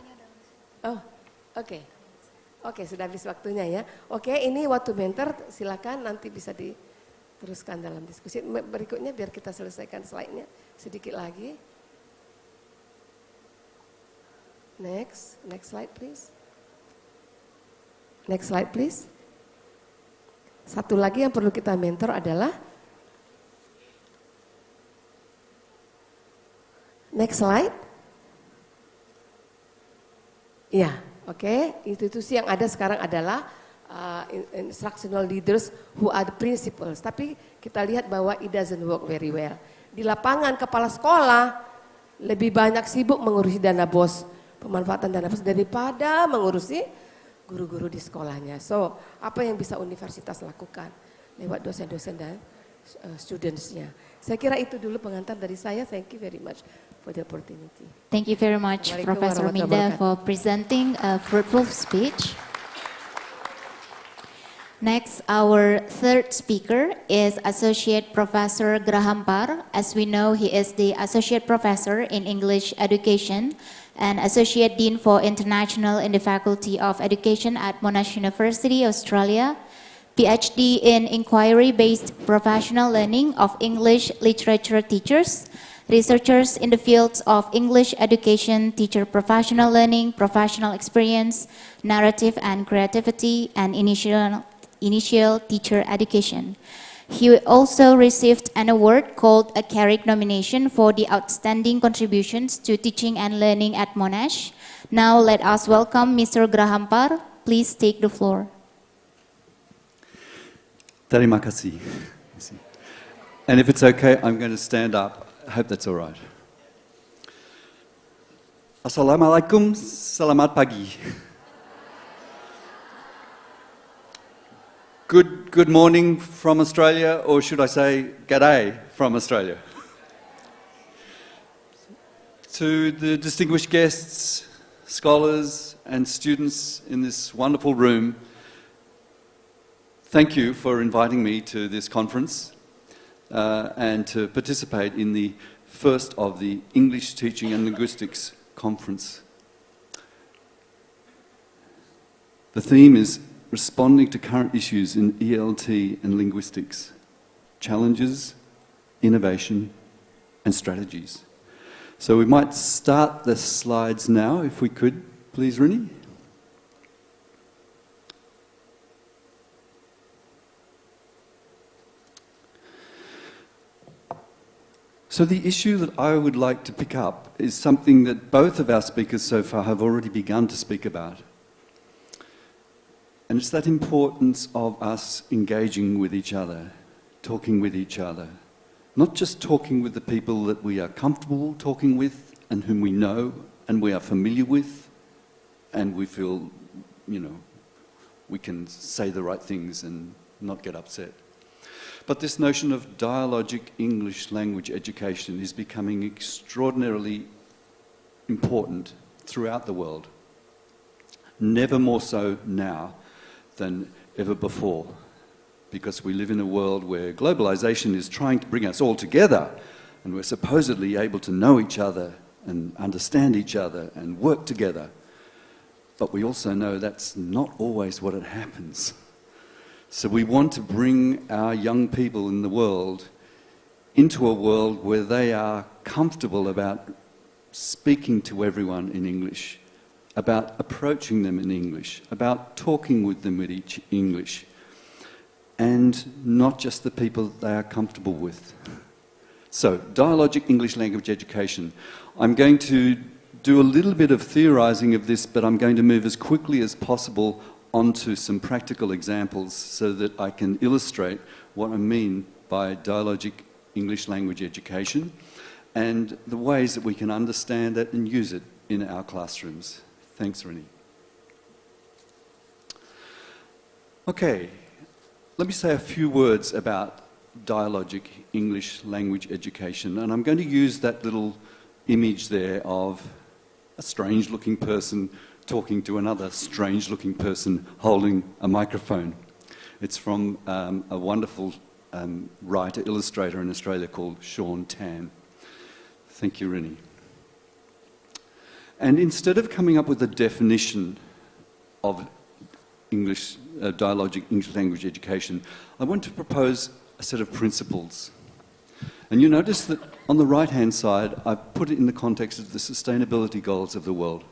Oke, sudah habis waktunya ya. Oke, ini waktu mentor, silakan nanti bisa diteruskan dalam diskusi. Berikutnya biar kita selesaikan slide-nya sedikit lagi. Next slide please. Next slide please. Satu lagi yang perlu kita mentor adalah, next slide. Ya, oke. Institusi yang ada sekarang adalah instructional leaders who are the principals. Tapi kita lihat bahwa it doesn't work very well. Di lapangan kepala sekolah lebih banyak sibuk mengurusi dana BOS, pemanfaatan dana BOS daripada mengurusi guru-guru di sekolahnya. So, apa yang bisa universitas lakukan lewat dosen-dosen dan students-nya. Saya kira itu dulu pengantar dari saya. Thank you very much for the opportunity.
Thank you very much, Professor Minda, for presenting a fruitful speech. Next, our third speaker is Associate Professor Graham Parr. As we know, he is the Associate Professor in English Education and Associate Dean for International in the Faculty of Education at Monash University, Australia. PhD in Inquiry-Based Professional Learning of English Literature Teachers. Researchers in the fields of English Education, Teacher Professional Learning, Professional Experience, Narrative and Creativity, and Initial Teacher Education. He also received an award called a Carrick nomination for the outstanding contributions to teaching and learning at Monash. Now let us welcome Mr. Graham Parr. Please take the floor.
Terima kasih. And if it's okay, I'm going to stand up. I hope that's all right. Assalamualaikum, selamat pagi. Good morning from Australia, or should I say, g'day from Australia. To the distinguished guests, scholars, and students in this wonderful room, thank you for inviting me to this conference and to participate in the first of the English Teaching and Linguistics Conference. The theme is responding to current issues in ELT and linguistics, challenges, innovation, and strategies. So we might start the slides now, if we could, please, Rini. So the issue that I would like to pick up is something that both of our speakers so far have already begun to speak about. And it's that importance of us engaging with each other, talking with each other. Not just talking with the people that we are comfortable talking with and whom we know and we are familiar with and we feel, we can say the right things and not get upset. But this notion of dialogic English language education is becoming extraordinarily important throughout the world. Never more so now than ever before, because we live in a world where globalization is trying to bring us all together and we're supposedly able to know each other and understand each other and work together. But we also know that's not always what it happens. So we want to bring our young people in the world into a world where they are comfortable about speaking to everyone in English, about approaching them in English, about talking with them in English, and not just the people that they are comfortable with. So, dialogic English language education. I'm going to do a little bit of theorizing of this, but I'm going to move as quickly as possible onto some practical examples so that I can illustrate what I mean by dialogic English language education and the ways that we can understand it and use it in our classrooms. Thanks, Rini. Okay, let me say a few words about dialogic English language education, and I'm going to use that little image there of a strange-looking person talking to another strange-looking person holding a microphone. It's from a wonderful writer, illustrator in Australia called Sean Tan. Thank you, Rini. And instead of coming up with a definition of English, dialogic English language education, I want to propose a set of principles. And you notice that on the right-hand side, I've put it in the context of the sustainability goals of the world.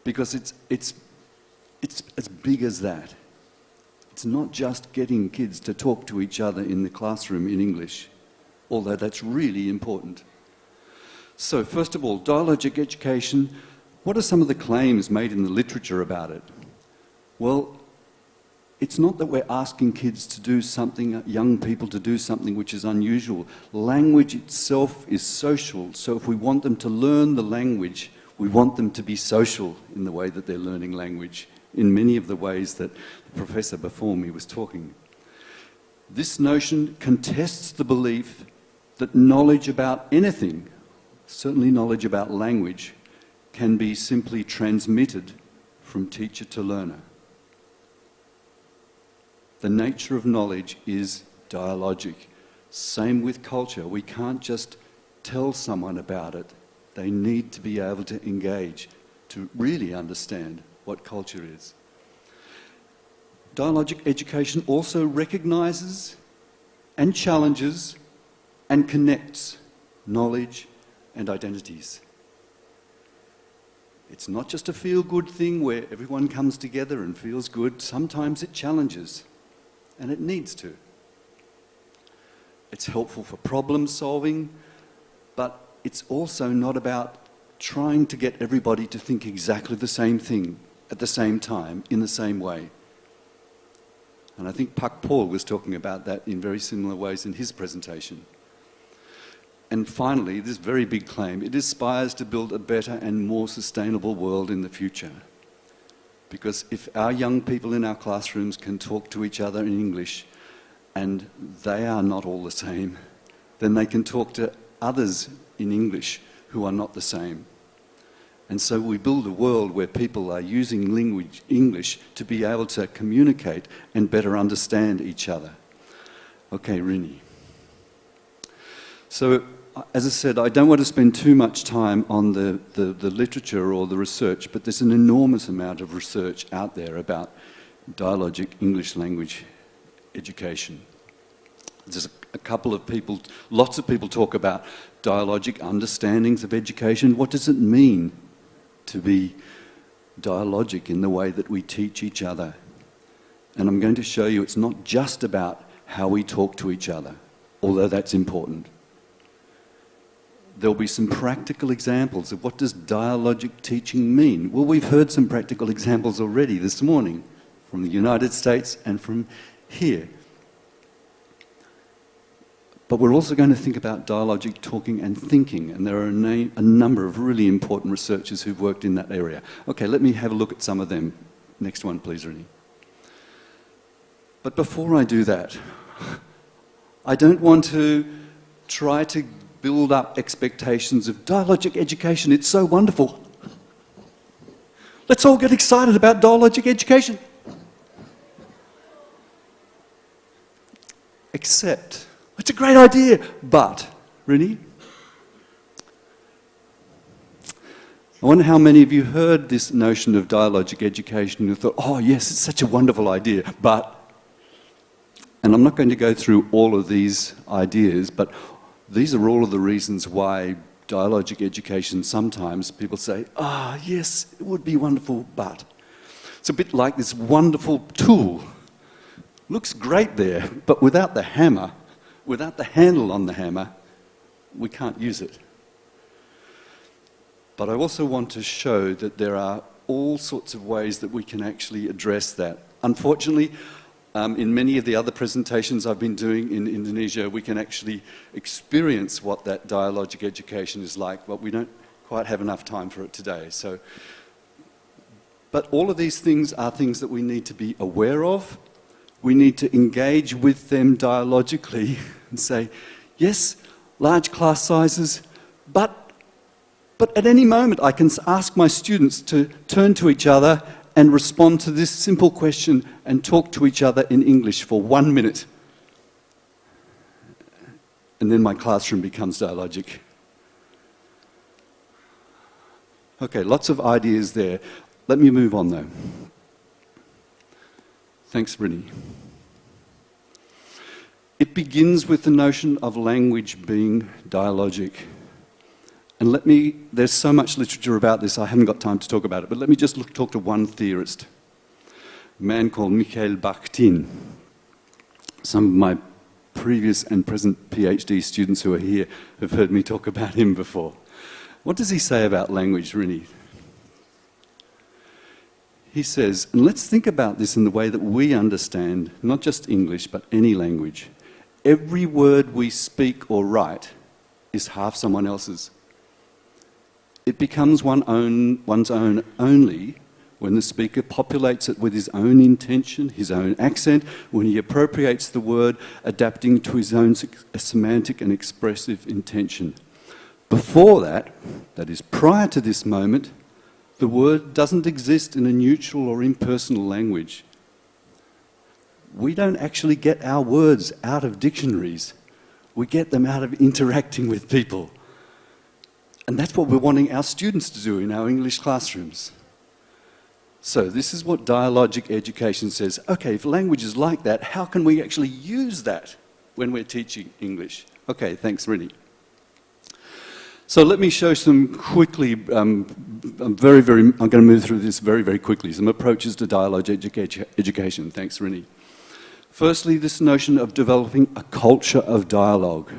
Because it's as big as that. It's not just getting kids to talk to each other in the classroom in English, although that's really important. So, first of all, dialogic education, what are some of the claims made in the literature about it? Well, it's not that we're asking kids to do something, young people to do something which is unusual. Language itself is social, so if we want them to learn the language, we want them to be social in the way that they're learning language, in many of the ways that the professor before me was talking. This notion contests the belief that knowledge about anything, certainly knowledge about language, can be simply transmitted from teacher to learner. The nature of knowledge is dialogic. Same with culture. We can't just tell someone about it. They need to be able to engage to really understand what culture is. Dialogic education also recognises and challenges and connects knowledge and identities. It's not just a feel-good thing where everyone comes together and feels good. Sometimes it challenges, and it needs to. It's helpful for problem solving, but it's also not about trying to get everybody to think exactly the same thing at the same time, in the same way. And I think Pak Paul was talking about that in very similar ways in his presentation. And finally, this very big claim, it aspires to build a better and more sustainable world in the future. Because if our young people in our classrooms can talk to each other in English, and they are not all the same, then they can talk to others in English who are not the same. And so we build a world where people are using English to be able to communicate and better understand each other. Okay, Rini. So, as I said, I don't want to spend too much time on the literature or the research, but there's an enormous amount of research out there about dialogic English language education. There's a couple of people, lots of people talk about dialogic understandings of education. What does it mean to be dialogic in the way that we teach each other? And I'm going to show you it's not just about how we talk to each other, although that's important. There'll be some practical examples of what does dialogic teaching mean. Well, we've heard some practical examples already this morning from the United States and from here. But we're also going to think about dialogic talking and thinking, and there are a number of really important researchers who've worked in that area. Okay, let me have a look at some of them. Next one, please, Rini. But before I do that, I don't want to try to build up expectations of dialogic education. It's so wonderful. Let's all get excited about dialogic education. Except, it's a great idea, but, Rini, I wonder how many of you heard this notion of dialogic education and thought, oh yes, it's such a wonderful idea, but, and I'm not going to go through all of these ideas, but these are all of the reasons why dialogic education, sometimes people say, ah, yes, it would be wonderful, but. It's a bit like this wonderful tool. Looks great there, but without the hammer, without the handle on the hammer, we can't use it. But I also want to show that there are all sorts of ways that we can actually address that. Unfortunately, in many of the other presentations I've been doing in Indonesia, we can actually experience what that dialogic education is like, but we don't quite have enough time for it today. So, but all of these things are things that we need to be aware of. We need to engage with them dialogically and say, yes, large class sizes, but at any moment I can ask my students to turn to each other and respond to this simple question and talk to each other in English for 1 minute. And then my classroom becomes dialogic. Okay, lots of ideas there. Let me move on though. Thanks, Rini. It begins with the notion of language being dialogic. And there's so much literature about this, I haven't got time to talk about it, but let me just talk to one theorist, a man called Mikhail Bakhtin. Some of my previous and present PhD students who are here have heard me talk about him before. What does he say about language, Rini? He says, and let's think about this in the way that we understand, not just English, but any language. Every word we speak or write is half someone else's. It becomes one's own only when the speaker populates it with his own intention, his own accent, when he appropriates the word, adapting to his own semantic and expressive intention. Before that is prior to this moment, the word doesn't exist in a neutral or impersonal language. we don't actually get our words out of dictionaries. We get them out of interacting with people. And that's what we're wanting our students to do in our English classrooms. So this is what dialogic education says. Okay, if language is like that, how can we actually use that when we're teaching English? Okay, thanks, Rini. So let me show some quickly, I'm going to move through this very, very quickly, some approaches to dialogic education. Thanks, Rini. Firstly, this notion of developing a culture of dialogue.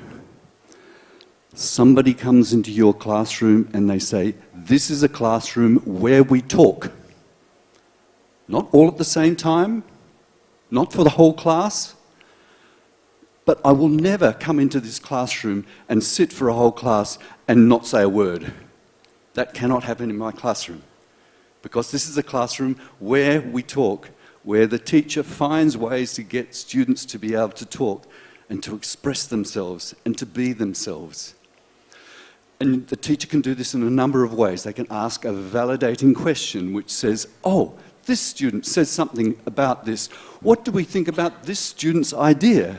Somebody comes into your classroom and they say, this is a classroom where we talk. Not all at the same time, not for the whole class, but I will never come into this classroom and sit for a whole class and not say a word. That cannot happen in my classroom, because this is a classroom where we talk, where the teacher finds ways to get students to be able to talk and to express themselves and to be themselves. And the teacher can do this in a number of ways. They can ask a validating question which says, oh, this student says something about this. What do we think about this student's idea?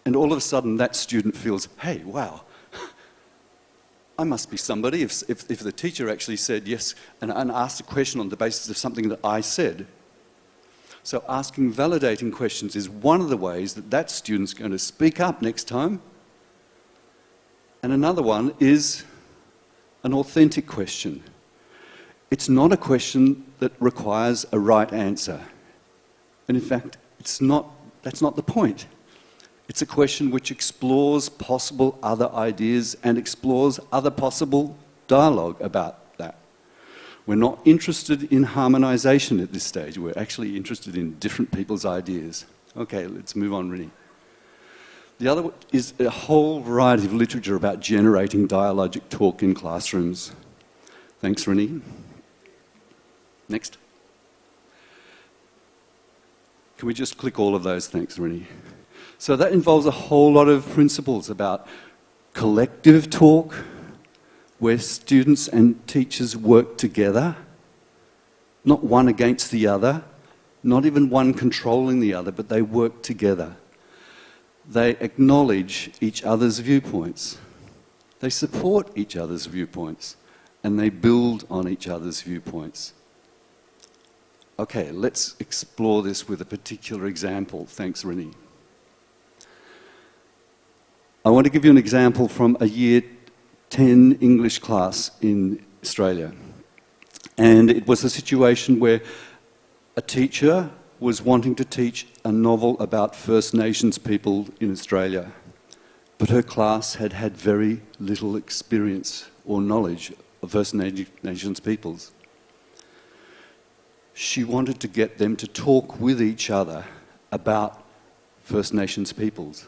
And all of a sudden that student feels, hey, wow, I must be somebody if the teacher actually said yes and asked a question on the basis of something that I said. So asking validating questions is one of the ways that that student's going to speak up next time. And another one is an authentic question. It's not a question that requires a right answer. And in fact, that's not the point. It's a question which explores possible other ideas and explores other possible dialogue about that. We're not interested in harmonization at this stage. We're actually interested in different people's ideas. Okay, let's move on, Rini. The other is a whole variety of literature about generating dialogic talk in classrooms. Thanks, Rini. Next. Can we just click all of those? Thanks, Rini. So that involves a whole lot of principles about collective talk, where students and teachers work together, not one against the other, not even one controlling the other, but they work together. They acknowledge each other's viewpoints. They support each other's viewpoints, and they build on each other's viewpoints. Okay, let's explore this with a particular example. Thanks, Rini. I want to give you an example from a Year 10 English class in Australia. And it was a situation where a teacher was wanting to teach a novel about First Nations people in Australia, but her class had had very little experience or knowledge of First Nations peoples. She wanted to get them to talk with each other about First Nations peoples.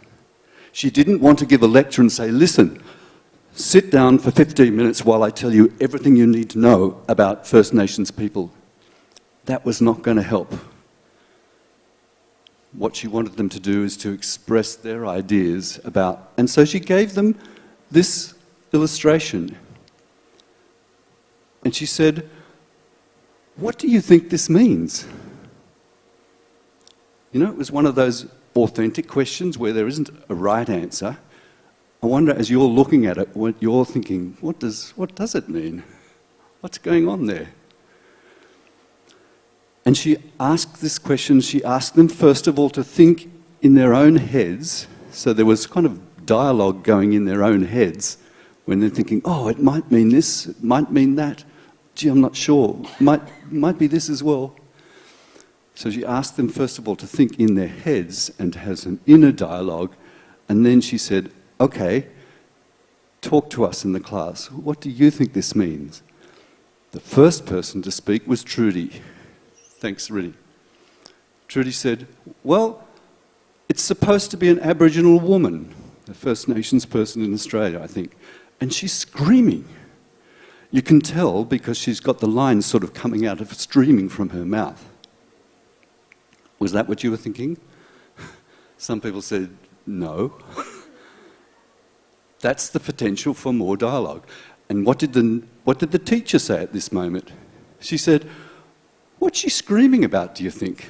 She didn't want to give a lecture and say, listen, sit down for 15 minutes while I tell you everything you need to know about First Nations people. That was not going to help. What she wanted them to do is to express their ideas about, and so she gave them this illustration. And she said, what do you think this means? You know, it was one of those authentic questions where there isn't a right answer. I wonder, as you're looking at it, what you're thinking, what does it mean? What's going on there? And she asked this question, she asked them first of all to think in their own heads, so there was kind of dialogue going in their own heads when they're thinking, oh, it might mean this, it might mean that, gee, I'm not sure, might be this as well. So she asked them, first of all, to think in their heads and to have an inner dialogue. And then she said, okay, talk to us in the class. What do you think this means? The first person to speak was Trudy. Thanks, Rini. Trudy said, well, it's supposed to be an Aboriginal woman, a First Nations person in Australia, I think. And she's screaming. You can tell because she's got the lines sort of coming out of streaming from her mouth. Was that what you were thinking? Some people said, no. That's the potential for more dialogue. And what did the teacher say at this moment? She said, What's she screaming about, do you think?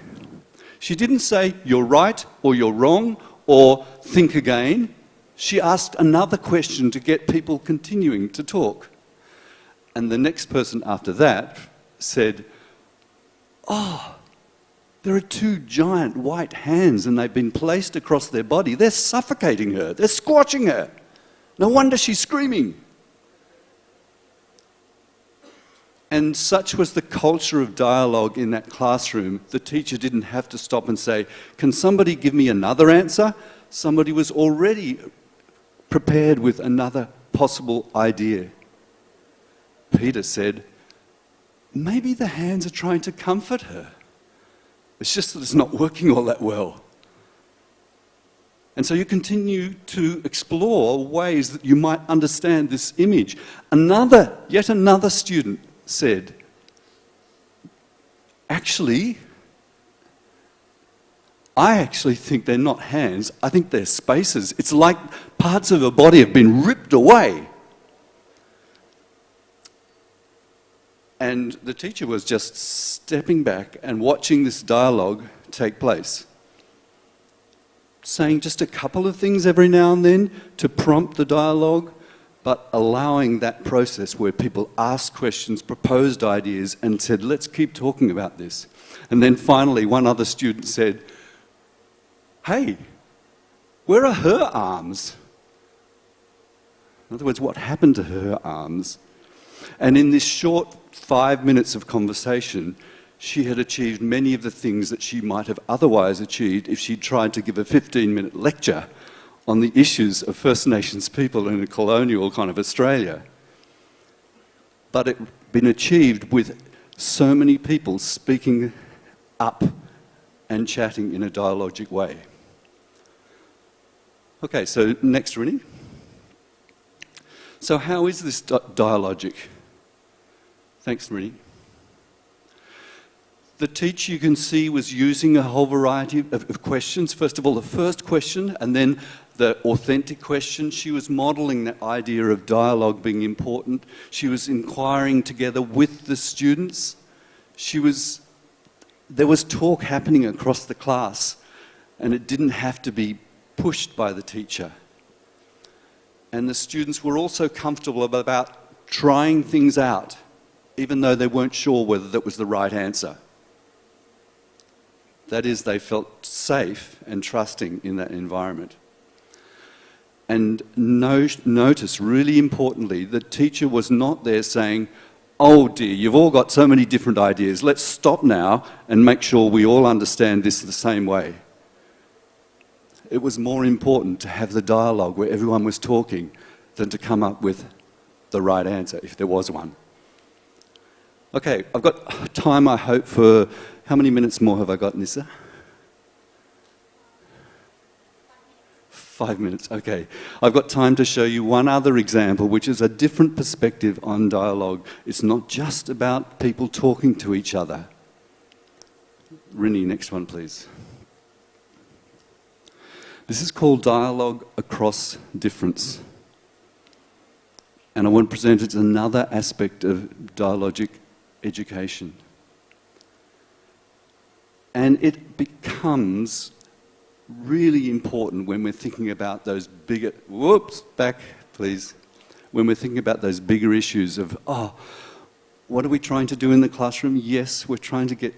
She didn't say, you're right, or you're wrong, or think again. She asked another question to get people continuing to talk. And the next person after that said, oh, there are two giant white hands and they've been placed across their body. They're suffocating her. They're squashing her. No wonder she's screaming. And such was the culture of dialogue in that classroom, the teacher didn't have to stop and say, can somebody give me another answer? Somebody was already prepared with another possible idea. Peter said, maybe the hands are trying to comfort her. It's just that it's not working all that well. And so you continue to explore ways that you might understand this image. Yet another student said, actually, I actually think they're not hands, I think they're spaces. It's like parts of her body have been ripped away. And the teacher was just stepping back and watching this dialogue take place, saying just a couple of things every now and then to prompt the dialogue, but allowing that process where people asked questions, proposed ideas, and said, let's keep talking about this. And then finally, one other student said, hey, where are her arms? In other words, what happened to her arms? And in this short 5 minutes of conversation, she had achieved many of the things that she might have otherwise achieved if she'd tried to give a 15-minute lecture on the issues of First Nations people in a colonial kind of Australia. But it had been achieved with so many people speaking up and chatting in a dialogic way. Okay, so next, Rinny. So how is this dialogic? Thanks, Rinny. The teacher, you can see, was using a whole variety of questions. First of all, the first question, and then the authentic question. She was modelling that idea of dialogue being important. She was inquiring together with the students. There was talk happening across the class, and it didn't have to be pushed by the teacher. And the students were also comfortable about trying things out, even though they weren't sure whether that was the right answer. That is, they felt safe and trusting in that environment. And notice, really importantly, the teacher was not there saying, oh dear, you've all got so many different ideas, let's stop now and make sure we all understand this the same way. It was more important to have the dialogue where everyone was talking than to come up with the right answer, if there was one. Okay, I've got time, I hope, for... How many minutes more have I got, Nissa? 5 minutes, okay. I've got time to show you one other example, which is a different perspective on dialogue. It's not just about people talking to each other. Rinny, next one, please. This is called dialogue across difference. And I want to present it as another aspect of dialogic education. And it becomes really important when we're thinking about those bigger, back please, when we're thinking about those bigger issues of, what are we trying to do in the classroom? Yes, we're trying to get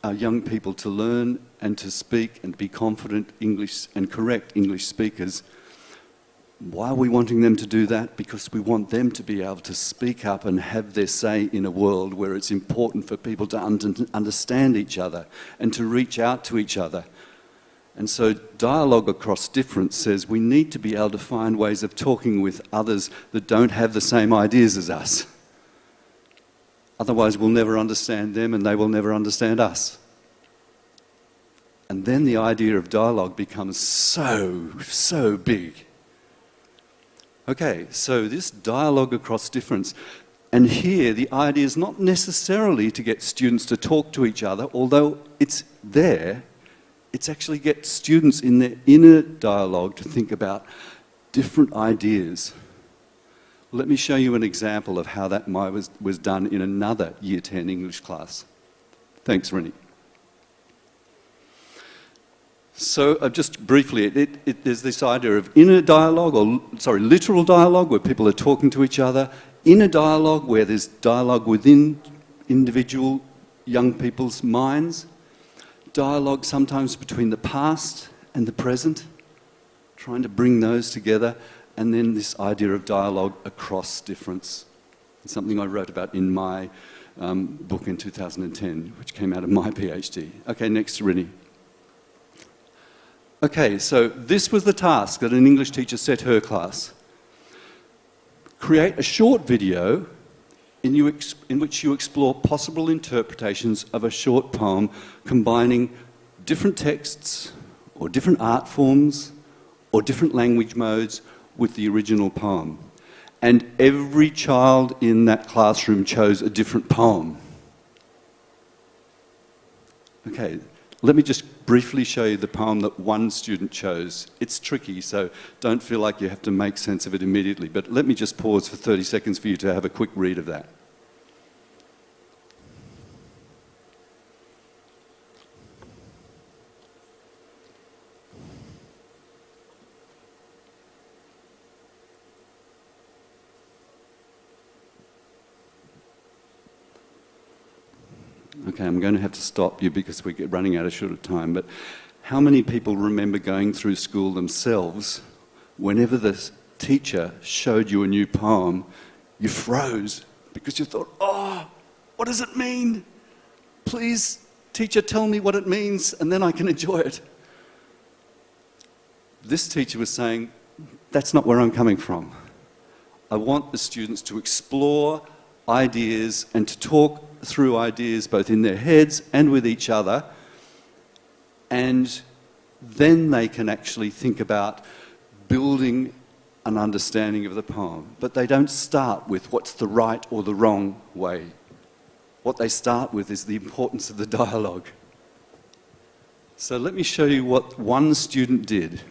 our young people to learn and to speak and be confident English and correct English speakers. Why are we wanting them to do that? Because we want them to be able to speak up and have their say in a world where it's important for people to understand each other and to reach out to each other. And so dialogue across difference says we need to be able to find ways of talking with others that don't have the same ideas as us. Otherwise we'll never understand them and they will never understand us. And then the idea of dialogue becomes so big. Okay, so this dialogue across difference, and here the idea is not necessarily to get students to talk to each other, although it's there, it's actually get students in their inner dialogue to think about different ideas. Let me show you an example of how that was done in another Year 10 English class. Thanks, Rennie. So just briefly, there's this idea of inner dialogue, literal dialogue, where people are talking to each other, inner dialogue, where there's dialogue within individual young people's minds, dialogue sometimes between the past and the present, trying to bring those together, and then this idea of dialogue across difference. It's something I wrote about in my book in 2010, which came out of my PhD. Okay, next, Rennie. Okay, so this was the task that an English teacher set her class. Create a short video in which you explore possible interpretations of a short poem combining different texts or different art forms or different language modes with the original poem. And every child in that classroom chose a different poem. Okay, let me just briefly show you the poem that one student chose. It's tricky, so don't feel like you have to make sense of it immediately, but let me just pause for 30 seconds for you to have a quick read of that. Okay, I'm going to have to stop you because we're running out of short of time, but how many people remember going through school themselves, whenever the teacher showed you a new poem, you froze because you thought, oh, what does it mean? Please, teacher, tell me what it means and then I can enjoy it. This teacher was saying, that's not where I'm coming from. I want the students to explore ideas and to talk through ideas both in their heads and with each other, and then they can actually think about building an understanding of the poem. But they don't start with what's the right or the wrong way. What they start with is the importance of the dialogue. So let me show you what one student did.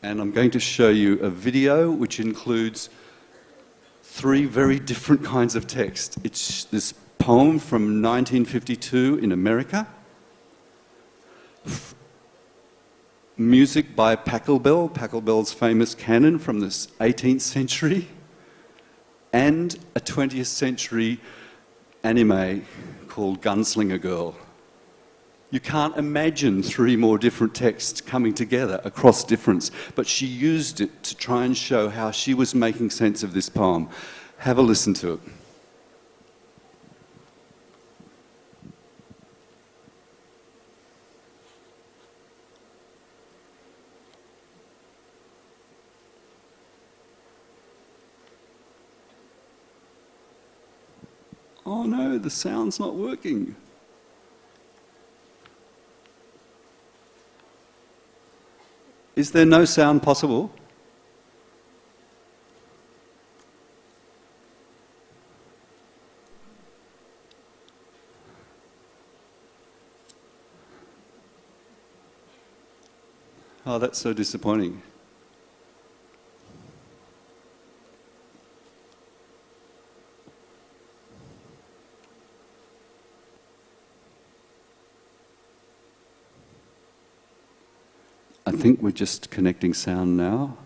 And I'm going to show you a video which includes 3 very different kinds of text. It's this poem from 1952 in America, music by Pachelbel, Pachelbel's famous canon from the 18th century, and a 20th century anime called Gunslinger Girl. You can't imagine 3 more different texts coming together across difference, but she used it to try and show how she was making sense of this poem. Have a listen to it. Oh no, the sound's not working. Is there no sound possible? Oh, that's so disappointing. I think we're just connecting sound now.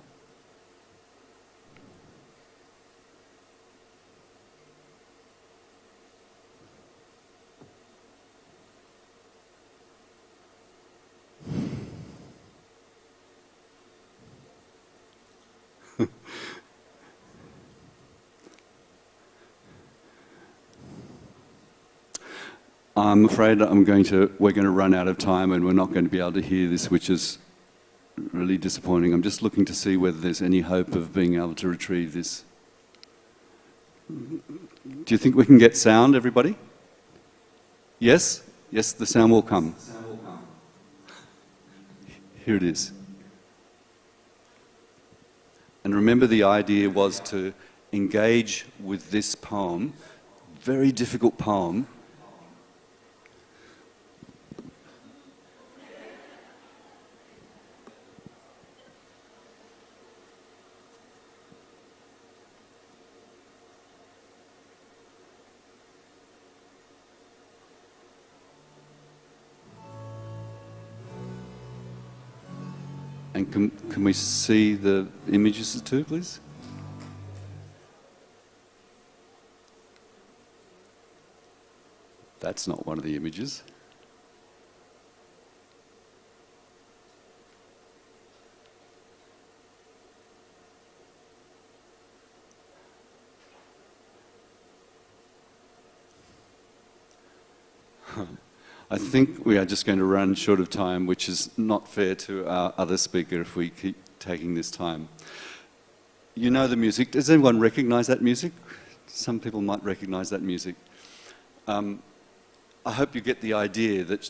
I'm afraid we're going to run out of time and we're not going to be able to hear this, which is really disappointing. I'm just looking to see whether there's any hope of being able to retrieve this. Do you think we can get sound, everybody? Yes? Yes, the sound will come. Here it is. And remember, the idea was to engage with this poem, very difficult poem. And can we see the images too, please? That's not one of the images. I think we are just going to run short of time, which is not fair to our other speaker if we keep taking this time. You know the music. Does anyone recognize that music? Some people might recognize that music. I hope you get the idea that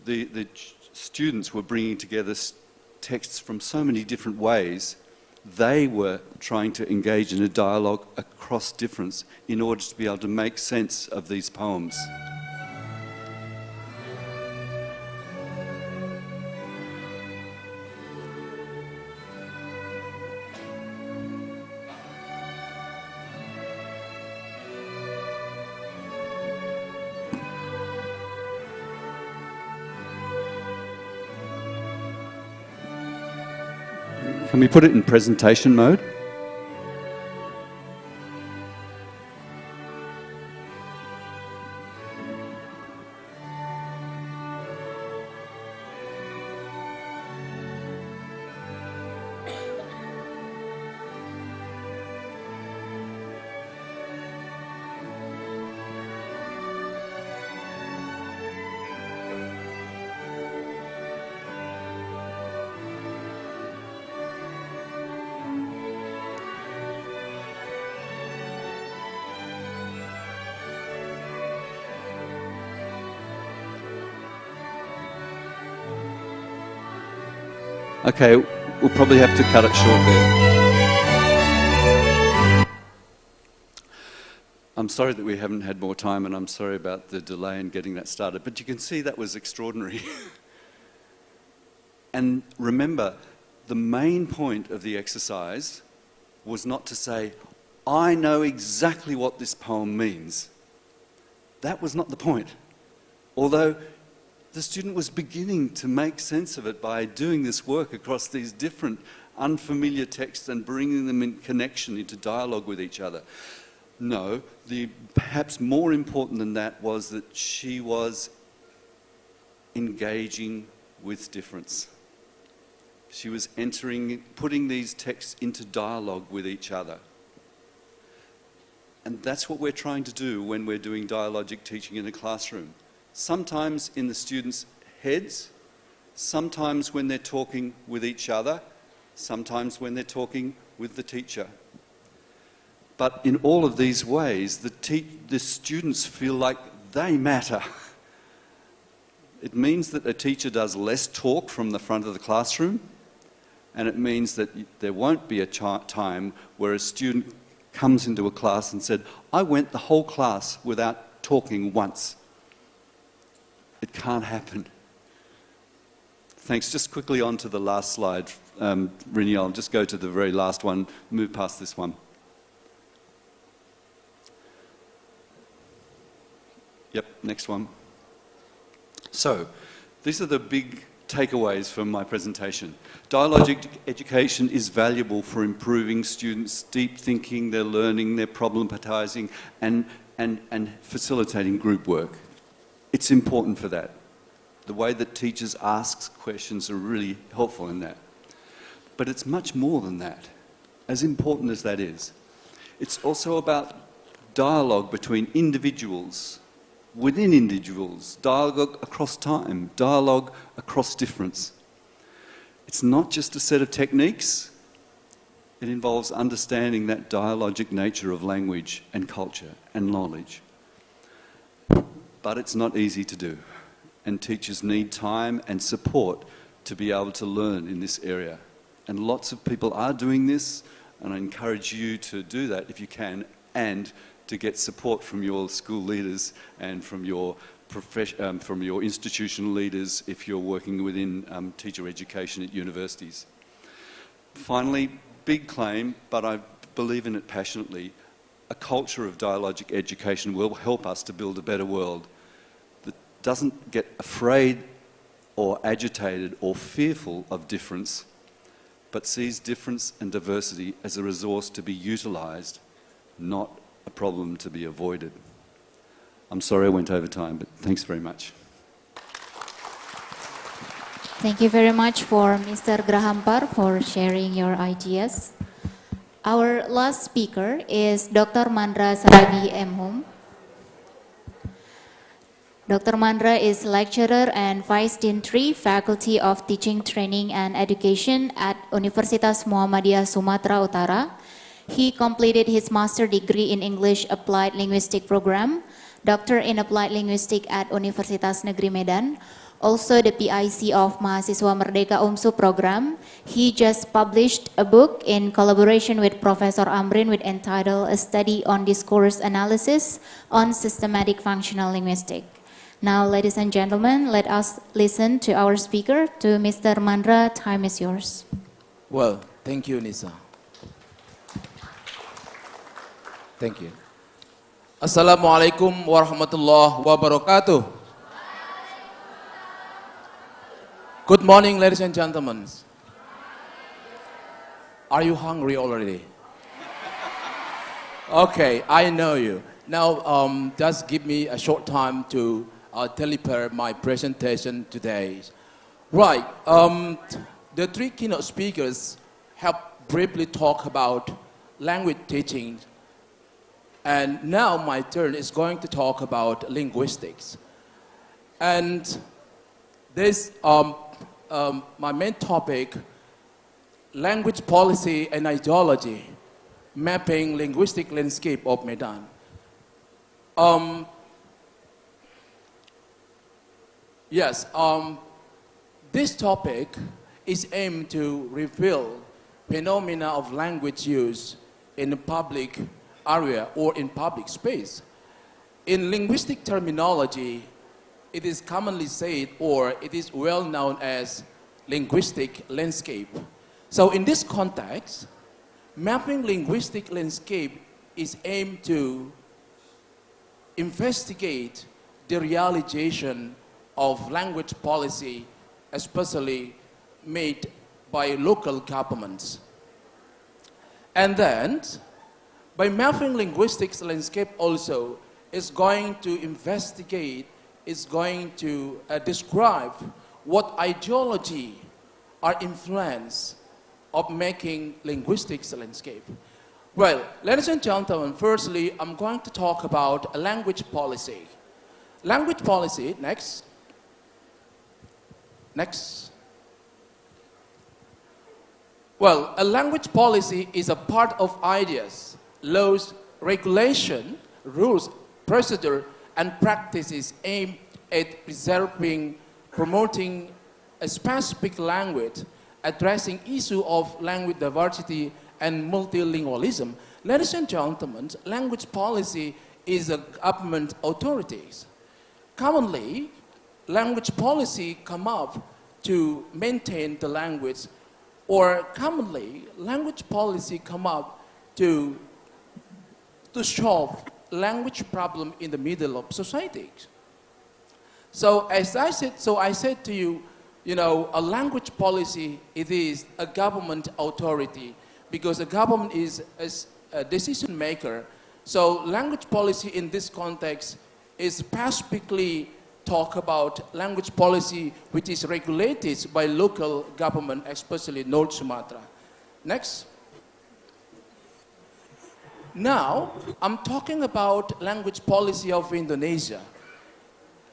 the students were bringing together texts from so many different ways. They were trying to engage in a dialogue across difference in order to be able to make sense of these poems. Can we put it in presentation mode? Okay, we'll probably have to cut it short there. I'm sorry that we haven't had more time, and I'm sorry about the delay in getting that started, but you can see that was extraordinary. And remember, the main point of the exercise was not to say, I know exactly what this poem means. That was not the point. Although the student was beginning to make sense of it by doing this work across these different unfamiliar texts and bringing them in connection into dialogue with each other. No, perhaps more important than that was that she was engaging with difference. She was putting these texts into dialogue with each other. And that's what we're trying to do when we're doing dialogic teaching in a classroom. Sometimes in the students' heads, sometimes when they're talking with each other, sometimes when they're talking with the teacher. But in all of these ways, the students feel like they matter. It means that a teacher does less talk from the front of the classroom, and it means that there won't be a time where a student comes into a class and said, I went the whole class without talking once. It can't happen. Thanks. Just quickly on to the last slide. Rini, I'll just go to the very last one, move past this one. Yep, next one. So, these are the big takeaways from my presentation. Dialogic education is valuable for improving students' deep thinking, their learning, their problematizing, and facilitating group work. It's important for that. The way that teachers ask questions are really helpful in that. But it's much more than that, as important as that is. It's also about dialogue between individuals, within individuals, dialogue across time, dialogue across difference. It's not just a set of techniques. It involves understanding that dialogic nature of language and culture and knowledge. But it's not easy to do, and teachers need time and support to be able to learn in this area. And lots of people are doing this, and I encourage you to do that if you can, and to get support from your school leaders and from your institutional leaders if you're working within teacher education at universities. Finally, big claim, but I believe in it passionately, a culture of dialogic education will help us to build a better world that doesn't get afraid or agitated or fearful of difference, but sees difference and diversity as a resource to be utilised, not a problem to be avoided. I'm sorry I went over time, but thanks very much.
Thank you very much for Mr. Grahampar for sharing your ideas. Our last speaker is Dr. Mandra Saragi M. Dr. Mandra is lecturer and Vice Dean 3, Faculty of Teaching, Training and Education at Universitas Muhammadiyah Sumatera Utara. He completed his master degree in English Applied Linguistic program, Doctor in Applied Linguistics at Universitas Negeri Medan, also the PIC of Mahasiswa Merdeka UMSU program. He just published a book in collaboration with Professor Amrin with entitled A Study on Discourse Analysis on Systematic Functional Linguistics. Now, ladies and gentlemen, let us listen to our speaker, to Mr. Mandra. Time is yours.
Well, thank you, Nisa. Thank you. Assalamualaikum warahmatullahi wabarakatuh. Good morning, ladies and gentlemen. Are you hungry already? Okay, I know you. Now, just give me a short time to deliver my presentation today. Right, the three keynote speakers have briefly talked about language teaching, and now my turn is going to talk about linguistics. And this, my main topic, language policy and ideology, mapping linguistic landscape of Medan. Yes, this topic is aimed to reveal phenomena of language use in the public area or in public space. In linguistic terminology, it is commonly said, or it is well known as linguistic landscape. So in this context, mapping linguistic landscape is aimed to investigate the realization of language policy, especially made by local governments. And then, by mapping linguistics landscape also, is going to investigate, is going to describe what ideology are influence of making linguistics landscape. Well, ladies and gentlemen, firstly, I'm going to talk about a language policy. Language policy, next. Next. Well, a language policy is a part of ideas, laws, regulation, rules, procedure, and practices aimed at preserving, promoting a specific language, addressing issue of language diversity and multilingualism. Ladies and gentlemen, language policy is a government authorities. Commonly, language policy come up to maintain the language, or commonly, language policy come up to solve language problem in the middle of society. So as I said to you, a language policy, it is a government authority because the government is a decision maker. So language policy in this context is specifically talk about language policy which is regulated by local government, especially North Sumatra. Next. Now, I'm talking about language policy of Indonesia.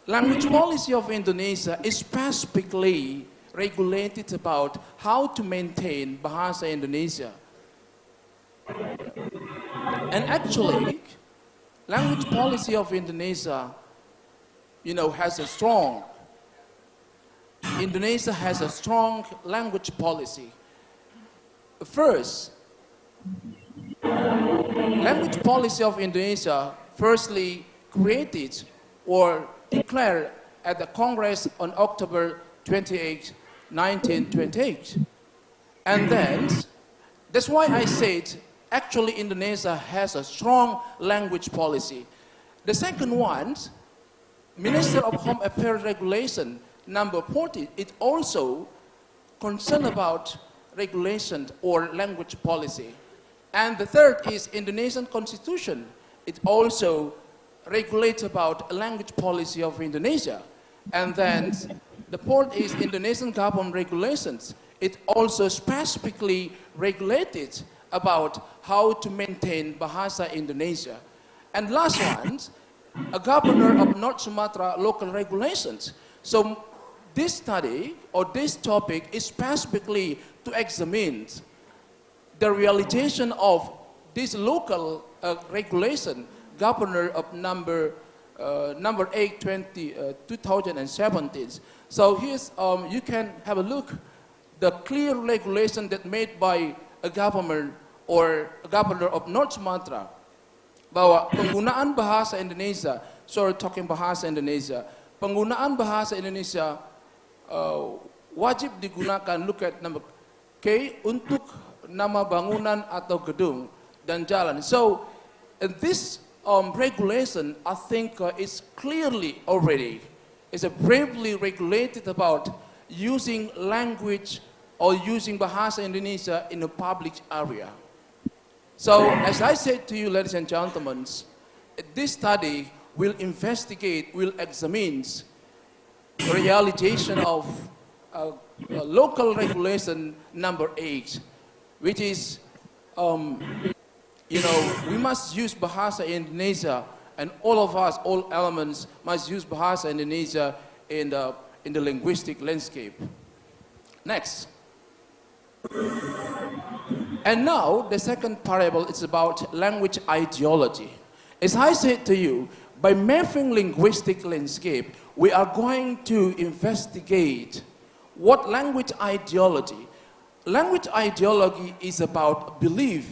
Language policy of Indonesia is specifically regulated about how to maintain Bahasa Indonesia. And actually, language policy of Indonesia, has a strong, Indonesia has a strong language policy. First, language policy of Indonesia firstly created or declared at the Congress on October 28, 1928. And then, that's why I said, actually Indonesia has a strong language policy. The second one, Minister of Home Affairs Regulation number 40, it also concerned about regulation or language policy. And the third is Indonesian constitution. It also regulates about language policy of Indonesia. And then the fourth is Indonesian government regulations. It also specifically regulated about how to maintain Bahasa Indonesia. And last one, a governor of North Sumatra local regulations. So this study or this topic is specifically to examine the realization of this local regulation, governor of number 8, 2017. So here's, you can have a look, the clear regulation that made by a government or a governor of North Sumatra, bahwa penggunaan bahasa Indonesia, sorry talking bahasa Indonesia, penggunaan bahasa Indonesia wajib digunakan, look at number K, untuk nama bangunan atau gedung dan jalan. So this regulation, I think is clearly already, is bravely regulated about using language or using Bahasa Indonesia in a public area. So as I said to you, ladies and gentlemen, this study will investigate, will examine the realization of local regulation number 8, which is, you know, we must use Bahasa Indonesia, and all of us, all elements, must use Bahasa Indonesia in the linguistic landscape. Next. And now, the second parable is about language ideology. As I said to you, by mapping linguistic landscape, we are going to investigate what language ideology. Language ideology is about belief,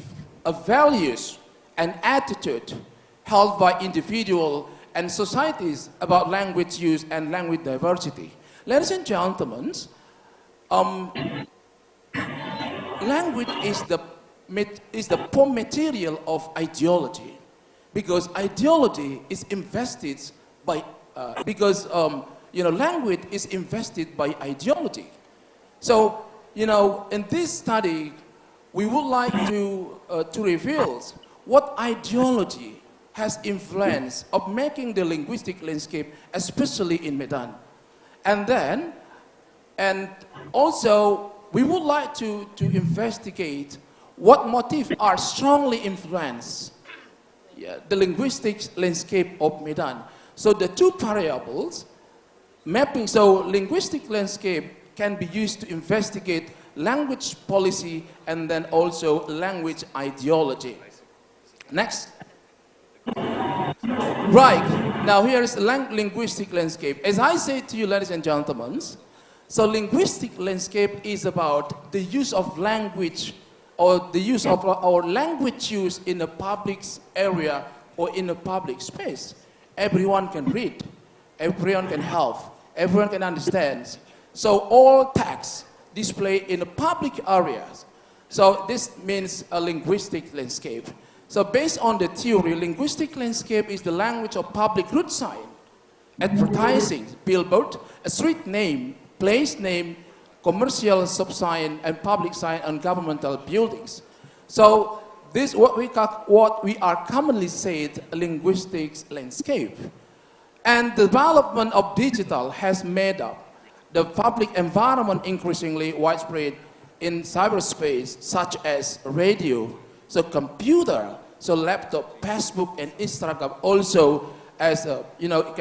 values, and attitude held by individuals and societies about language use and language diversity. Ladies and gentlemen, language is the core material of ideology, because ideology is invested by you know, language is invested by ideology. So, you know, in this study, we would like to reveal what ideology has influence of making the linguistic landscape, especially in Medan. And also, we would like to investigate what motifs are strongly influence the linguistic landscape of Medan. So the two variables, mapping, so linguistic landscape can be used to investigate language policy and then also language ideology. Next. Right, now here is the linguistic landscape. As I said to you, ladies and gentlemen, so linguistic landscape is about the use of language or the use of our language use in a public area or in a public space. Everyone can read, everyone can help, everyone can understand. So all text displayed in the public areas. So this means a linguistic landscape. So based on the theory, linguistic landscape is the language of public road sign, advertising, billboard, a street name, place name, commercial subsign, and public sign on governmental buildings. So this is what we are commonly said a linguistics landscape. And the development of digital has made up the public environment increasingly widespread in cyberspace, such as radio, so computer, so laptop, Facebook, and Instagram also as a, you know,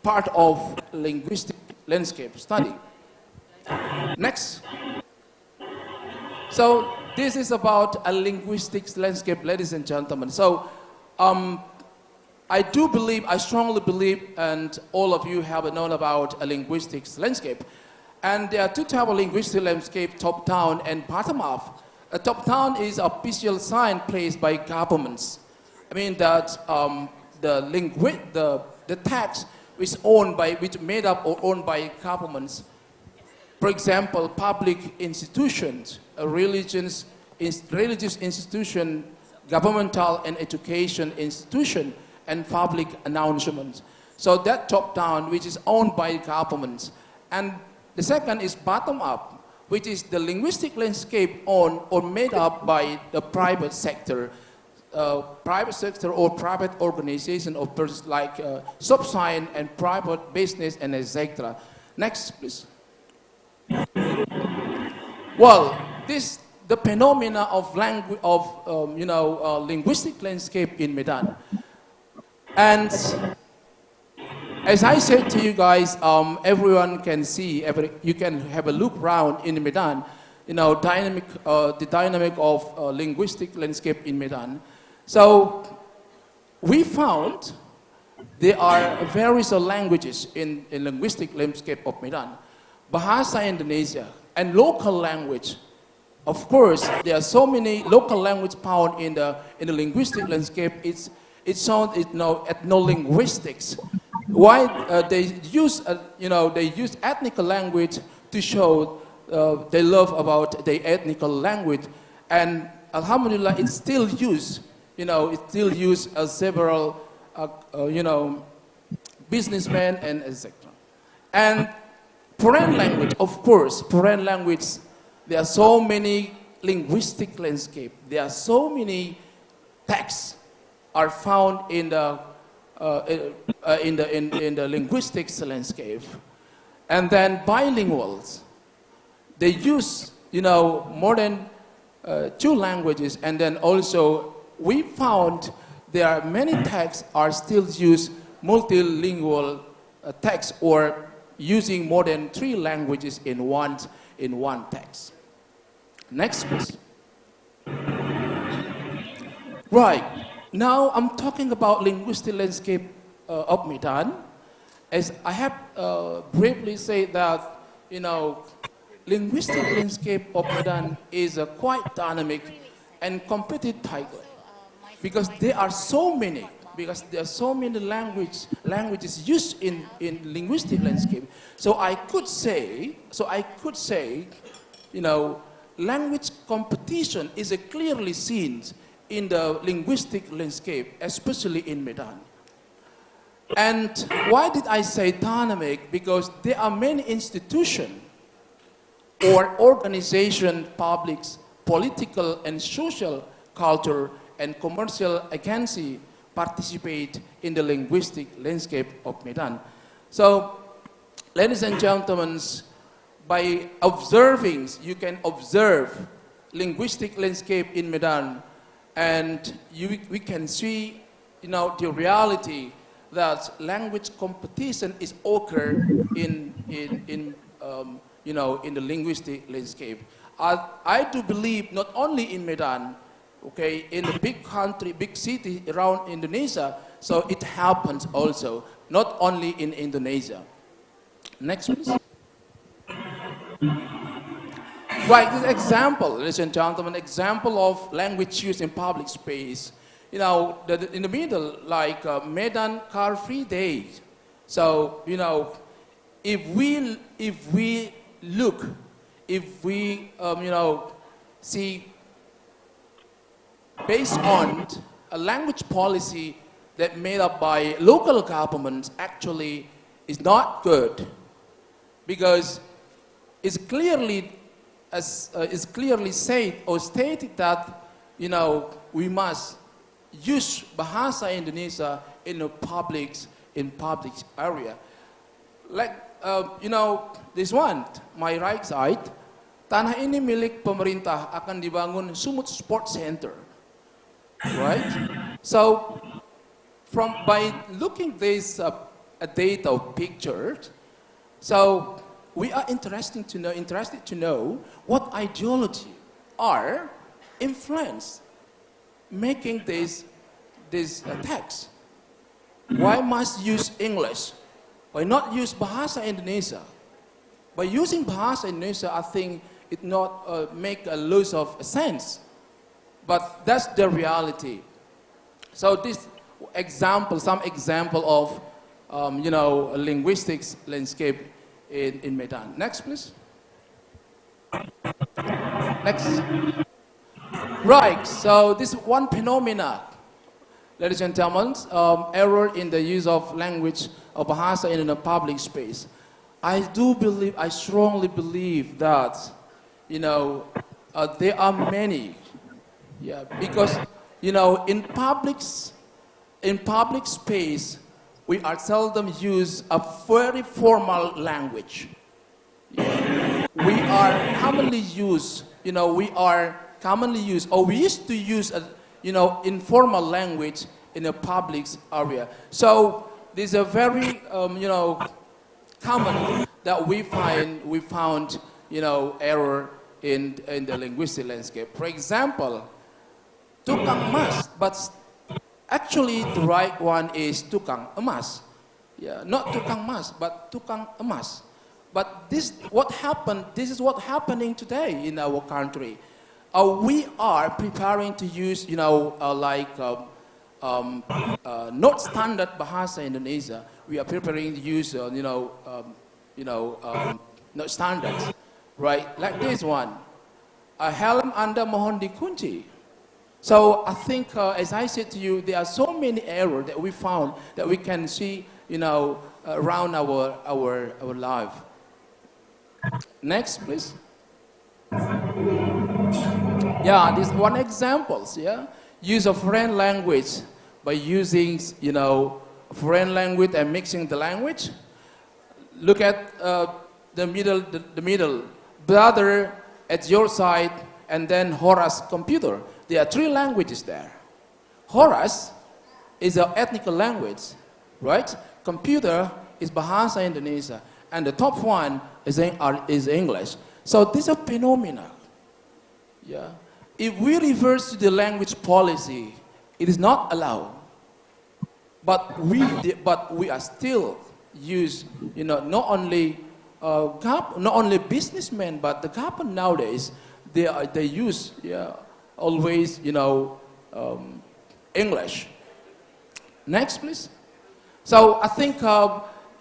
part of linguistic landscape study. Next. So this is about a linguistics landscape, ladies and gentlemen. So I do believe, I strongly believe, and all of you have known about a linguistics landscape. And there are two types of linguistic landscape, top-down and bottom-up. A top-down is official sign placed by governments. I mean that the text is owned by, which made up or owned by governments. For example, public institutions, religious institution, governmental and education institution, and public announcements. So that top-down, which is owned by governments. And the second is bottom-up, which is the linguistic landscape on or made up by the private sector or private organization or persons like sub-science and private business and etc. Next, please. Well, the phenomena of linguistic landscape in Medan. And as I said to you guys, everyone can see, you can have a look around in Medan, the dynamic of linguistic landscape in Medan. So we found there are various languages in linguistic landscape of Medan. Bahasa Indonesia and local language. Of course, there are so many local language found in the linguistic landscape. It's ethno-linguistics. Why they use ethnic language to show they love about the ethnic language, and alhamdulillah, it's still used. It's still used as several businessmen and etc. And foreign language, of course, foreign language. There are so many linguistic landscape. There are so many texts are found in the linguistics landscape. And then bilinguals, they use more than 2 languages, and then also we found there are many texts are still use multilingual text or using more than 3 languages in one text. Next, please. Right. Now I'm talking about linguistic landscape of Medan. As I have briefly said that, linguistic landscape of Medan is quite dynamic and competitive title because there are so many. Because there are so many languages used in linguistic landscape. So I could say, language competition is clearly seen in the linguistic landscape, especially in Medan. And why did I say dynamic? Because there are many institutions or organizations, publics, political and social, culture, and commercial agencies participate in the linguistic landscape of Medan. So, ladies and gentlemen, by observing, you can observe linguistic landscape in Medan, and we can see, the reality that language competition is occur in the linguistic landscape. I do believe not only in Medan, okay, in the big country, big city around Indonesia, so it happens also, not only in Indonesia. Next, please. Right, this example, ladies and gentlemen, example of language used in public space. In the middle, like Medan Car Free Day. So, if we look, see, based on a language policy that made up by local governments actually is not good, because it's clearly said or stated that we must use Bahasa Indonesia in a public area. Like this one, my right side, tanah ini milik pemerintah, akan dibangun Sumut Sports Center. Right? So, by looking this data pictures, so we are interested to know what ideology are influence making this text. Why must use English? Why not use Bahasa Indonesia? By using Bahasa Indonesia, I think it not make a loss of sense. But that's the reality. So this example, some example of, linguistics landscape in Medan. Next, please. Next. Right, so this one phenomena, ladies and gentlemen, error in the use of language of Bahasa in a public space. I strongly believe that there are many. Yeah, because, in public space, we are seldom use a very formal language. Yeah. We are commonly use, or we used to use, informal language in a public area. So these are very, common that we found, error in the linguistic landscape. For example, tukang emas, but actually the right one is tukang emas. Yeah, not tukang emas, but tukang emas. But this is what happening today in our country. We are preparing to use, not standard bahasa Indonesia. We are preparing to use, not standards, right? Like this one, helm Anda mohon dikunci. So I think, as I said to you, there are so many errors that we found that we can see, around our life. Next, please. Yeah, this one examples. Yeah, use of foreign language by using, foreign language and mixing the language. Look at the middle. Brother at your side, and then Horace computer. There are 3 languages there. Horace is an ethnic language, right? Computer is Bahasa Indonesia, and the top one is English. So this is a phenomenon. Yeah. If we reverse to the language policy, it is not allowed. But we are still use, not only businessmen, but the government nowadays, they use, always, English. Next, please. So I think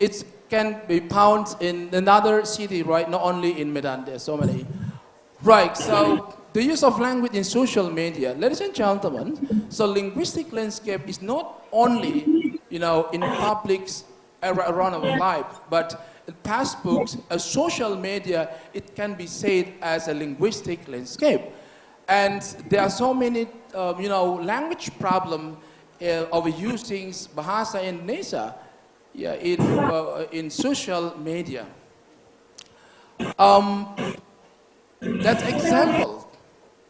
it can be found in another city, right? Not only in Medan, there's so many. Right, so the use of language in social media. Ladies and gentlemen, so linguistic landscape is not only, in public around our life, but in past books, social media, it can be said as a linguistic landscape. And there are so many, language problem of using Bahasa Indonesia in social media. That's example,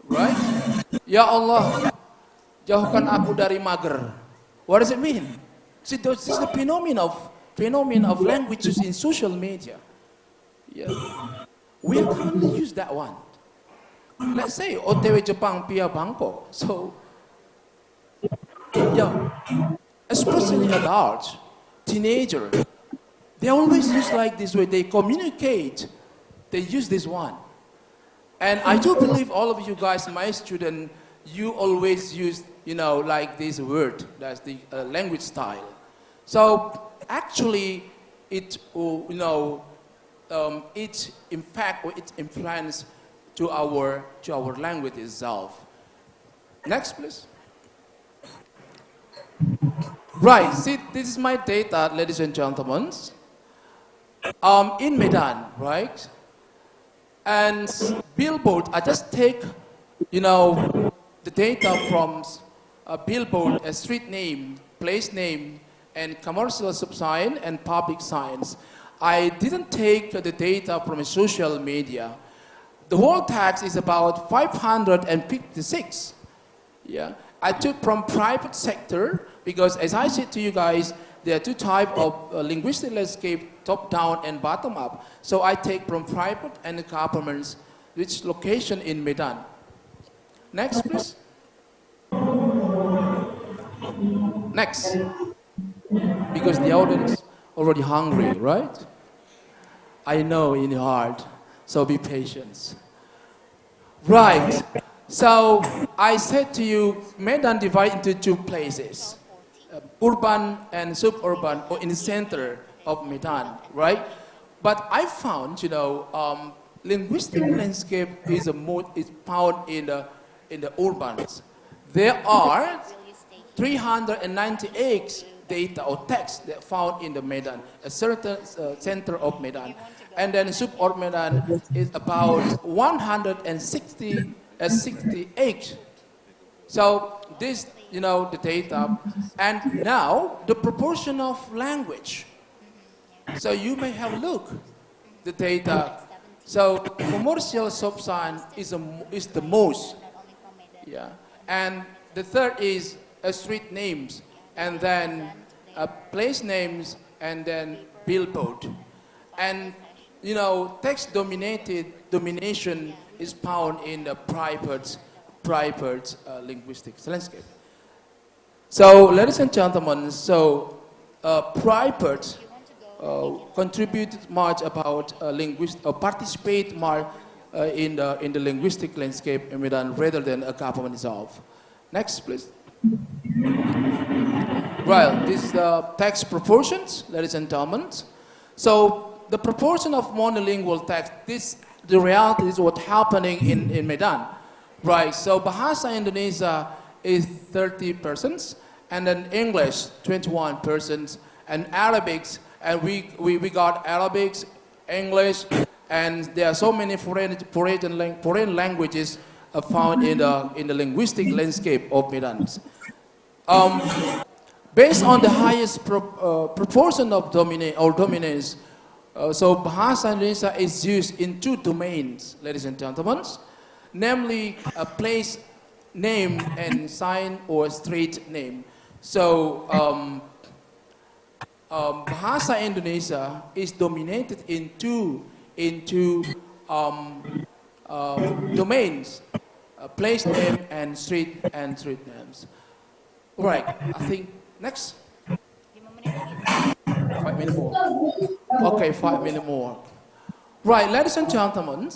right? Ya Allah, jauhkan aku dari mager. What does it mean? See, this is the phenomenon of languages in social media. Yeah. We can't use that one. Let's say OTW Jepang via Bangkok. So, especially adults, teenagers, they always use like this way. They communicate. They use this one. And I do believe all of you guys, my students, you always use, like this word. That's the language style. So actually, it impact or it influence to our language itself. Next, please. Right. See, this is my data, ladies and gentlemen. In Medan, right? And Billboard, I just take, the data from Billboard, a street name, place name, and commercial subsign and public signs. I didn't take the data from social media. The whole tax is about 556. Yeah, I took from private sector because, as I said to you guys, there are 2 types of linguistic landscape, top-down and bottom-up. So I take from private and governments, which location in Medan. Next, please. Next. Because the audience already hungry, right? I know in your heart, so be patient. Right. So I said to you, Medan divided into 2 places. Urban and suburban, or in the center of Medan, right? But I found, linguistic landscape is found in the urbans. There are 398 data or text that found in the Medan, a certain center of Medan. And then sub-or Medan is about 168. So this, the data. And now the proportion of language. So you may have a look, the data. So commercial subsign is the most. Yeah. And the third is street names, and then place names, and then billboard. And text domination is found in the private linguistics landscape. So, ladies and gentlemen, private contribute much about participate more in the linguistic landscape in Medan rather than a government itself. Next, please. Right, this is the text proportions, ladies and gentlemen. So the proportion of monolingual text, the reality is what's happening in Medan. Right, so Bahasa Indonesia is 30%, and then English 21%, and Arabics, and we got Arabics, English, and there are so many foreign languages found in the linguistic landscape of Medan. Based on the highest proportion of dominance, so Bahasa Indonesia is used in 2 domains, ladies and gentlemen, namely a place name and sign or street name. So Bahasa Indonesia is dominated in two domains, place name and street names. All right, I think next. 5 minutes more. Okay, 5 minutes more. Right, ladies and gentlemen.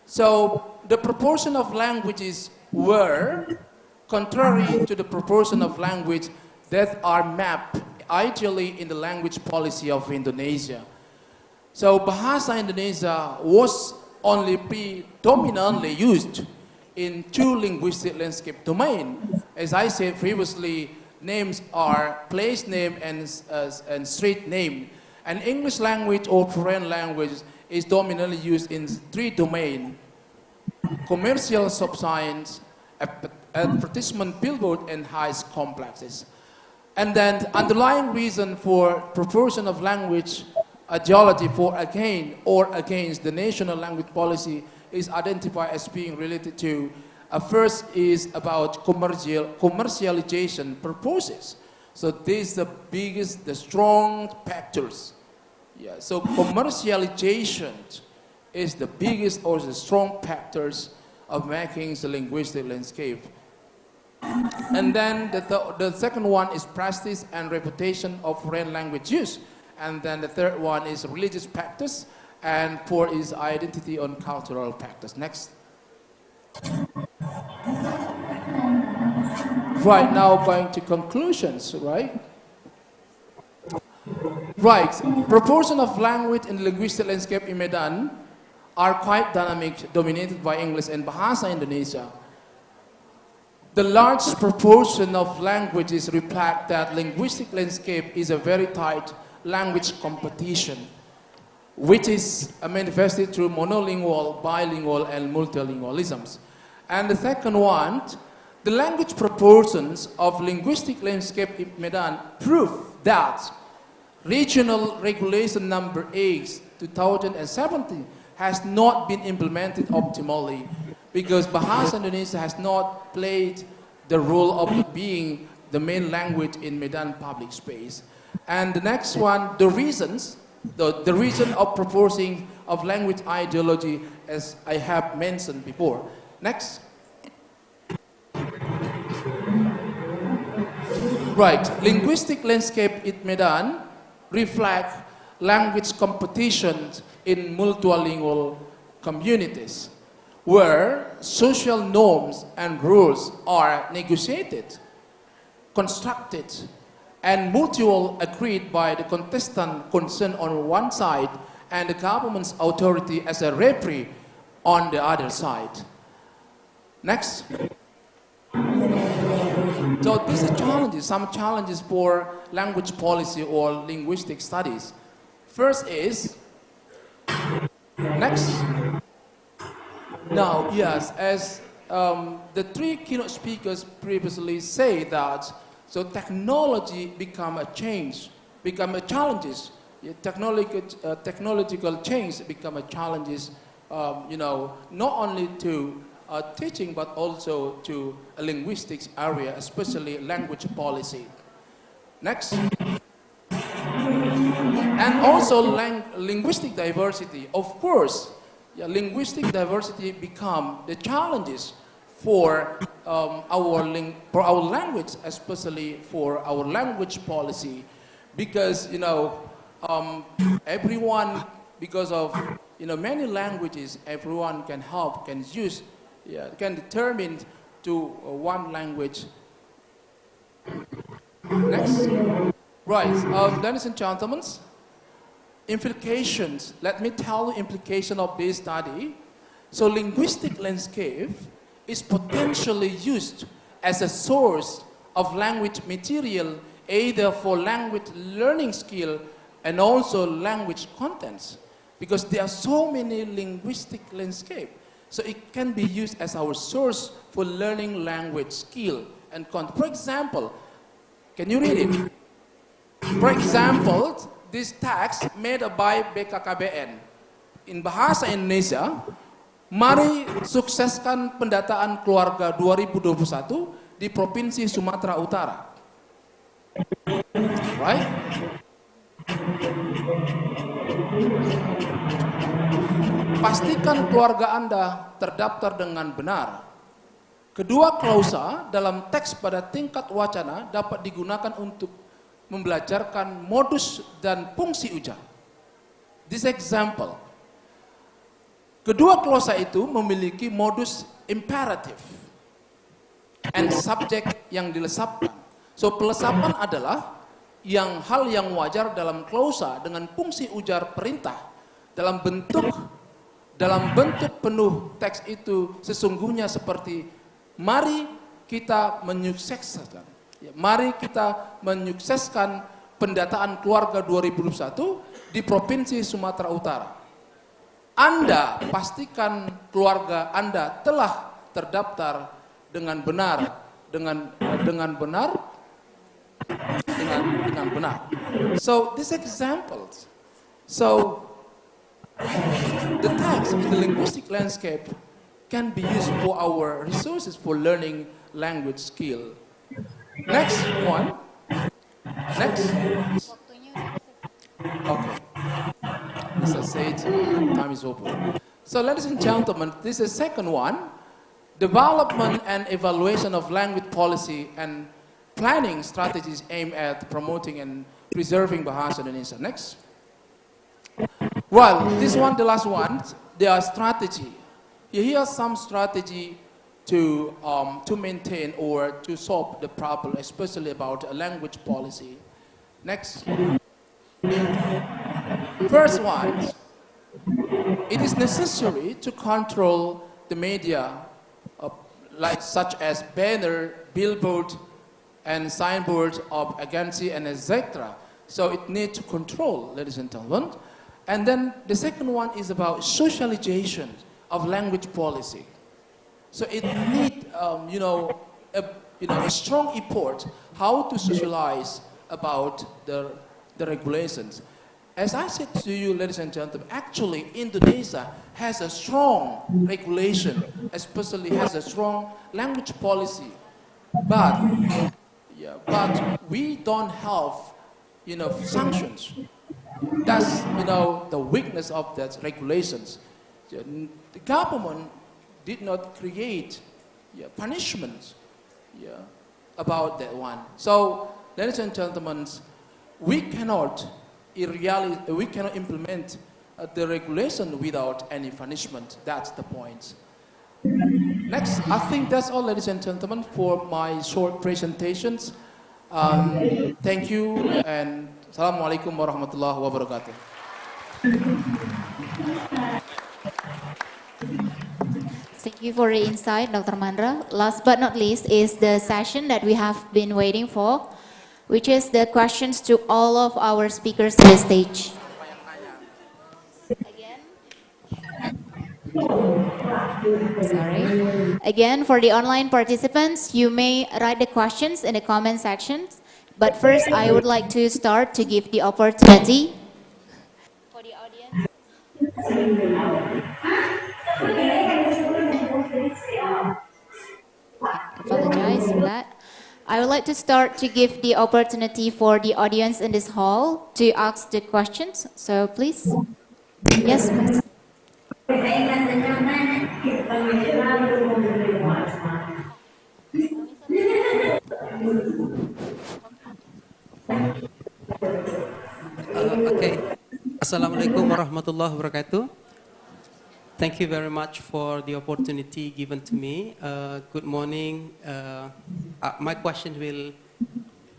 So the proportion of languages were contrary to the proportion of language that are mapped ideally in the language policy of Indonesia. So Bahasa Indonesia was only predominantly used in 2 linguistic landscape domains. As I said previously, names are place name and street name. And English language or foreign language is dominantly used in 3 domains: commercial subsigns, advertisement, billboard, and high complexes. And then the underlying reason for proportion of language ideology for against the national language policy is identified as being related to first is about commercialization purposes. So these are the strong factors. Yeah. So commercialization is the biggest or the strong factors of making the linguistic landscape. And then the second one is practice and reputation of foreign language use. And then the third one is religious practice. And 4 is identity and cultural practice. Next. Right, now going to conclusions, right? Right, proportion of language in the linguistic landscape in Medan are quite dynamic, dominated by English and Bahasa Indonesia. The large proportion of languages reflect that linguistic landscape is a very tight language competition, which is manifested through monolingual, bilingual, and multilingualisms. And the second one, the language proportions of linguistic landscape in Medan prove that regional regulation number 8, 2017 has not been implemented optimally because Bahasa Indonesia has not played the role of being the main language in Medan public space. And the next one, the reasons, the reason of proposing of language ideology, as I have mentioned before. Next. Right, linguistic landscape in Medan reflect language competitions in multilingual communities, where social norms and rules are negotiated, constructed, and mutual agreed by the contestant concerned on one side and the government's authority as a referee on the other side. Next. So these are challenges, some challenges for language policy or linguistic studies. First is, next. Now, yes, as the three keynote speakers previously say that, so technology become a challenges. Technological change become a challenges, not only to teaching but also to a linguistics area, especially language policy. Next. And also linguistic diversity. Of course, linguistic diversity become the challenges for our language, especially for our language policy, because everyone, because of many languages, everyone can use, can determine to one language. Next. Right, ladies and gentlemen, implications. Let me tell you implication of this study. So linguistic landscape is potentially used as a source of language material, either for language learning skill and also language contents, because there are so many linguistic landscape. So it can be used as our source for learning language skill and content. For example, can you read it? For example, this text made by BKKBN in Bahasa Indonesia, mari sukseskan pendataan keluarga 2021 di Provinsi Sumatera Utara. Right? Pastikan keluarga Anda terdaftar dengan benar. Kedua klausa dalam teks pada tingkat wacana dapat digunakan untuk membelajarkan modus dan fungsi ujar. This example. Kedua klausa itu memiliki modus imperatif and subject yang dilesapkan. So pelesapan adalah hal yang wajar dalam klausa dengan fungsi ujar perintah dalam bentuk penuh teks itu sesungguhnya seperti mari kita menyukseskan. Mari kita menyukseskan pendataan keluarga 2021 di Provinsi Sumatera Utara. Anda pastikan keluarga Anda telah terdaftar dengan benar. So these examples. So the text in the linguistic landscape can be used for our resources for learning language skill. Next one. Next. Okay. As I said, time is over. So ladies and gentlemen, this is second one. Development and evaluation of language policy and planning strategies aimed at promoting and preserving Bahasa Indonesia. Next. Well, this one, the last one, there are strategy. Here are some strategy to maintain or to solve the problem, especially about language policy. Next. First one, it is necessary to control the media, such as banner, billboard, and signboard of agency and etc. So it needs to control, ladies and gentlemen. And then the second one is about socialization of language policy. So it needs, a strong effort how to socialize about the regulations. As I said to you, ladies and gentlemen, actually Indonesia has a strong regulation, especially has a strong language policy. But we don't have, sanctions. That's, the weakness of that regulations. The government did not create punishments about that one. So, ladies and gentlemen, we cannot implement the regulation without any punishment. That's the point. Next, I think that's all, ladies and gentlemen, for my short presentations. Thank you, and Assalamualaikum warahmatullahi wabarakatuh.
Thank you for the insight, Dr. Mandra. Last but not least is the session that we have been waiting for, which is the questions to all of our speakers on the stage. Again, for the online participants, you may write the questions in the comment sections. But first, I would like to start to give the opportunity for the audience. Apologize for that. I would like to start to give the opportunity for the audience in this hall to ask the questions. So please. Yes, please.
Okay. Assalamualaikum warahmatullahi wabarakatuh. Thank you very much for the opportunity given to me. Good morning. My question will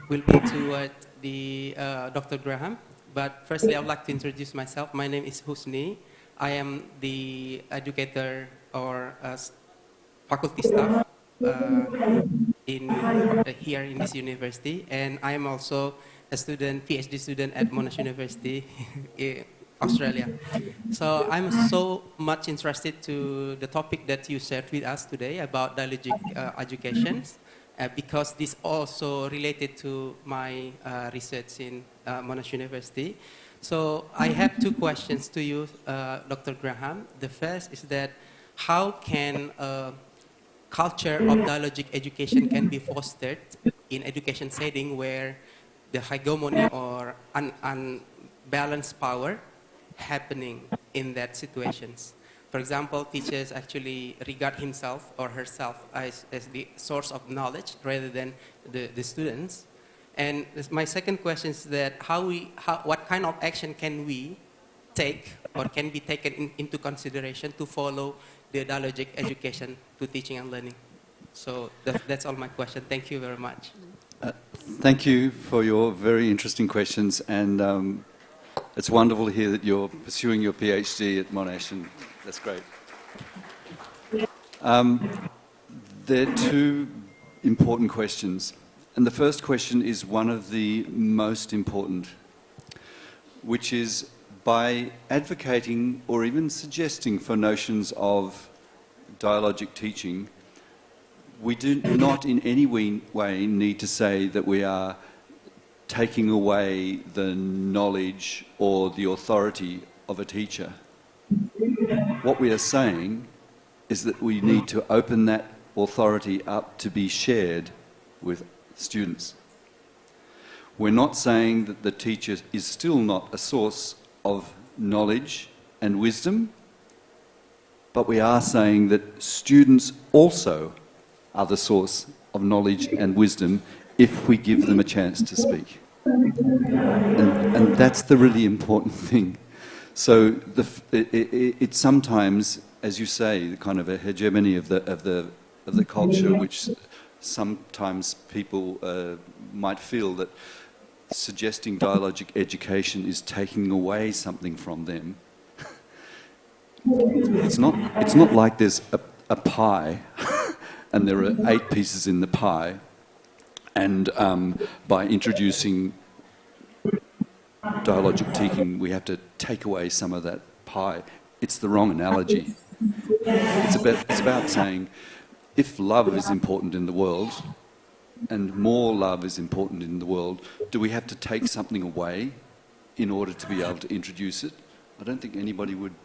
be toward the Dr. Graham. But firstly, I would like to introduce myself. My name is Husni. I am the educator or faculty staff here in this university, and I am also a student, PhD student at Monash University in Australia. So I'm so much interested to the topic that you shared with us today about dialogic education, because this also related to my research in Monash University. So I have two questions to you, Dr. Graham. The first is that how can culture of dialogic education can be fostered in education setting where the hegemony or unbalanced power happening in that situations. For example, teachers actually regard himself or herself as the source of knowledge rather than the students. And my second question is that what kind of action can we take or can be taken into consideration to follow the dialogic education to teaching and learning? So that's all my question. Thank you very much.
Thank you for your very interesting questions, and it's wonderful to hear that you're pursuing your PhD at Monash, and that's great. There are two important questions, and the first question is one of the most important, which is by advocating or even suggesting for notions of dialogic teaching, we do not in any way need to say that we are taking away the knowledge or the authority of a teacher. What we are saying is that we need to open that authority up to be shared with students. We're not saying that the teacher is still not a source of knowledge and wisdom, but we are saying that students also are the source of knowledge and wisdom if we give them a chance to speak. And that's the really important thing. So it's sometimes, as you say, the kind of a hegemony of the culture, which sometimes people might feel that suggesting dialogic education is taking away something from them. It's not like there's a pie and there are 8 pieces in the pie, and by introducing dialogic teaching we have to take away some of that pie. It's the wrong analogy. It's about saying if love is important in the world and more love is important in the world, do we have to take something away in order to be able to introduce it? I don't think anybody would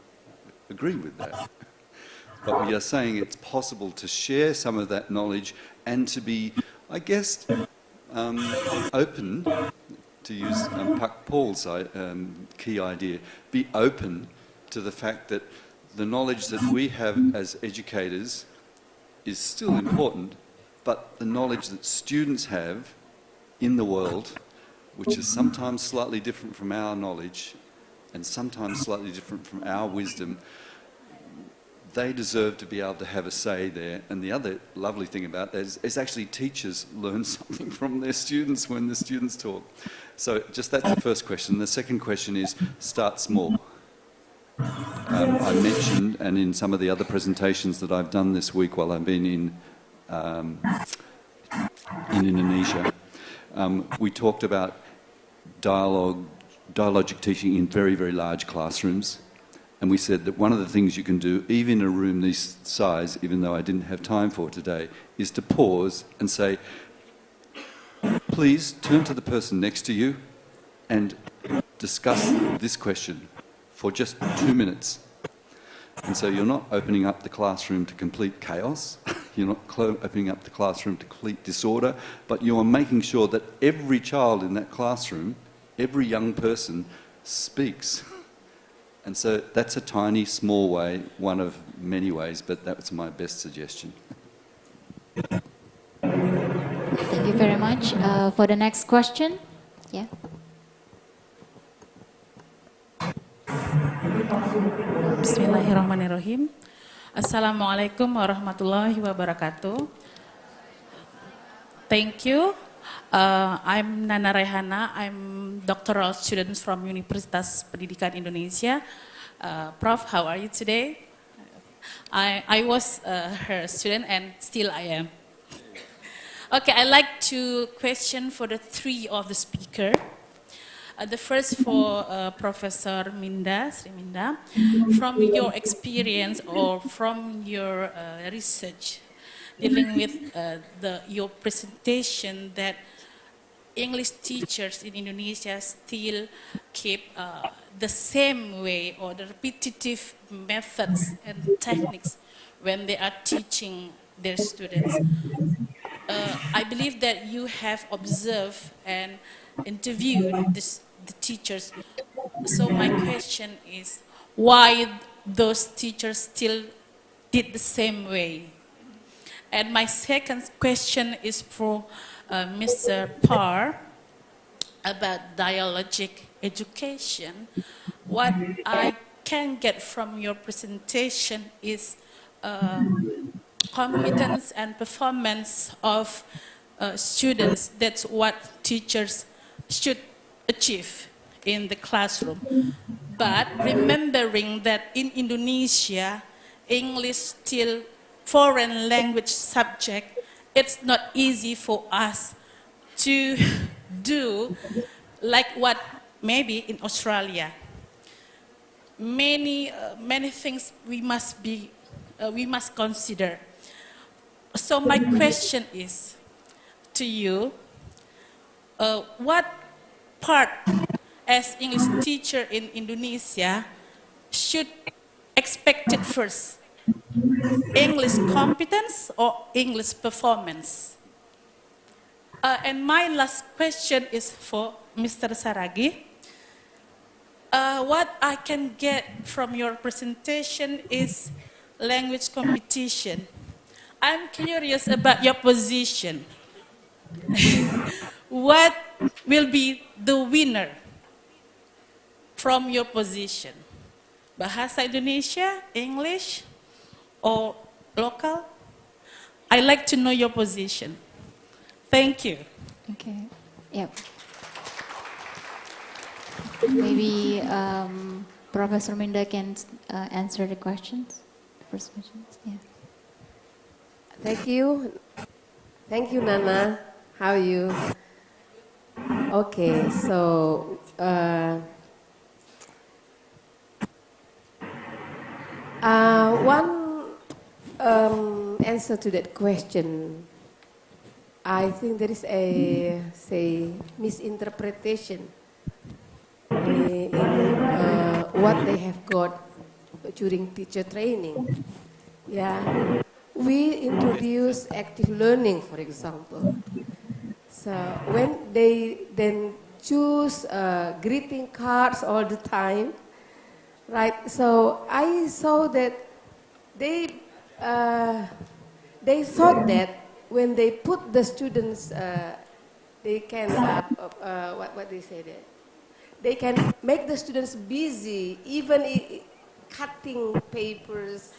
agree with that. But we are saying it's possible to share some of that knowledge and to be, I guess, open, to use Pak Paul's key idea, be open to the fact that the knowledge that we have as educators is still important, but the knowledge that students have in the world, which is sometimes slightly different from our knowledge and sometimes slightly different from our wisdom, they deserve to be able to have a say there. And the other lovely thing about that is actually teachers learn something from their students when the students talk. So just that's the first question. The second question is start small. I mentioned, and in some of the other presentations that I've done this week while I've been in Indonesia, we talked about dialogic teaching in very, very large classrooms. And we said that one of the things you can do, even in a room this size, even though I didn't have time for it today, is to pause and say, please turn to the person next to you and discuss this question for just 2 minutes. And so you're not opening up the classroom to complete chaos, you're not opening up the classroom to complete disorder, but you're making sure that every child in that classroom, every young person speaks. And so that's a tiny, small way, one of many ways, but that was my best suggestion.
Thank you very much. For the next question, yeah.
Bismillahirrahmanirrahim. Assalamualaikum warahmatullahi wabarakatuh. Thank you. I'm Nana Rehana. I'm doctoral student from Universitas Pendidikan Indonesia. Prof, how are you today? I was her student and still I am. Okay, I'd like to question for the three of the speaker. The first for Professor Sri Minda. From your experience or from your research dealing with your presentation that English teachers in Indonesia still keep the same way or the repetitive methods and techniques when they are teaching their students. I believe that you have observed and interviewed the teachers. So my question is, why those teachers still did the same way? And my second question is for Mr. Parr about dialogic education. What I can get from your presentation is competence and performance of students. That's what teachers should achieve in the classroom. But remembering that in Indonesia, English still foreign language subject, it's not easy for us to do like what maybe in Australia. Many things we must consider. So my question is to you, what part as English teacher in Indonesia should expect it first? English competence or English performance? And my last question is for Mr. Saragi. What I can get from your presentation is language competition. I'm curious about your position. What will be the winner from your position? Bahasa Indonesia, English, or local? I'd like to know your position. Thank you.
Okay. Yep. Maybe Professor Minda can answer the questions. First questions. Yeah.
Thank you. Thank you, Nana. How are you? Okay, so one answer to that question, I think there is a, say, misinterpretation in what they have got during teacher training. Yeah, we introduce active learning, for example. So when they then choose greeting cards all the time, right? So I saw that they thought that when they put the students, they can what they say there, they can make the students busy, even cutting papers,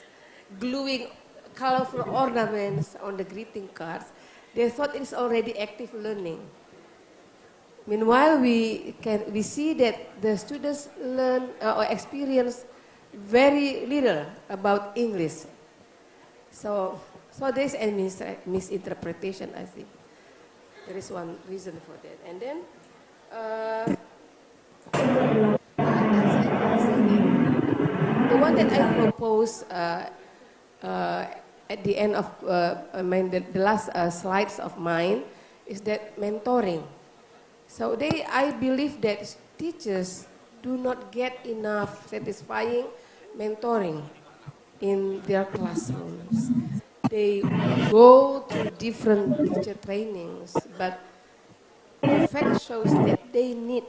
gluing colorful ornaments on the greeting cards. They thought it's already active learning. Meanwhile, we see that the students learn or experience very little about English. So there's a misinterpretation, I think. There is one reason for that. And then, the one that I propose at the end of the last slides of mine is that mentoring. So I believe that teachers do not get enough satisfying mentoring in their classrooms. They go to different teacher trainings, but the fact shows that they need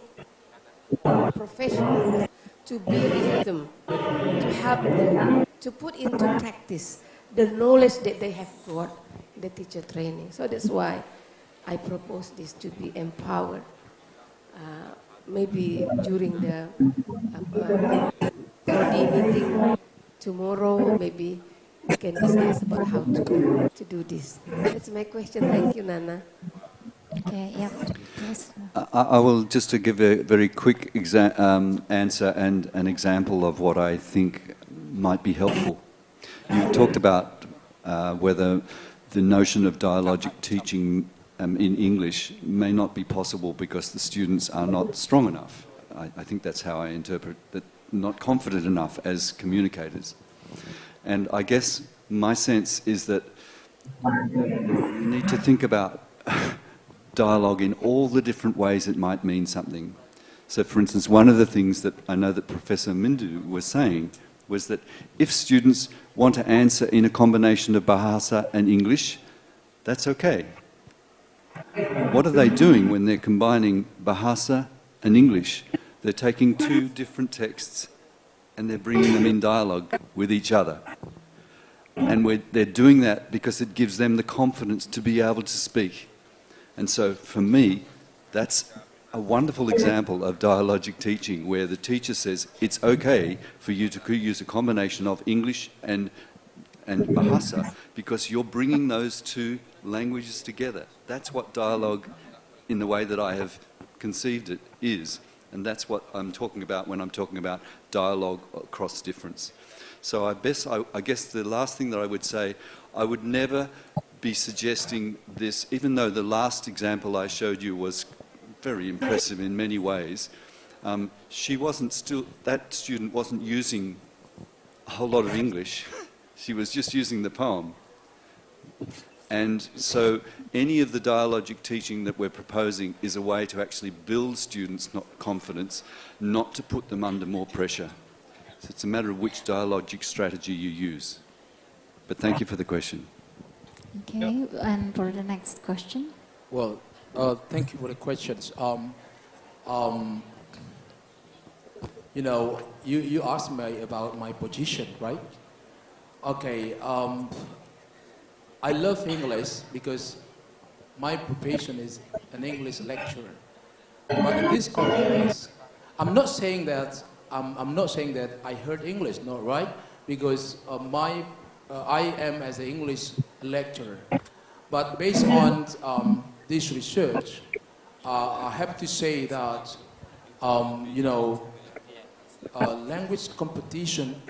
professionals to be with them, to help them, to put into practice the knowledge that they have got in the teacher training. So that's why I propose this to be empowered. Maybe during the meeting tomorrow, maybe we can discuss about how to do this. That's my question. Thank you, Nana.
Okay, yeah, please.
I will just to give a very quick answer and an example of what I think might be helpful. You talked about whether the notion of dialogic teaching in English may not be possible because the students are not strong enough. I think that's how I interpret that, not confident enough as communicators. And I guess my sense is that you need to think about dialogue in all the different ways it might mean something. So for instance, one of the things that I know that Professor Mindu was saying was that if students want to answer in a combination of Bahasa and English, that's okay. What are they doing when they're combining Bahasa and English? They're taking two different texts and they're bringing them in dialogue with each other. And they're doing that because it gives them the confidence to be able to speak. And so for me, that's a wonderful example of dialogic teaching where the teacher says it's okay for you to use a combination of English and Bahasa because you're bringing those two languages together. That's what dialogue, in the way that I have conceived it, is. And that's what I'm talking about when I'm talking about dialogue across difference. So I guess the last thing that I would say, I would never be suggesting this, even though the last example I showed you was very impressive in many ways. That student wasn't using a whole lot of English. She was just using the poem. And so any of the dialogic teaching that we're proposing is a way to actually build students' confidence, not to put them under more pressure. So it's a matter of which dialogic strategy you use. But thank you for the question.
Okay, and for the next question.
Well, thank you for the questions. You know, you asked me about my position, right? Okay, I love English because my profession is an English lecturer. But in this context, I'm not saying that I heard English, no, right? Because I am as an English lecturer. But based on this research, I have to say that you know, language competition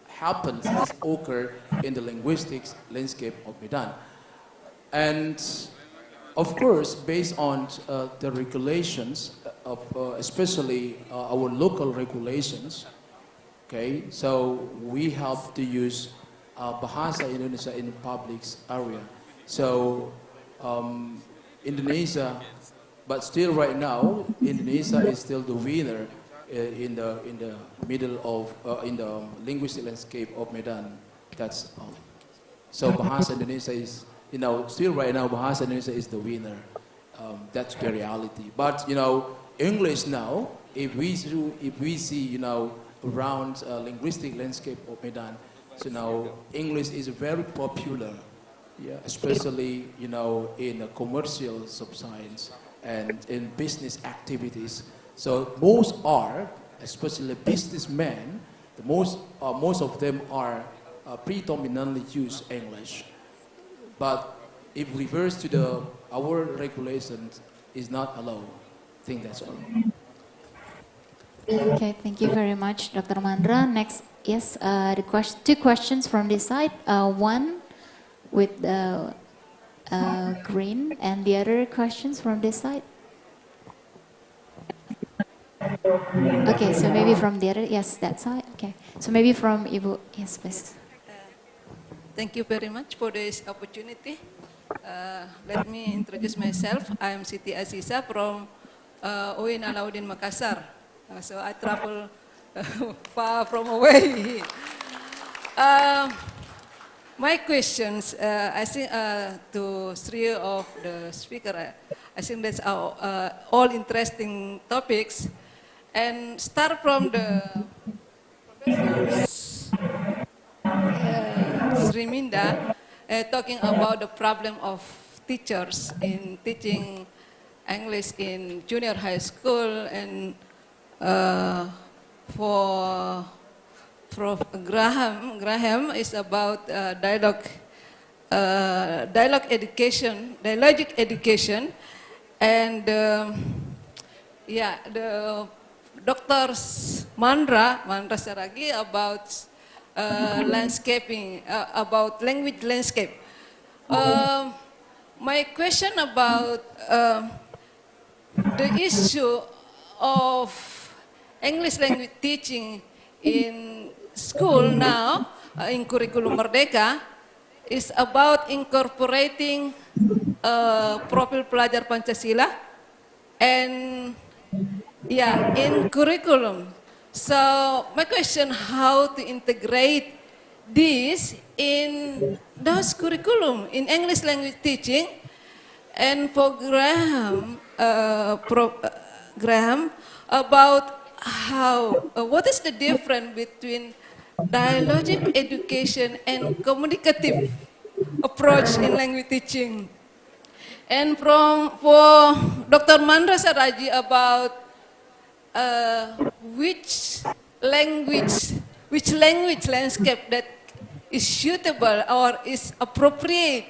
happens, occur in the linguistics landscape of Medan. And of course, based on the regulations, especially our local regulations, okay, so we have to use Bahasa Indonesia in the public area. So Indonesia, but still right now, Indonesia is still the winner in the middle of in the linguistic landscape of Medan. That's so Bahasa Indonesia is, you know, still right now Bahasa Indonesia is the winner. That's the reality. But you know, English now, if we see, you know, around linguistic landscape of Medan, so now English is very popular, yeah, especially, you know, in commercial sub-science and in business activities. So most are, especially businessmen, most of them are predominantly use English. But if reverse to our regulations is not allowed. I think that's all.
Okay, thank you very much, Dr. Mandra. Next, yes, two questions from this side. One with the green, and the other questions from this side. Okay, so maybe from the other, yes, that side. Okay, so maybe from Ibu, yes, please.
Thank you very much for this opportunity. Let me introduce myself. I am Siti Aziza from UIN Alauddin Makassar. So I travel far from away. My questions, I think to three of the speakers, I think that's all interesting topics. And start from the Sriminda, talking about the problem of teachers in teaching English in junior high school, and for Prof. Graham is about dialogic education, and yeah, the Dr. Mandra Saragi about landscaping, about language landscape. My question about the issue of English language teaching in school now, in Curriculum Merdeka, is about incorporating profil pelajar Pancasila and yeah, in curriculum. So my question, how to integrate this in those curriculum in English language teaching, and for Graham about how, what is the difference between dialogic education and communicative approach in language teaching. And for Dr. Mandra Saraji about which language landscape that is suitable or is appropriate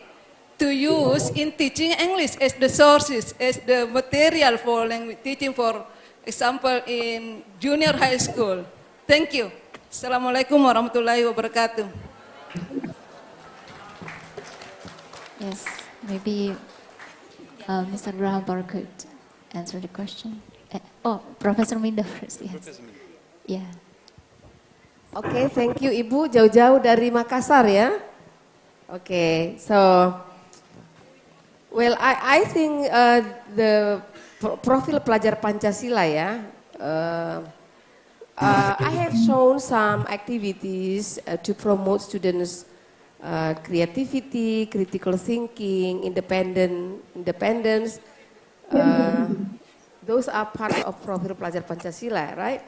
to use in teaching English as the sources, as the material for language teaching, for example, in junior high school. Thank you. Assalamualaikum warahmatullahi wabarakatuh.
Yes, maybe Mr. Graham could answer the question. Professor Minda first, yes. Yeah.
Okay, thank you Ibu, jauh-jauh dari Makassar ya. Okay, so, well, I think the profil pelajar Pancasila ya, I have shown some activities to promote students' creativity, critical thinking, independence. Those are part of profil pelajar Pancasila, right?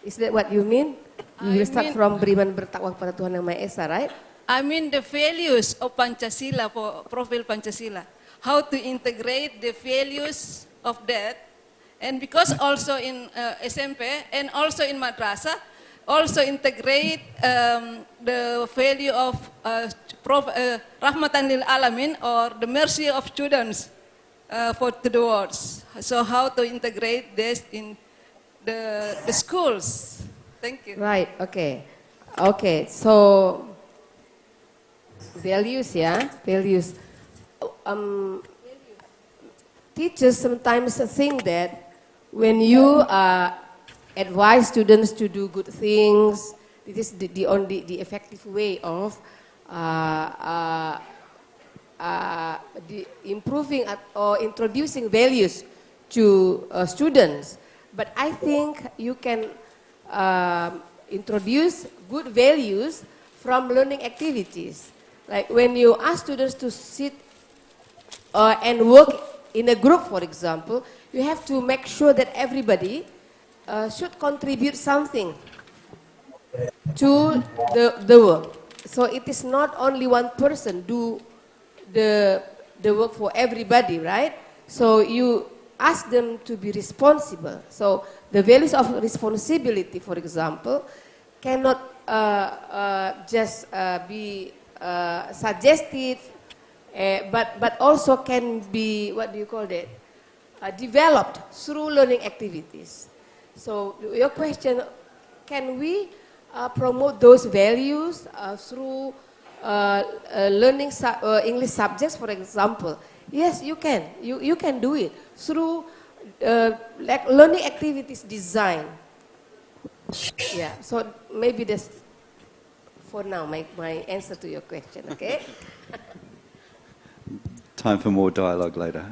Is that what you mean? You will start from beriman bertakwa kepada Tuhan Yang Maha Esa, right?
I mean the values of Pancasila, for profil Pancasila. How to integrate the values of that. And because also in SMP and also in madrasah, also integrate the value of rahmatan lil alamin, or the mercy of students to the world. So how to integrate this in the schools? Thank you.
Right, okay. Okay, so values ya, values. Teachers sometimes think that when you advise students to do good things, it is the effective way of improving or introducing values to students. But I think you can introduce good values from learning activities. Like when you ask students to sit and work in a group, for example, you have to make sure that everybody should contribute something to the work. So it is not only one person do the work for everybody, right? So you ask them to be responsible. So the values of responsibility, for example, cannot just be suggested, but also can be, what do you call that, developed through learning activities. So your question, can we promote those values through learning English subjects, for example? Yes, you can. You can do it through like learning activities design. Yeah, so maybe that's for now my answer to your question, okay?
Time for more dialogue later.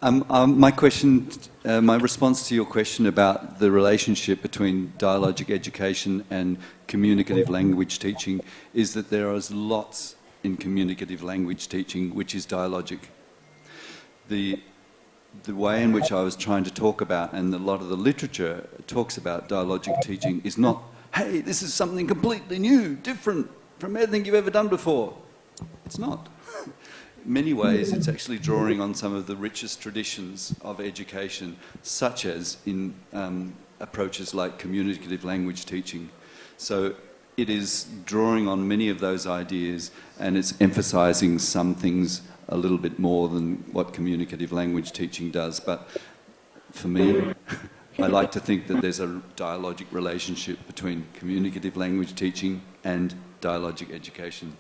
My question, my response to your question about the relationship between dialogic education and communicative language teaching is that there is lots in communicative language teaching which is dialogic. The way in which I was trying to talk about, and a lot of the literature talks about dialogic teaching, is not, hey, this is something completely new, different from anything you've ever done before. It's not. In many ways, it's actually drawing on some of the richest traditions of education, such as in approaches like communicative language teaching. So it is drawing on many of those ideas, and it's emphasizing some things a little bit more than what communicative language teaching does. But for me, I like to think that there's a dialogic relationship between communicative language teaching and dialogic education.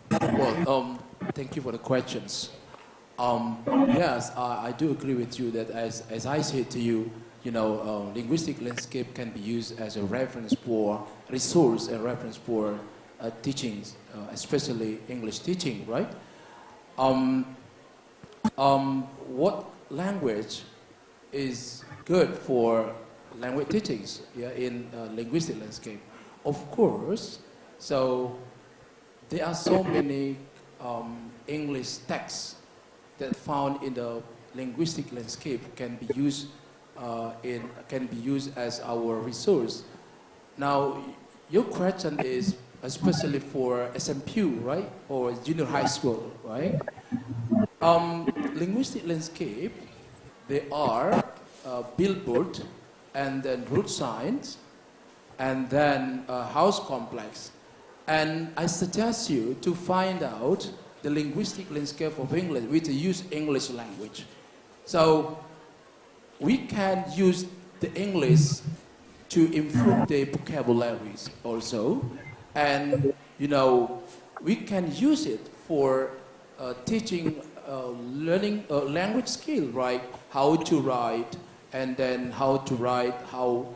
Well, thank you for the questions. Yes, I do agree with you that as I said to you, linguistic landscape can be used as a reference for resource and reference for teachings, especially English teaching, right? What language is good for language teachings in linguistic landscape? Of course, so there are so many English texts that found in the linguistic landscape can be used as our resource. Now, your question is especially for SMPU, right, or junior high school, right? Linguistic landscape, they are billboard, and then root signs, and then house complex. And I suggest you to find out the linguistic landscape of English, which use English language. So we can use the English to improve the vocabularies also. And, we can use it for teaching, learning language skill, right? How to write, and then how to write, how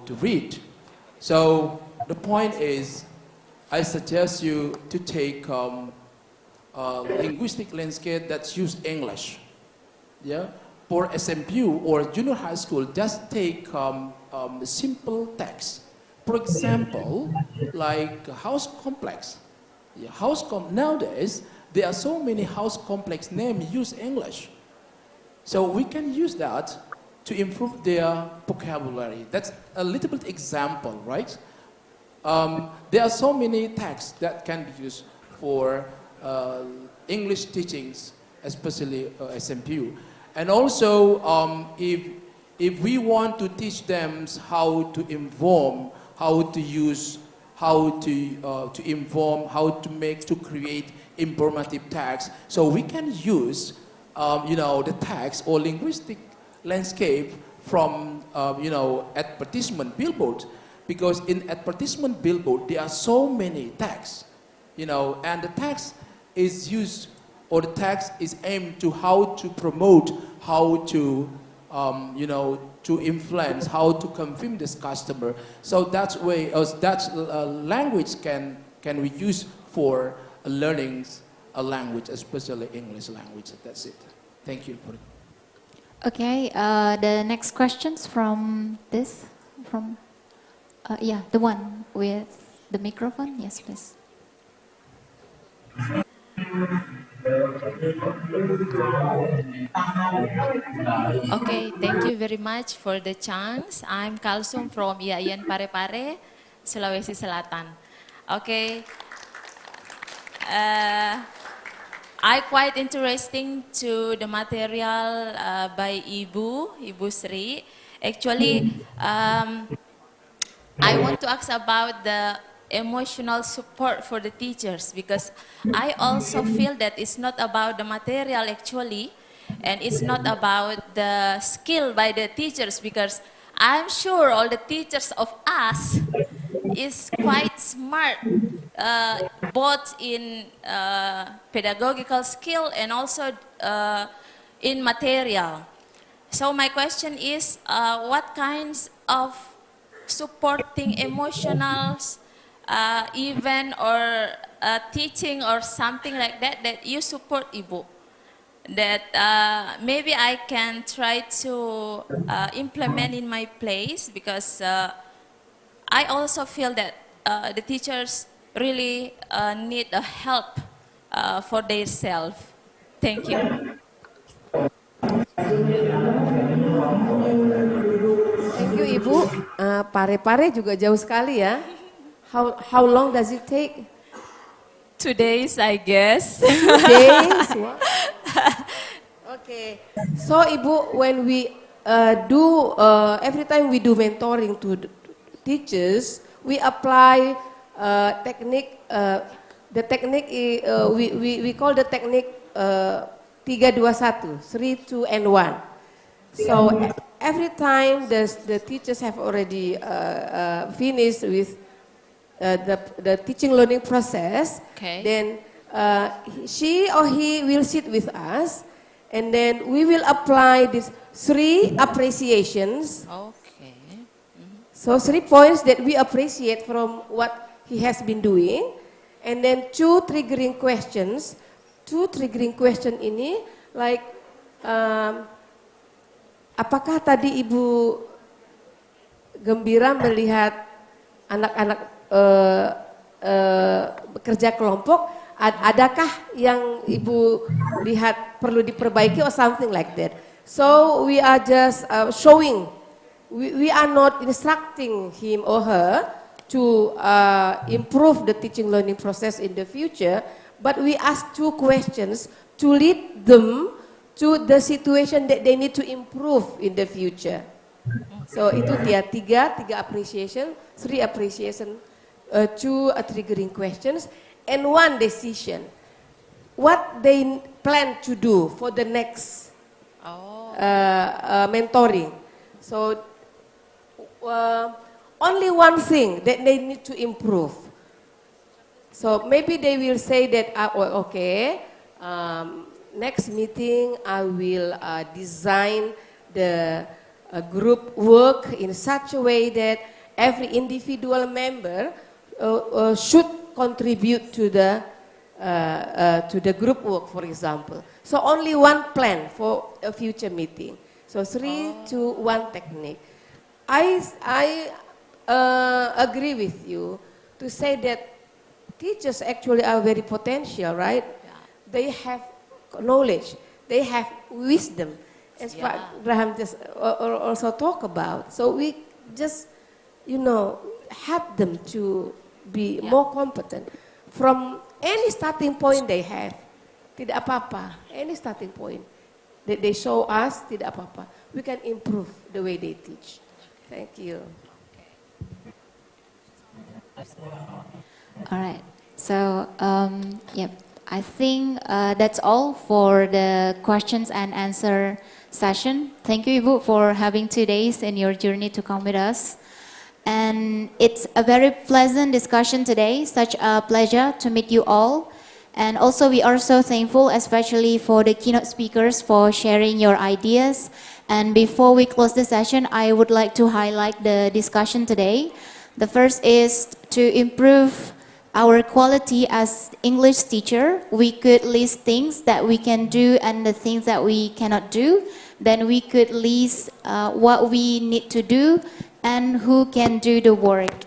to read. So the point is, I suggest you to take linguistic landscape that use English. Yeah, for SMPU or junior high school, just take simple text. For example, like house complex. Yeah, nowadays there are so many house complex names use English, so we can use that to improve their vocabulary. That's a little bit example, right? There are so many texts that can be used for English teachings, especially SMPU. And also, if we want to teach them how to inform, how to use, how to inform, how to create informative text, so we can use, the text or linguistic landscape from, advertisement billboard. Because in advertisement billboard, there are so many texts, and the text is used, or the text is aimed to how to promote, how to, to influence, how to convince this customer. So that way, language can we use for learning a language, especially English language. That's it. Thank you.
Okay, the next questions from yeah, the one with the microphone. Yes, please.
Okay, thank you very much for the chance. I'm Kalsum from IAIN Parepare, Sulawesi Selatan. Okay, I quite interesting to the material by Ibu Sri. Actually, I want to ask about the emotional support for the teachers, because I also feel that it's not about the material actually, And it's not about the skill by the teachers, because I'm sure all the teachers of us is quite smart, both in pedagogical skill and also in material. So my question is, what kinds of supporting emotional event or teaching or something like that that you support Ibu? That maybe I can try to implement in my place, because I also feel that the teachers really need a help for their self. Thank you.
Thank you Ibu. Pare-pare juga jauh sekali ya. How long does it take?
2 days, I guess.
2 days. Wow. Okay. So Ibu, when we every time we do mentoring to teachers, we apply technique. The technique we call the technique 3-2-1, 3, 2, and 1. So every time the teachers have already finished with the teaching learning process,
okay,
then she or he will sit with us, and then we will apply these 3 appreciations.
Okay.
So 3 points that we appreciate from what he has been doing, and then 2 triggering questions. 2 triggering question ini like apakah tadi Ibu gembira melihat anak-anak bekerja kelompok? Adakah yang Ibu lihat perlu diperbaiki or something like that? So we are just showing. We are not instructing him or her to improve the teaching learning process in the future, but we ask 2 questions to lead them to the situation that they need to improve in the future. So itu dia 3 appreciation, 3 appreciation, 2 triggering questions, and 1 decision. What they plan to do for the next mentoring. So only 1 thing that they need to improve. So maybe they will say that, okay, next meeting I will design the group work in such a way that every individual member should contribute to the group work, for example. So only 1 plan for a future meeting. So 3, 2, 1 technique. I agree with you to say that teachers actually are very potential, right? Yeah. They have knowledge, they have wisdom, as Pak Graham just also talk about. So we just, help them to be more competent from any starting point they have. Tidak apa-apa, any starting point that they show us, tidak apa-apa. We can improve the way they teach. Thank you.
All right. So, I think that's all for the questions and answer session. Thank you, Ibu, for having 2 days in your journey to come with us. And it's a very pleasant discussion today. Such a pleasure to meet you all. And also, we are so thankful, especially for the keynote speakers, for sharing your ideas. And before we close the session, I would like to highlight the discussion today. The first is to improve our quality as English teacher. We could list things that we can do and the things that we cannot do. Then we could list what we need to do and who can do the work.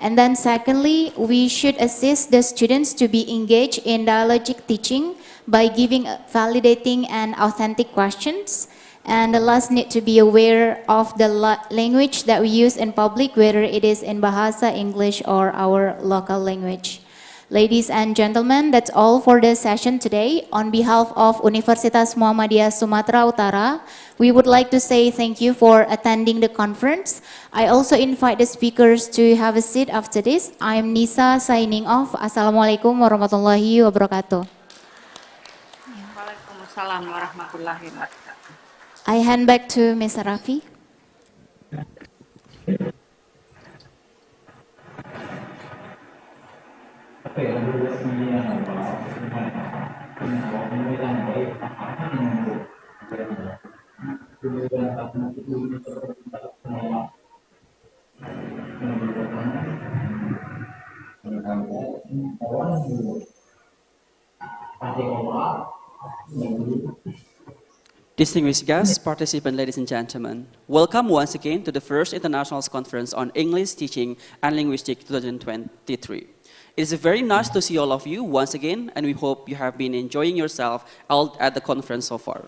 And then secondly, we should assist the students to be engaged in dialogic teaching by giving validating and authentic questions. And the last, need to be aware of the language that we use in public, whether it is in Bahasa, English, or our local language. Ladies and gentlemen, that's all for the session today. On behalf of Universitas Muhammadiyah Sumatera Utara, we would like to say thank you for attending the conference. I also invite the speakers to have a seat after this. I'm Nisa signing off. Assalamualaikum warahmatullahi wabarakatuh.
Waalaikumsalam warahmatullahi wabarakatuh.
I hand back to Ms. Rafi.
Distinguished guests, participants, ladies and gentlemen, welcome once again to the first International Conference on English Teaching and Linguistics 2023. It is very nice to see all of you once again, and we hope you have been enjoying yourself out at the conference so far.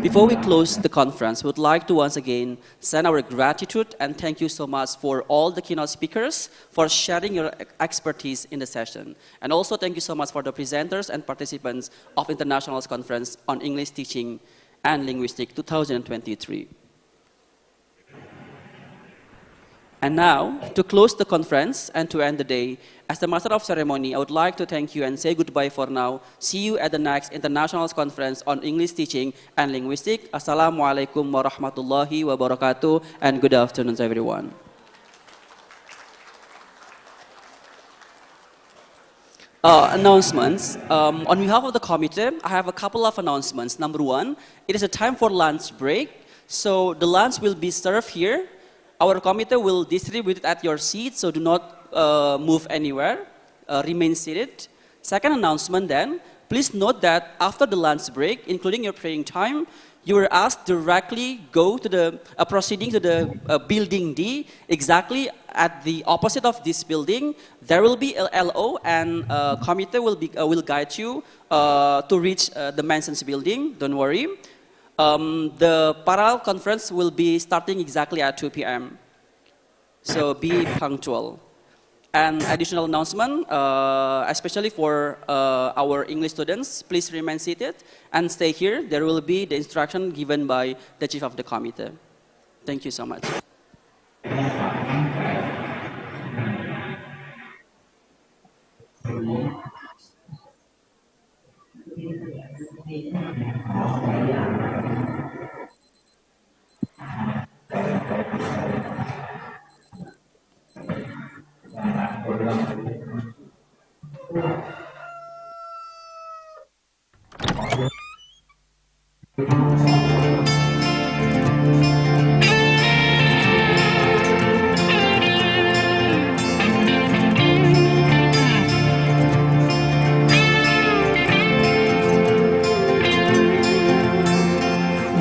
Before we close the conference, we would like to once again send our gratitude and thank you so much for all the keynote speakers for sharing your expertise in the session. And also thank you so much for the presenters and participants of International Conference on English Teaching and Linguistics 2023. And now, to close the conference and to end the day, as the Master of Ceremony, I would like to thank you and say goodbye for now. See you at the next International Conference on English Teaching and Linguistics. Assalamualaikum warahmatullahi wabarakatuh, and good afternoon to everyone. Announcements. On behalf of the committee, I have a couple of announcements. Number one, it is a time for lunch break. So the lunch will be served here. Our committee will distribute it at your seat, so do not move anywhere. Remain seated. Second announcement then, please note that after the lunch break, including your praying time, you were asked directly go to the proceeding to the building D, exactly at the opposite of this building. There will be a LO, and committee will guide you to reach the mentioned building. Don't worry. The parallel conference will be starting exactly at 2 p.m. So be punctual. An additional announcement, especially for our English students, please remain seated and stay here. There will be the instruction given by the chief of the committee. Thank you so much.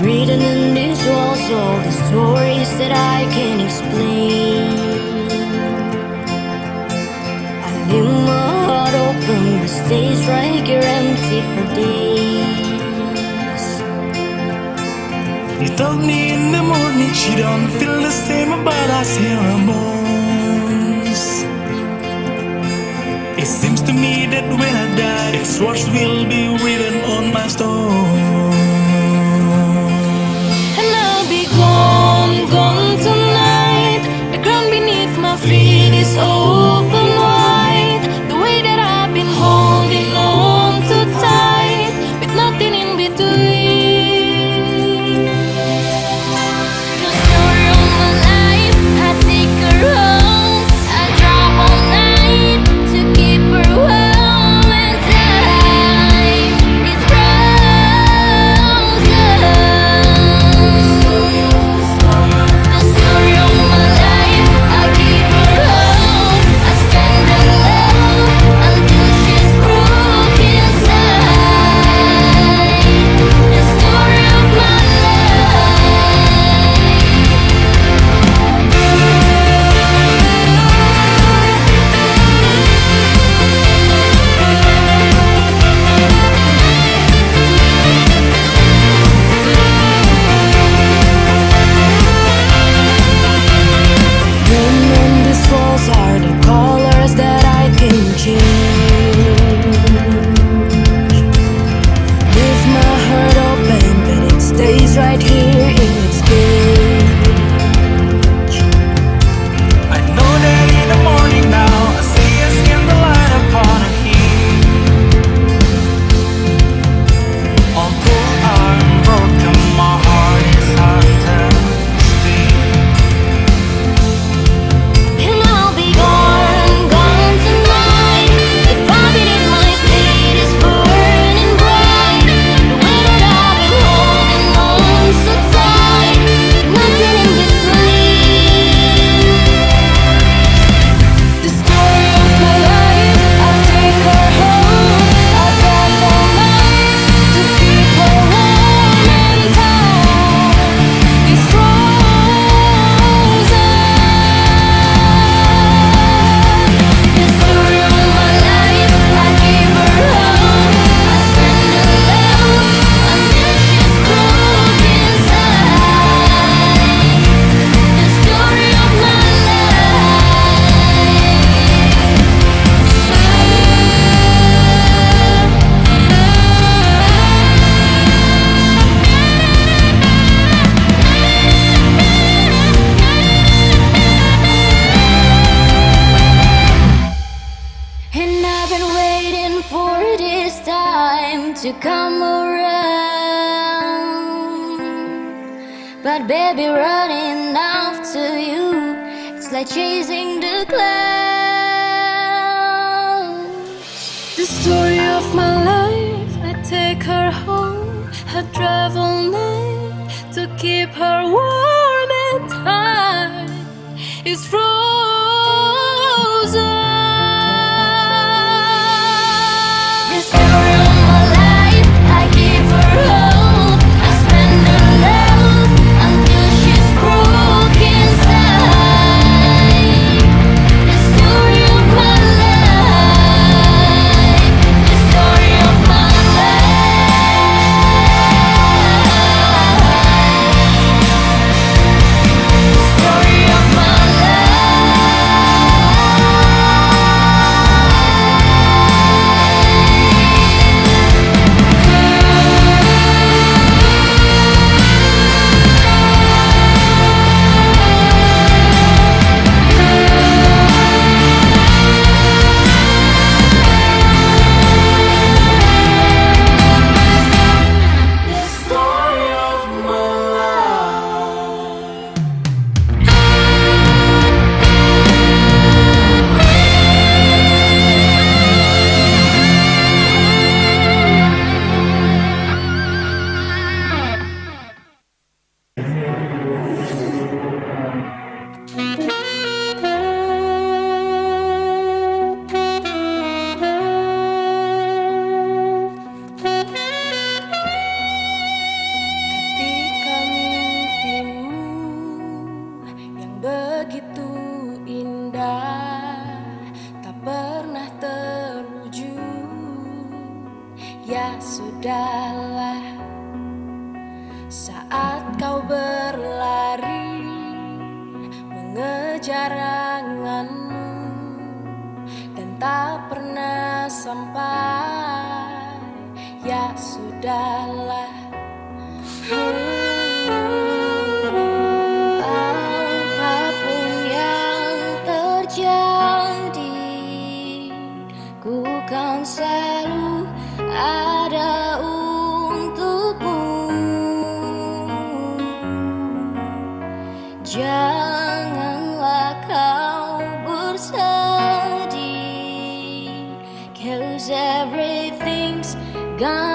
Written in these walls, all the stories that I can't explain. I leave my heart open, the stage right here empty for days.
You told me in the morning she don't feel the same about us hormones. It seems to me that when I die, its words will be written on my stone.
Gone tonight. The ground beneath my feet is open wide. The way that I've been holding on too tight, with nothing in between. The story of my life, I take her home. I drive all night to keep her warm, and time is right. But baby, running after you, it's like chasing the clouds. The story of my life, I take her home, I drive all night to keep her warm and tight. It's frozen. The story of my life, I give her hope, I spend her love until she's broke inside. The story of my life, the story of my life, the story of my Ketika mimpimu yang begitu indah tak pernah terwujud, ya sudahlah. Saat kau berlari mengejar anganmu dan tak pernah sampai, ya sudahlah. Apapun yang terjadi, ku kan selalu ada untukmu. Janganlah kau bersedih, 'cause everything's gonna